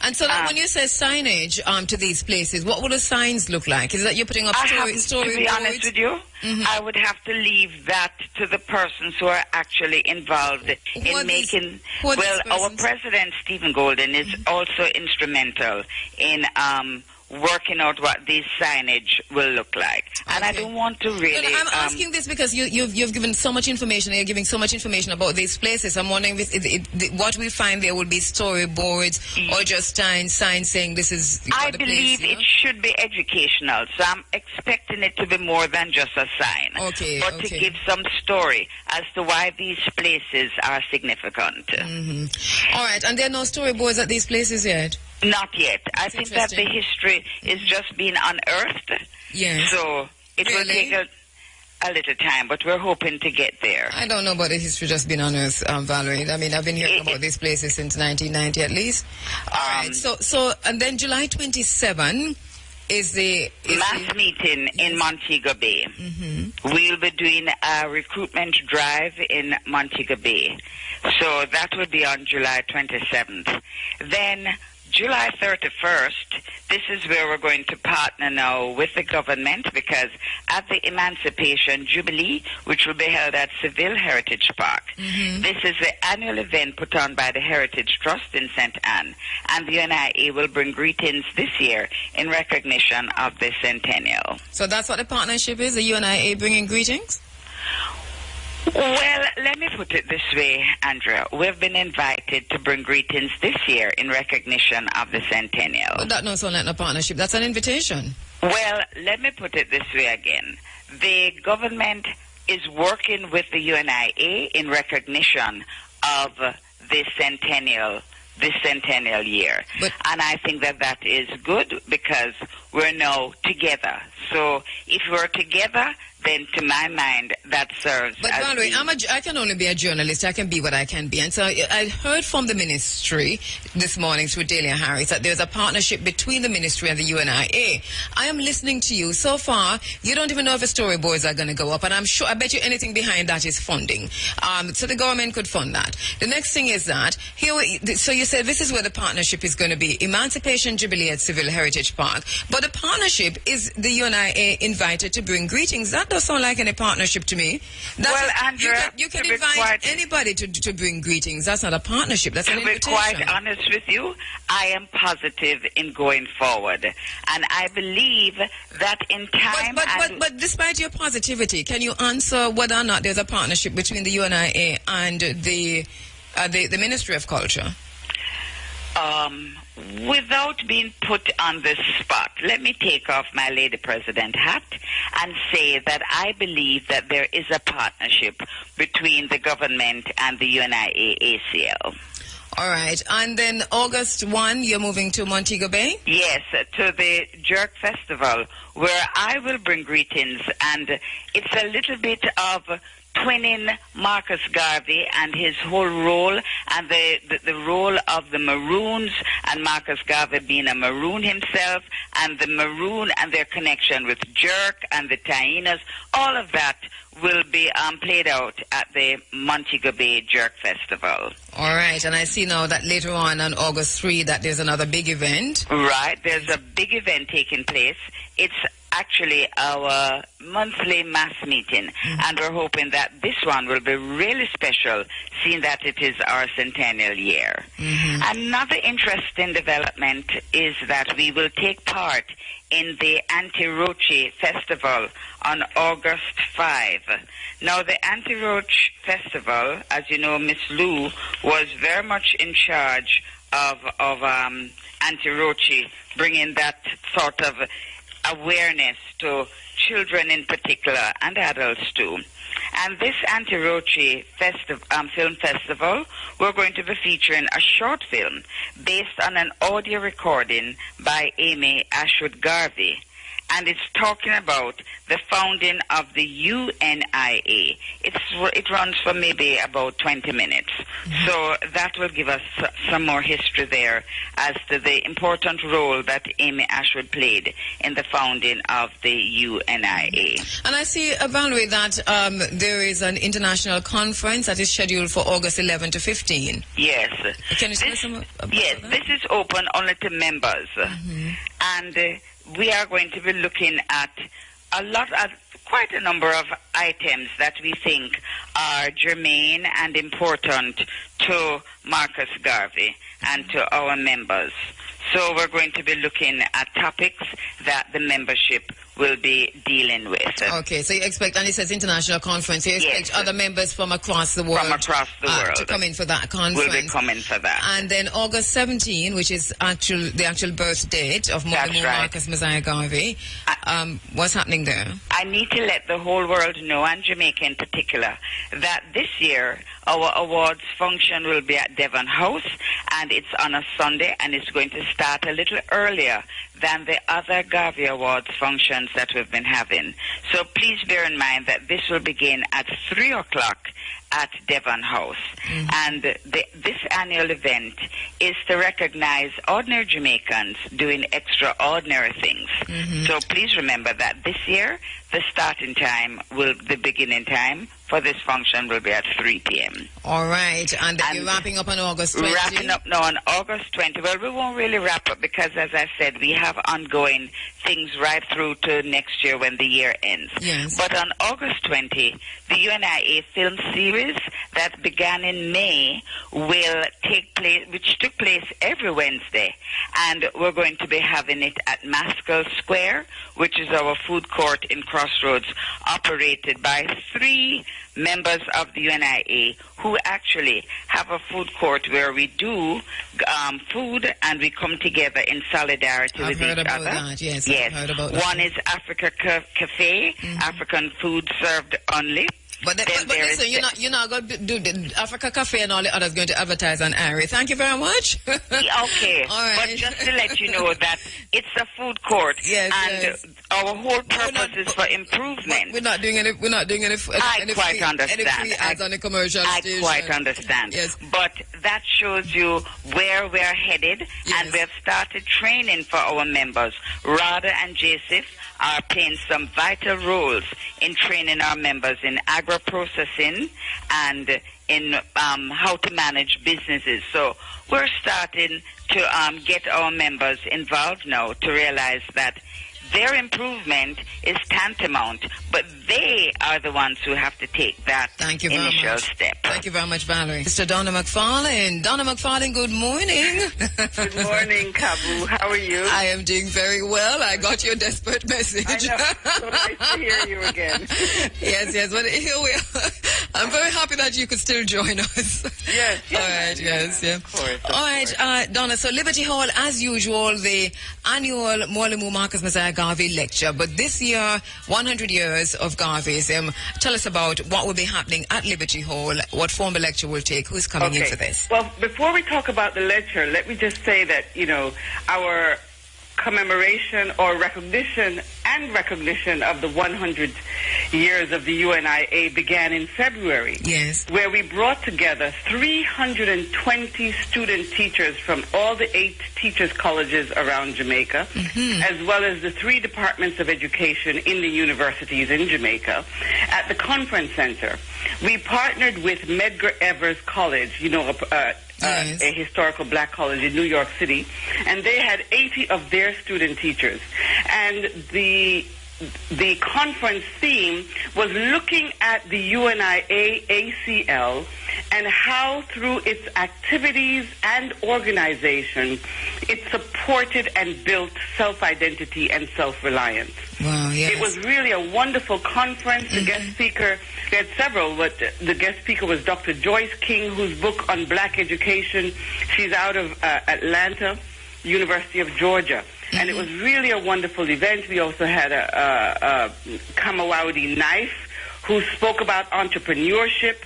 And so when you say signage to these places, what would the signs look like? Is that you're putting up storyboards? To be honest with you, I would have to leave that to the persons who are actually involved in making... Our president, Stephen Golden, is also instrumental in working out what this signage will look like. And I don't want to really... I'm asking this because you've given so much information, you're giving so much information about these places. I'm wondering if what we find there will be storyboards or just signs saying this is I believe it should be educational, so I'm expecting it to be more than just a sign. But to give some story as to why these places are significant. All right, and there are no storyboards at these places yet? Not yet. I think that the history is just being unearthed. Yes. So it will take a little time, but we're hoping to get there. I don't know about the history just being unearthed, Valerie. I mean, I've been hearing about these places since 1990 at least. All right. So and then July 27 is the mass meeting in Montego Bay. We'll be doing a recruitment drive in Montego Bay. So that will be on July 27th. Then July 31st, this is where we're going to partner now with the government, because at the Emancipation Jubilee, which will be held at Seville Heritage Park, this is the annual event put on by the Heritage Trust in St. Anne, and the UNIA will bring greetings this year in recognition of the centennial. So that's what the partnership is, the UNIA bringing greetings? Well, let me put it this way, Andrea. We've been invited to bring greetings this year in recognition of the centennial. But that doesn't sound like a partnership. That's an invitation. Well, let me put it this way again. The government is working with the UNIA in recognition of the centennial year. And I think that is good because we're now together. So if we're together, then to my mind, that serves But Valerie, I can only be a journalist. I can be what I can be. And so I heard from the ministry this morning through Delia Harris that there's a partnership between the ministry and the UNIA. I am listening to you. So far, you don't even know if the storyboards are going to go up. And I bet you anything behind that is funding. So the government could fund that. The next thing is that, so you said this is where the partnership is going to be. Emancipation Jubilee at Seville Heritage Park. But the partnership is the UNIA invited to bring greetings. That doesn't sound like any partnership to me. Andrea, you can invite anybody to bring greetings. That's not a partnership. That's an invitation. To be quite honest with you, I am positive in going forward. And I believe that in time... But despite your positivity, can you answer whether or not there's a partnership between the UNIA and the Ministry of Culture? Without being put on the spot, let me take off my Lady President hat and say that I believe that there is a partnership between the government and the UNIA ACL. All right. And then August 1, you're moving to Montego Bay? Yes, to the Jerk Festival, where I will bring greetings. And it's a little bit of twinning Marcus Garvey and his whole role, and the role of the Maroons, and Marcus Garvey being a Maroon himself, and the Maroon and their connection with Jerk and the Tainas. All of that will be played out at the Montego Bay Jerk Festival. All right, and I see now that later on August 3 that there's another big event. Right, there's a big event taking place. It's actually our monthly mass meeting, and we're hoping that this one will be really special, seeing that it is our centennial year. Another interesting development is that we will take part in the Anti-Roche Festival on August 5. Now, the Anti-Roche Festival, as you know, Miss Lou was very much in charge of Anti-Roche, bringing that sort of awareness to children in particular and adults too. And this Anti-Roche Film Festival, we're going to be featuring a short film based on an audio recording by Amy Ashwood Garvey. And it's talking about the founding of the UNIA. It runs for maybe about 20 minutes. Mm-hmm. So that will give us some more history there as to the important role that Amy Ashwood played in the founding of the UNIA. And I see, Valerie, that there is an international conference that is scheduled for August 11 to 15. Yes. Can you tell us some about that? This is open only to members. Mm-hmm. And we are going to be looking at quite a number of items that we think are germane and important to Marcus Garvey and to our members. So we're going to be looking at topics that the membership will be dealing with. Okay, so you expect, and it says international conference, you expect other members from across the world, to come in for that conference. Will be coming for that. And then August 17, which is the actual birth date of Marcus Messiah Garvey. What's happening there? I need to let the whole world know, and Jamaica in particular, that this year our awards function will be at Devon House, and it's on a Sunday, and it's going to start a little earlier than the other Garvey Awards functions that we've been having. So please bear in mind that this will begin at 3 o'clock at Devon House. Mm-hmm. And this annual event is to recognize ordinary Jamaicans doing extraordinary things. Mm-hmm. So please remember that this year, the beginning time for this function will be at 3 p.m. All right. And you're wrapping up on August 20? Wrapping up now on August 20. Well, we won't really wrap up because, as I said, we have ongoing things right through to next year when the year ends. Yes. But on August 20, the UNIA film series that began in May will take place, which took place every Wednesday. And we're going to be having it at Maskell Square, which is our food court in Crossroads, operated by 3 members of the UNIA who actually have a food court where we do food and we come together in solidarity with each other. That. Yes, yes. I've heard about One that. is Africa Cafe, African food served only. But listen, you're not going to do the Africa Cafe and all the others going to advertise on Ari. Thank you very much. Okay. All right. But just to let you know that it's a food court, our whole purpose is for improvement. We're not doing any. I quite understand. Any free ads on the commercial station. I quite understand. Yes. But that shows you where we're headed, and we have started training for our members. Rada and Joseph are playing some vital roles in training our members in agro-processing and in how to manage businesses. So we're starting to get our members involved now to realize that their improvement is tantamount, but they are the ones who have to take that initial step. Thank you very much, Valerie. Mr. Donna McFarlane. Donna McFarlane, good morning. Good morning, Kabu. How are you? I am doing very well. I got your desperate message. I know. So nice to hear you again. Yes. Well, here we are. I'm very happy that you could still join us. Yes. All right, yes. Of course. All right, Donna, so Liberty Hall, as usual, the annual Mwalimu Marcus Messiah Garvey lecture. But this year, 100 years of Garveyism. Tell us about what will be happening at Liberty Hall, what form the lecture will take, who's coming in for this. Well, before we talk about the lecture, let me just say that, our commemoration or recognition of the 100 years of the UNIA began in February. Yes. Where we brought together 320 student teachers from all the 8 teachers' colleges around Jamaica, as well as the 3 departments of education in the universities in Jamaica, at the conference center. We partnered with Medgar Evers College, a historical black college in New York City, and they had 80 of their student teachers. And the conference theme was looking at the UNIA ACL and how through its activities and organization it supported and built self-identity and self-reliance. Wow, yes. It was really a wonderful conference. The guest speaker, we had several, but the guest speaker was Dr. Joyce King, whose book on black education, she's out of Atlanta, University of Georgia. And it was really a wonderful event. We also had a Kamawadi knife who spoke about entrepreneurship,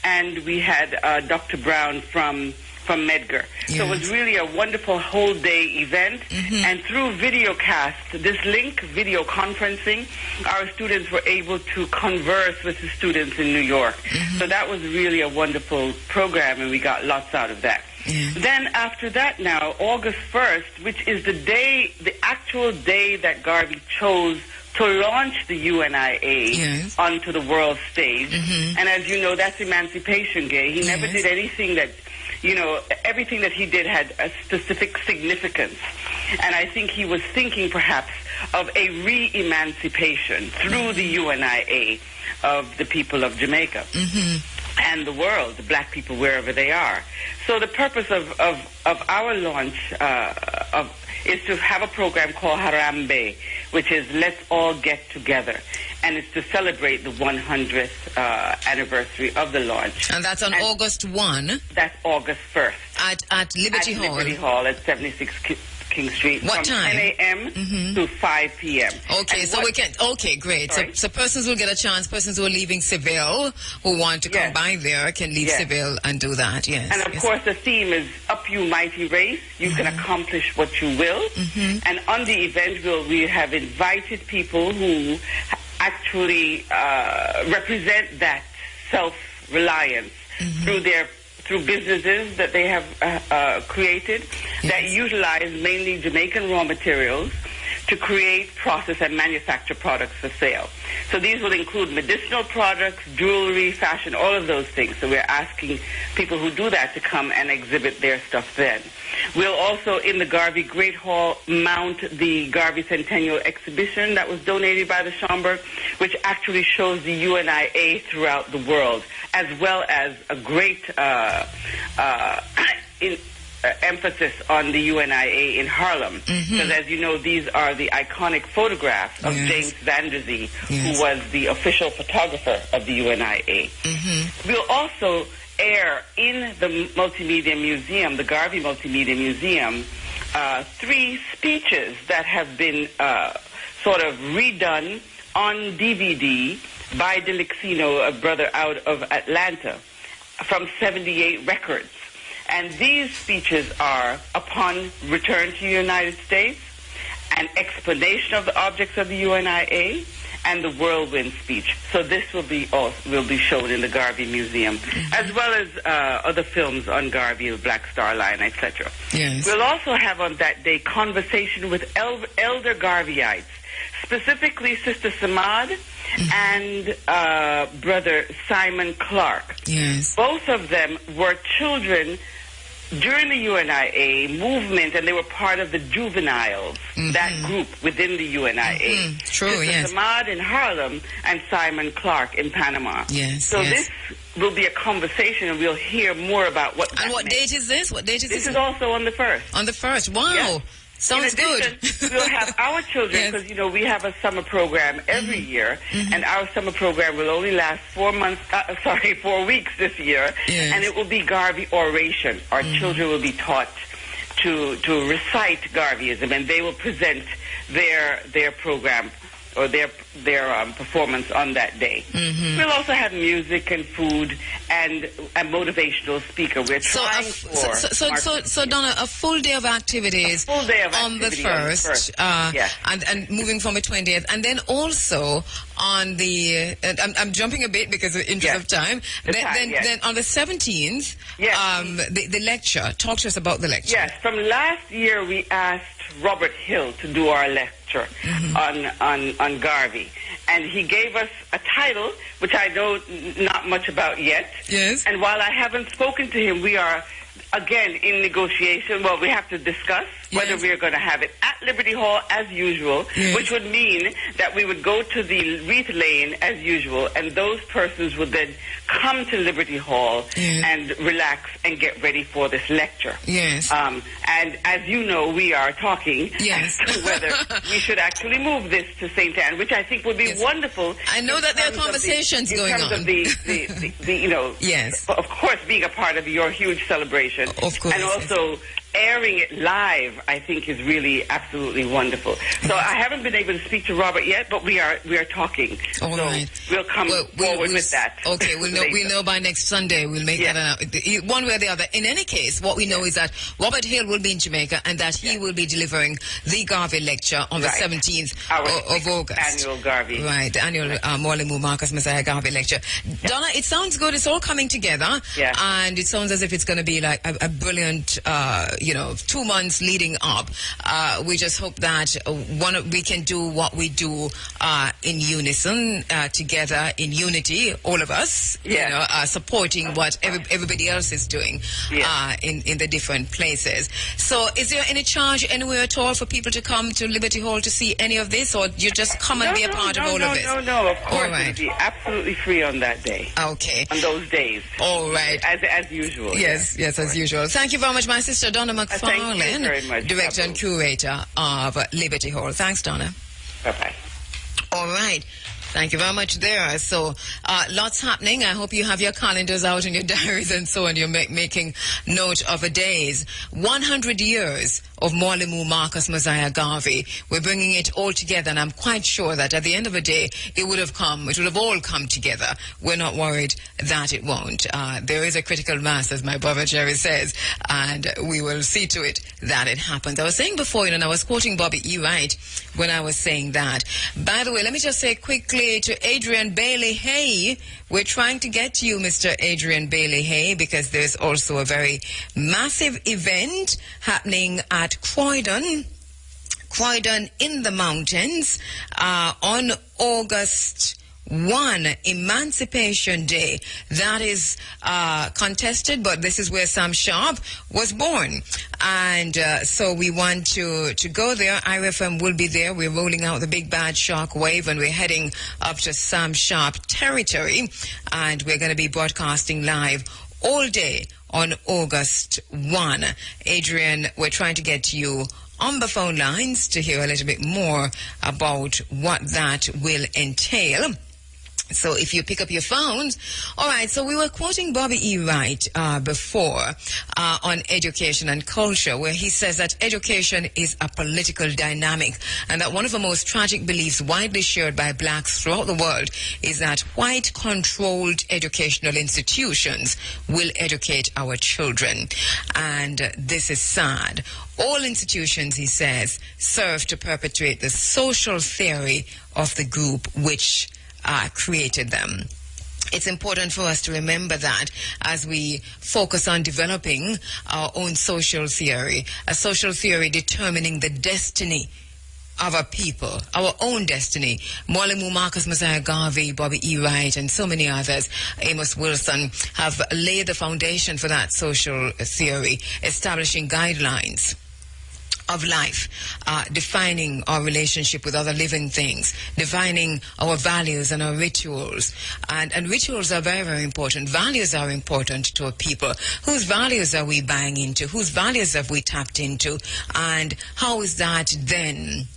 and we had Dr. Brown from Medgar. Yes. So it was really a wonderful whole day event. And through videocast, this link, video conferencing, our students were able to converse with the students in New York. So that was really a wonderful program, and we got lots out of that. Then after that now, August 1st, which is the actual day that Garvey chose to launch the UNIA onto the world stage. And as you know, that's Emancipation Day. He never did anything that, everything that he did had a specific significance. And I think he was thinking perhaps of a re-emancipation through the UNIA of the people of Jamaica. And the world, the black people, wherever they are. So the purpose of our launch is to have a program called Harambe, which is Let's All Get Together. And it's to celebrate the 100th anniversary of the launch. And that's on August 1? That's August 1st. At Liberty Hall? Liberty Hall at 76 King Street. What from time? 10 a.m. to 5 p.m. Okay, so we can... Okay, great. So persons will get a chance. Persons who are leaving Seville, who want to come by there, can leave Seville and do that, And of course, the theme is Up You Mighty Race. You can accomplish what you will. And on the event, we have invited people who actually represent that self-reliance through businesses that they have created that utilize mainly Jamaican raw materials to create, process, and manufacture products for sale. So these will include medicinal products, jewelry, fashion, all of those things. So we're asking people who do that to come and exhibit their stuff then. We'll also, in the Garvey Great Hall, mount the Garvey Centennial exhibition that was donated by the Schomburg, which actually shows the UNIA throughout the world, as well as a great emphasis on the UNIA in Harlem. Because as you know, these are the iconic photographs of James Vanderzee, who was the official photographer of the UNIA. We'll also air in the Multimedia Museum, the Garvey Multimedia Museum, 3 speeches that have been sort of redone on DVD by Delixino, a brother out of Atlanta, from 78 Records. And these speeches are, upon return to the United States, an explanation of the objects of the UNIA, and the whirlwind speech. So this will be shown in the Garvey Museum, as well as other films on Garvey, the Black Star Line, etc. We'll also have on that day conversation with elder Garveyites, specifically Sister Samad and Brother Simon Clark. Both of them were children during the UNIA movement, and they were part of the juveniles, that group within the UNIA. Samad in Harlem and Simon Clark in Panama. This will be a conversation, and we'll hear more about what that And what meant. date is this? What date is this? This is also on the 1st. On the 1st. Wow. Sounds good. We'll have our children, because, we have a summer program every year, and our summer program will only last 4 weeks this year, and it will be Garvey oration. Our children will be taught to recite Garveyism, and they will present their program or their performance on that day. We'll also have music and food and a motivational speaker. We're trying So Donna, a full day of activities on the 1st, and moving from the 20th, and then also on the I'm jumping a bit because of interest of time. Then on the 17th, the lecture. Talk to us about the lecture. Yes, from last year we asked Robert Hill to do our lecture on Garvey, and he gave us a title which I know not much about yet. And while I haven't spoken to him, we are again in negotiation. Well, we have to discuss whether we are going to have it at Liberty Hall as usual, which would mean that we would go to the Wreath Lane as usual, and those persons would then come to Liberty Hall and relax and get ready for this lecture. And as you know, we are talking as to whether we should actually move this to St. Anne, which I think would be wonderful. I know that there are conversations going on. In terms of of course, being a part of your huge celebration. Of course. And also airing it live, I think, is really absolutely wonderful. So I haven't been able to speak to Robert yet, but we are talking. All so right. We'll come forward with that. Okay, we'll know by next Sunday. We'll make that one way or the other. In any case, what we know is that Robert Hill will be in Jamaica and that he will be delivering the Garvey lecture on the 17th of August. Annual Garvey. Right, the annual Mwalimu Marcus Messiah Garvey lecture. Donna, it sounds good. It's all coming together. Yeah. And it sounds as if it's going to be like a brilliant, 2 months leading up. We just hope that we can do what we do in unison, together in unity, all of us, supporting what everybody else is doing in the different places. So is there any charge anywhere at all for people to come to Liberty Hall to see any of this, or you just come and be a part of all of it? No, of course. It'll be absolutely free on that day. Okay. On those days. All right. As usual. Yes, as usual. Thank you very much, my sister Donna McFarlane, thank you very much, Director and Curator of Liberty Hall. Thanks, Donna. Bye-bye. All right. Thank you very much there. So, lots happening. I hope you have your calendars out and your diaries and so on. You're making note of the days. 100 years of Mwalimu Marcus Messiah Garvey. We're bringing it all together, and I'm quite sure that at the end of the day, it would have all come together. We're not worried that it won't. There is a critical mass, as my brother Jerry says, and we will see to it that it happens. I was saying before, and I was quoting Bobby E. Wright when I was saying that. By the way, let me just say quickly to Adrian Bailey Hay, we're trying to get to you, Mr. Adrian Bailey Hay, because there's also a very massive event happening at Croydon in the mountains on August 1, Emancipation Day. That is contested, but this is where Sam Sharp was born. And so we want to go there. IRFM will be there. We're rolling out the big bad shark wave, and we're heading up to Sam Sharp territory. And we're going to be broadcasting live all day on August 1. Adrian, we're trying to get to you on the phone lines to hear a little bit more about what that will entail. So if you pick up your phones. All right, so we were quoting Bobby E. Wright before on education and culture, where he says that education is a political dynamic, and that one of the most tragic beliefs widely shared by blacks throughout the world is that white-controlled educational institutions will educate our children. And this is sad. All institutions, he says, serve to perpetuate the social theory of the group which created them. It's important for us to remember that as we focus on developing our own social theory, a social theory determining the destiny of our people, our own destiny. Mwalimu Marcus Messiah Garvey, Bobby E. Wright, and so many others, Amos Wilson, have laid the foundation for that social theory, establishing guidelines of life, defining our relationship with other living things, defining our values and our rituals. And rituals are very, very important. Values are important to a people. Whose values are we buying into? Whose values have we tapped into? And how is that then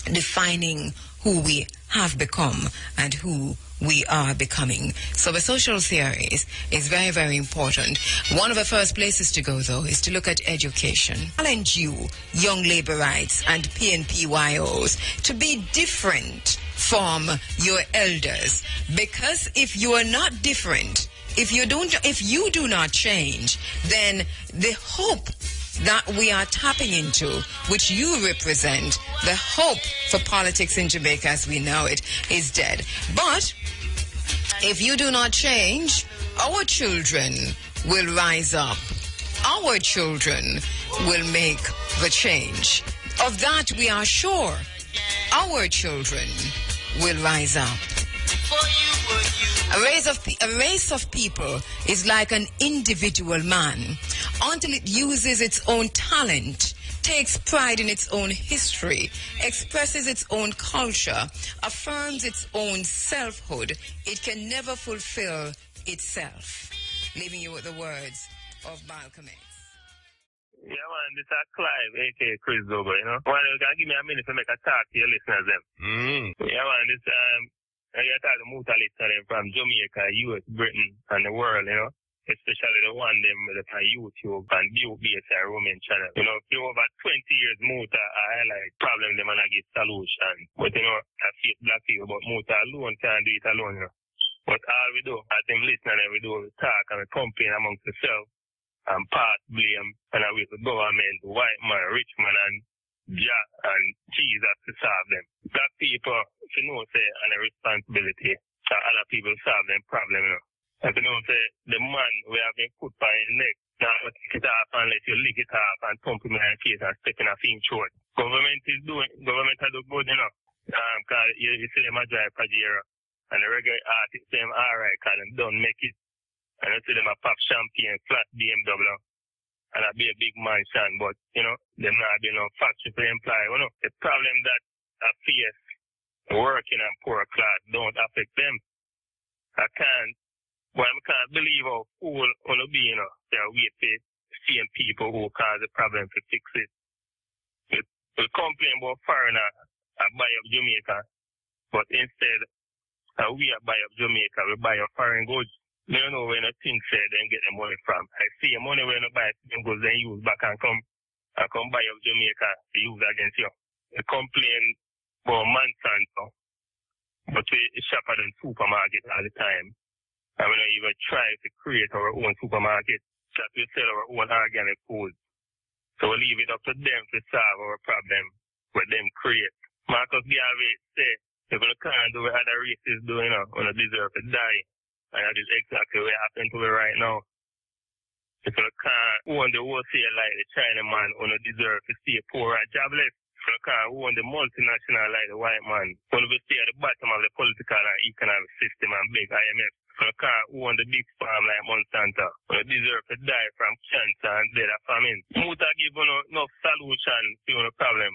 defining who we have become and who we are becoming? So the social theories is very, very important. One of the first places to go, though, is to look at education. I challenge you, young laborites and PNPYOs, to be different from your elders. Because if you are not different, if you do not change, then the hope that we are tapping into, which you represent, the hope for politics in Jamaica as we know it, is dead. But if you do not change, our children will rise up. Our children will make the change. Of that we are sure. Our children will rise up. A race of people is like an individual man until it uses its own talent, takes pride in its own history, expresses its own culture, affirms its own selfhood. It can never fulfill itself. Leaving you with the words of Malcolm X. Yeah, man, this is Clive, a.k.a. Chris Zogo, you know. Well, you can give me a minute to make a talk to your listeners, them. Yeah, man, this, you're talking to Muta listener from Jamaica, US, Britain, and the world, you know. especially the one them that on YouTube and Butte-based and Roman channel. You know, for over 20 years, Muta highlight problem them and I get solution. But you know, I see black people, but Muta alone can't do it alone, you know. But all we do, as them listening, we do we talk and we complain amongst ourselves and pass blame and we the government, white man, rich man, and Jah and Jesus to solve them. Black people, if you know, say, and a responsibility that other people solve them problem, you know. If you know, say, the man we have been put by his neck, now take it off and let you lick it off and pump him in the face and step in a thing short. Government has do good, you know. Because you see them a drive Pajero and the regular artists, them alright, because them don't make it. And you see them a pop champagne, flat BMW. And I be a big mansion, but, you know, them not be no factory for employ. You know, the problem that I face working and poor class don't affect them. I can't believe how fool on be, you know, they're wait for same people who cause the problem to fix it. We complain about foreigner buy up Jamaica, but instead, we buy up Jamaica, we buy up foreign goods. You know when I think say then get the money from. I see the money when I buy them goods then use back and come buy up Jamaica to use against you. They complain about Monsanto, but we shop at the supermarket all the time. And we don't even try to create our own supermarket that we sell our own organic food. So we leave it up to them to solve our problem with them create. Marcus Garvey say, if we can't do what other races do, you know, we don't deserve to die. And that is exactly what happened to me right now. If you can't own the wholesale like the China man, you don't deserve to stay poor and jobless. If you can't own the multinational like the white man, you don't stay at the bottom of the political and economic system and big IMF. If you can't own the big farm like Monsanto, you don't deserve to die from cancer and death of famine. Muta give you enough solution to your problem.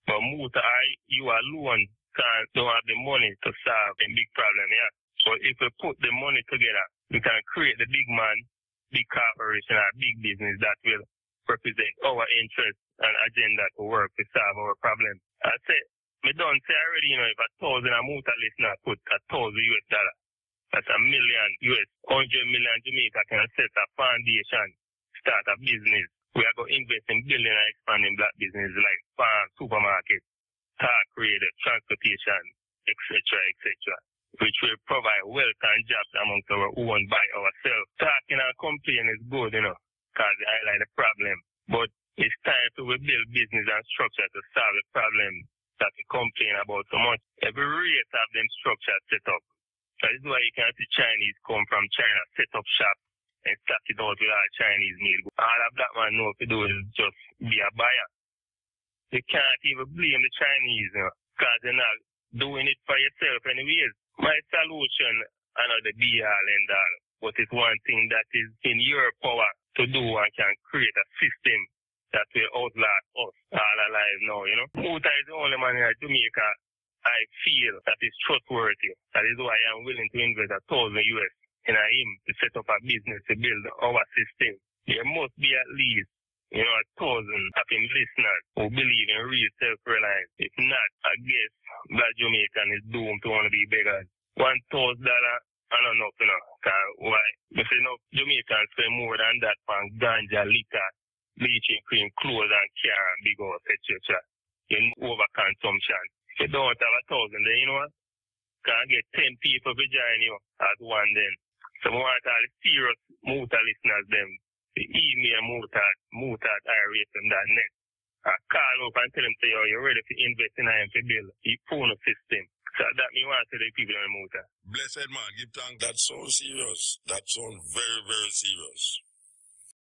But Muta, you alone don't have the money to solve a big problem, yeah. So if we put the money together, we can create the big man, big corporation, or big business that will represent our interests and agenda to work to solve our problem. I say, me don't say already, you know, if 1,000 Muta listener put $1,000 US, that's $1 million US, 100 million Jamaica can set a foundation, start a business. We are going to invest in building and expanding black business like farm, supermarket, car creator, transportation, etc., etc., which will provide wealth and jobs amongst our own by ourselves. Talking and complaining is good, you know, because they highlight the problem. But it's time to build business and structure to solve the problem that we complain about so much. Every race have them structure set up. That is why you can see Chinese come from China, set up shop, and start it out with all Chinese need. All a black man know to do is just be a buyer. You can't even blame the Chinese, you know, because they're not doing it for yourself anyways. My solution, I know the be all and all, but it's one thing that is in your power to do and can create a system that will outlast us all alive now, you know. Muta is the only man in Jamaica I feel that is trustworthy. That is why I'm willing to invest $1,000 US in him to set up a business to build our system. There must be at least, you know, 1,000 of him listeners who believe in real self-reliance. If not, I guess black Jamaican is doomed to want to be beggars. $1,000, I don't know, you know, why? Because, you know, Jamaicans spend more than that on ganja, liquor, bleaching cream, clothes and car and big house, etc. You know, overconsumption. If you don't have 1,000, then you know what? Can't get 10 people to join you as one then. So I want all the serious Muta listeners them to email muta@irfm.net. Call up and tell them say, you're ready to invest in him to build a phone system. So that me want to the people in Muta. Blessed man, give thanks. That sounds serious. That sounds very, very serious.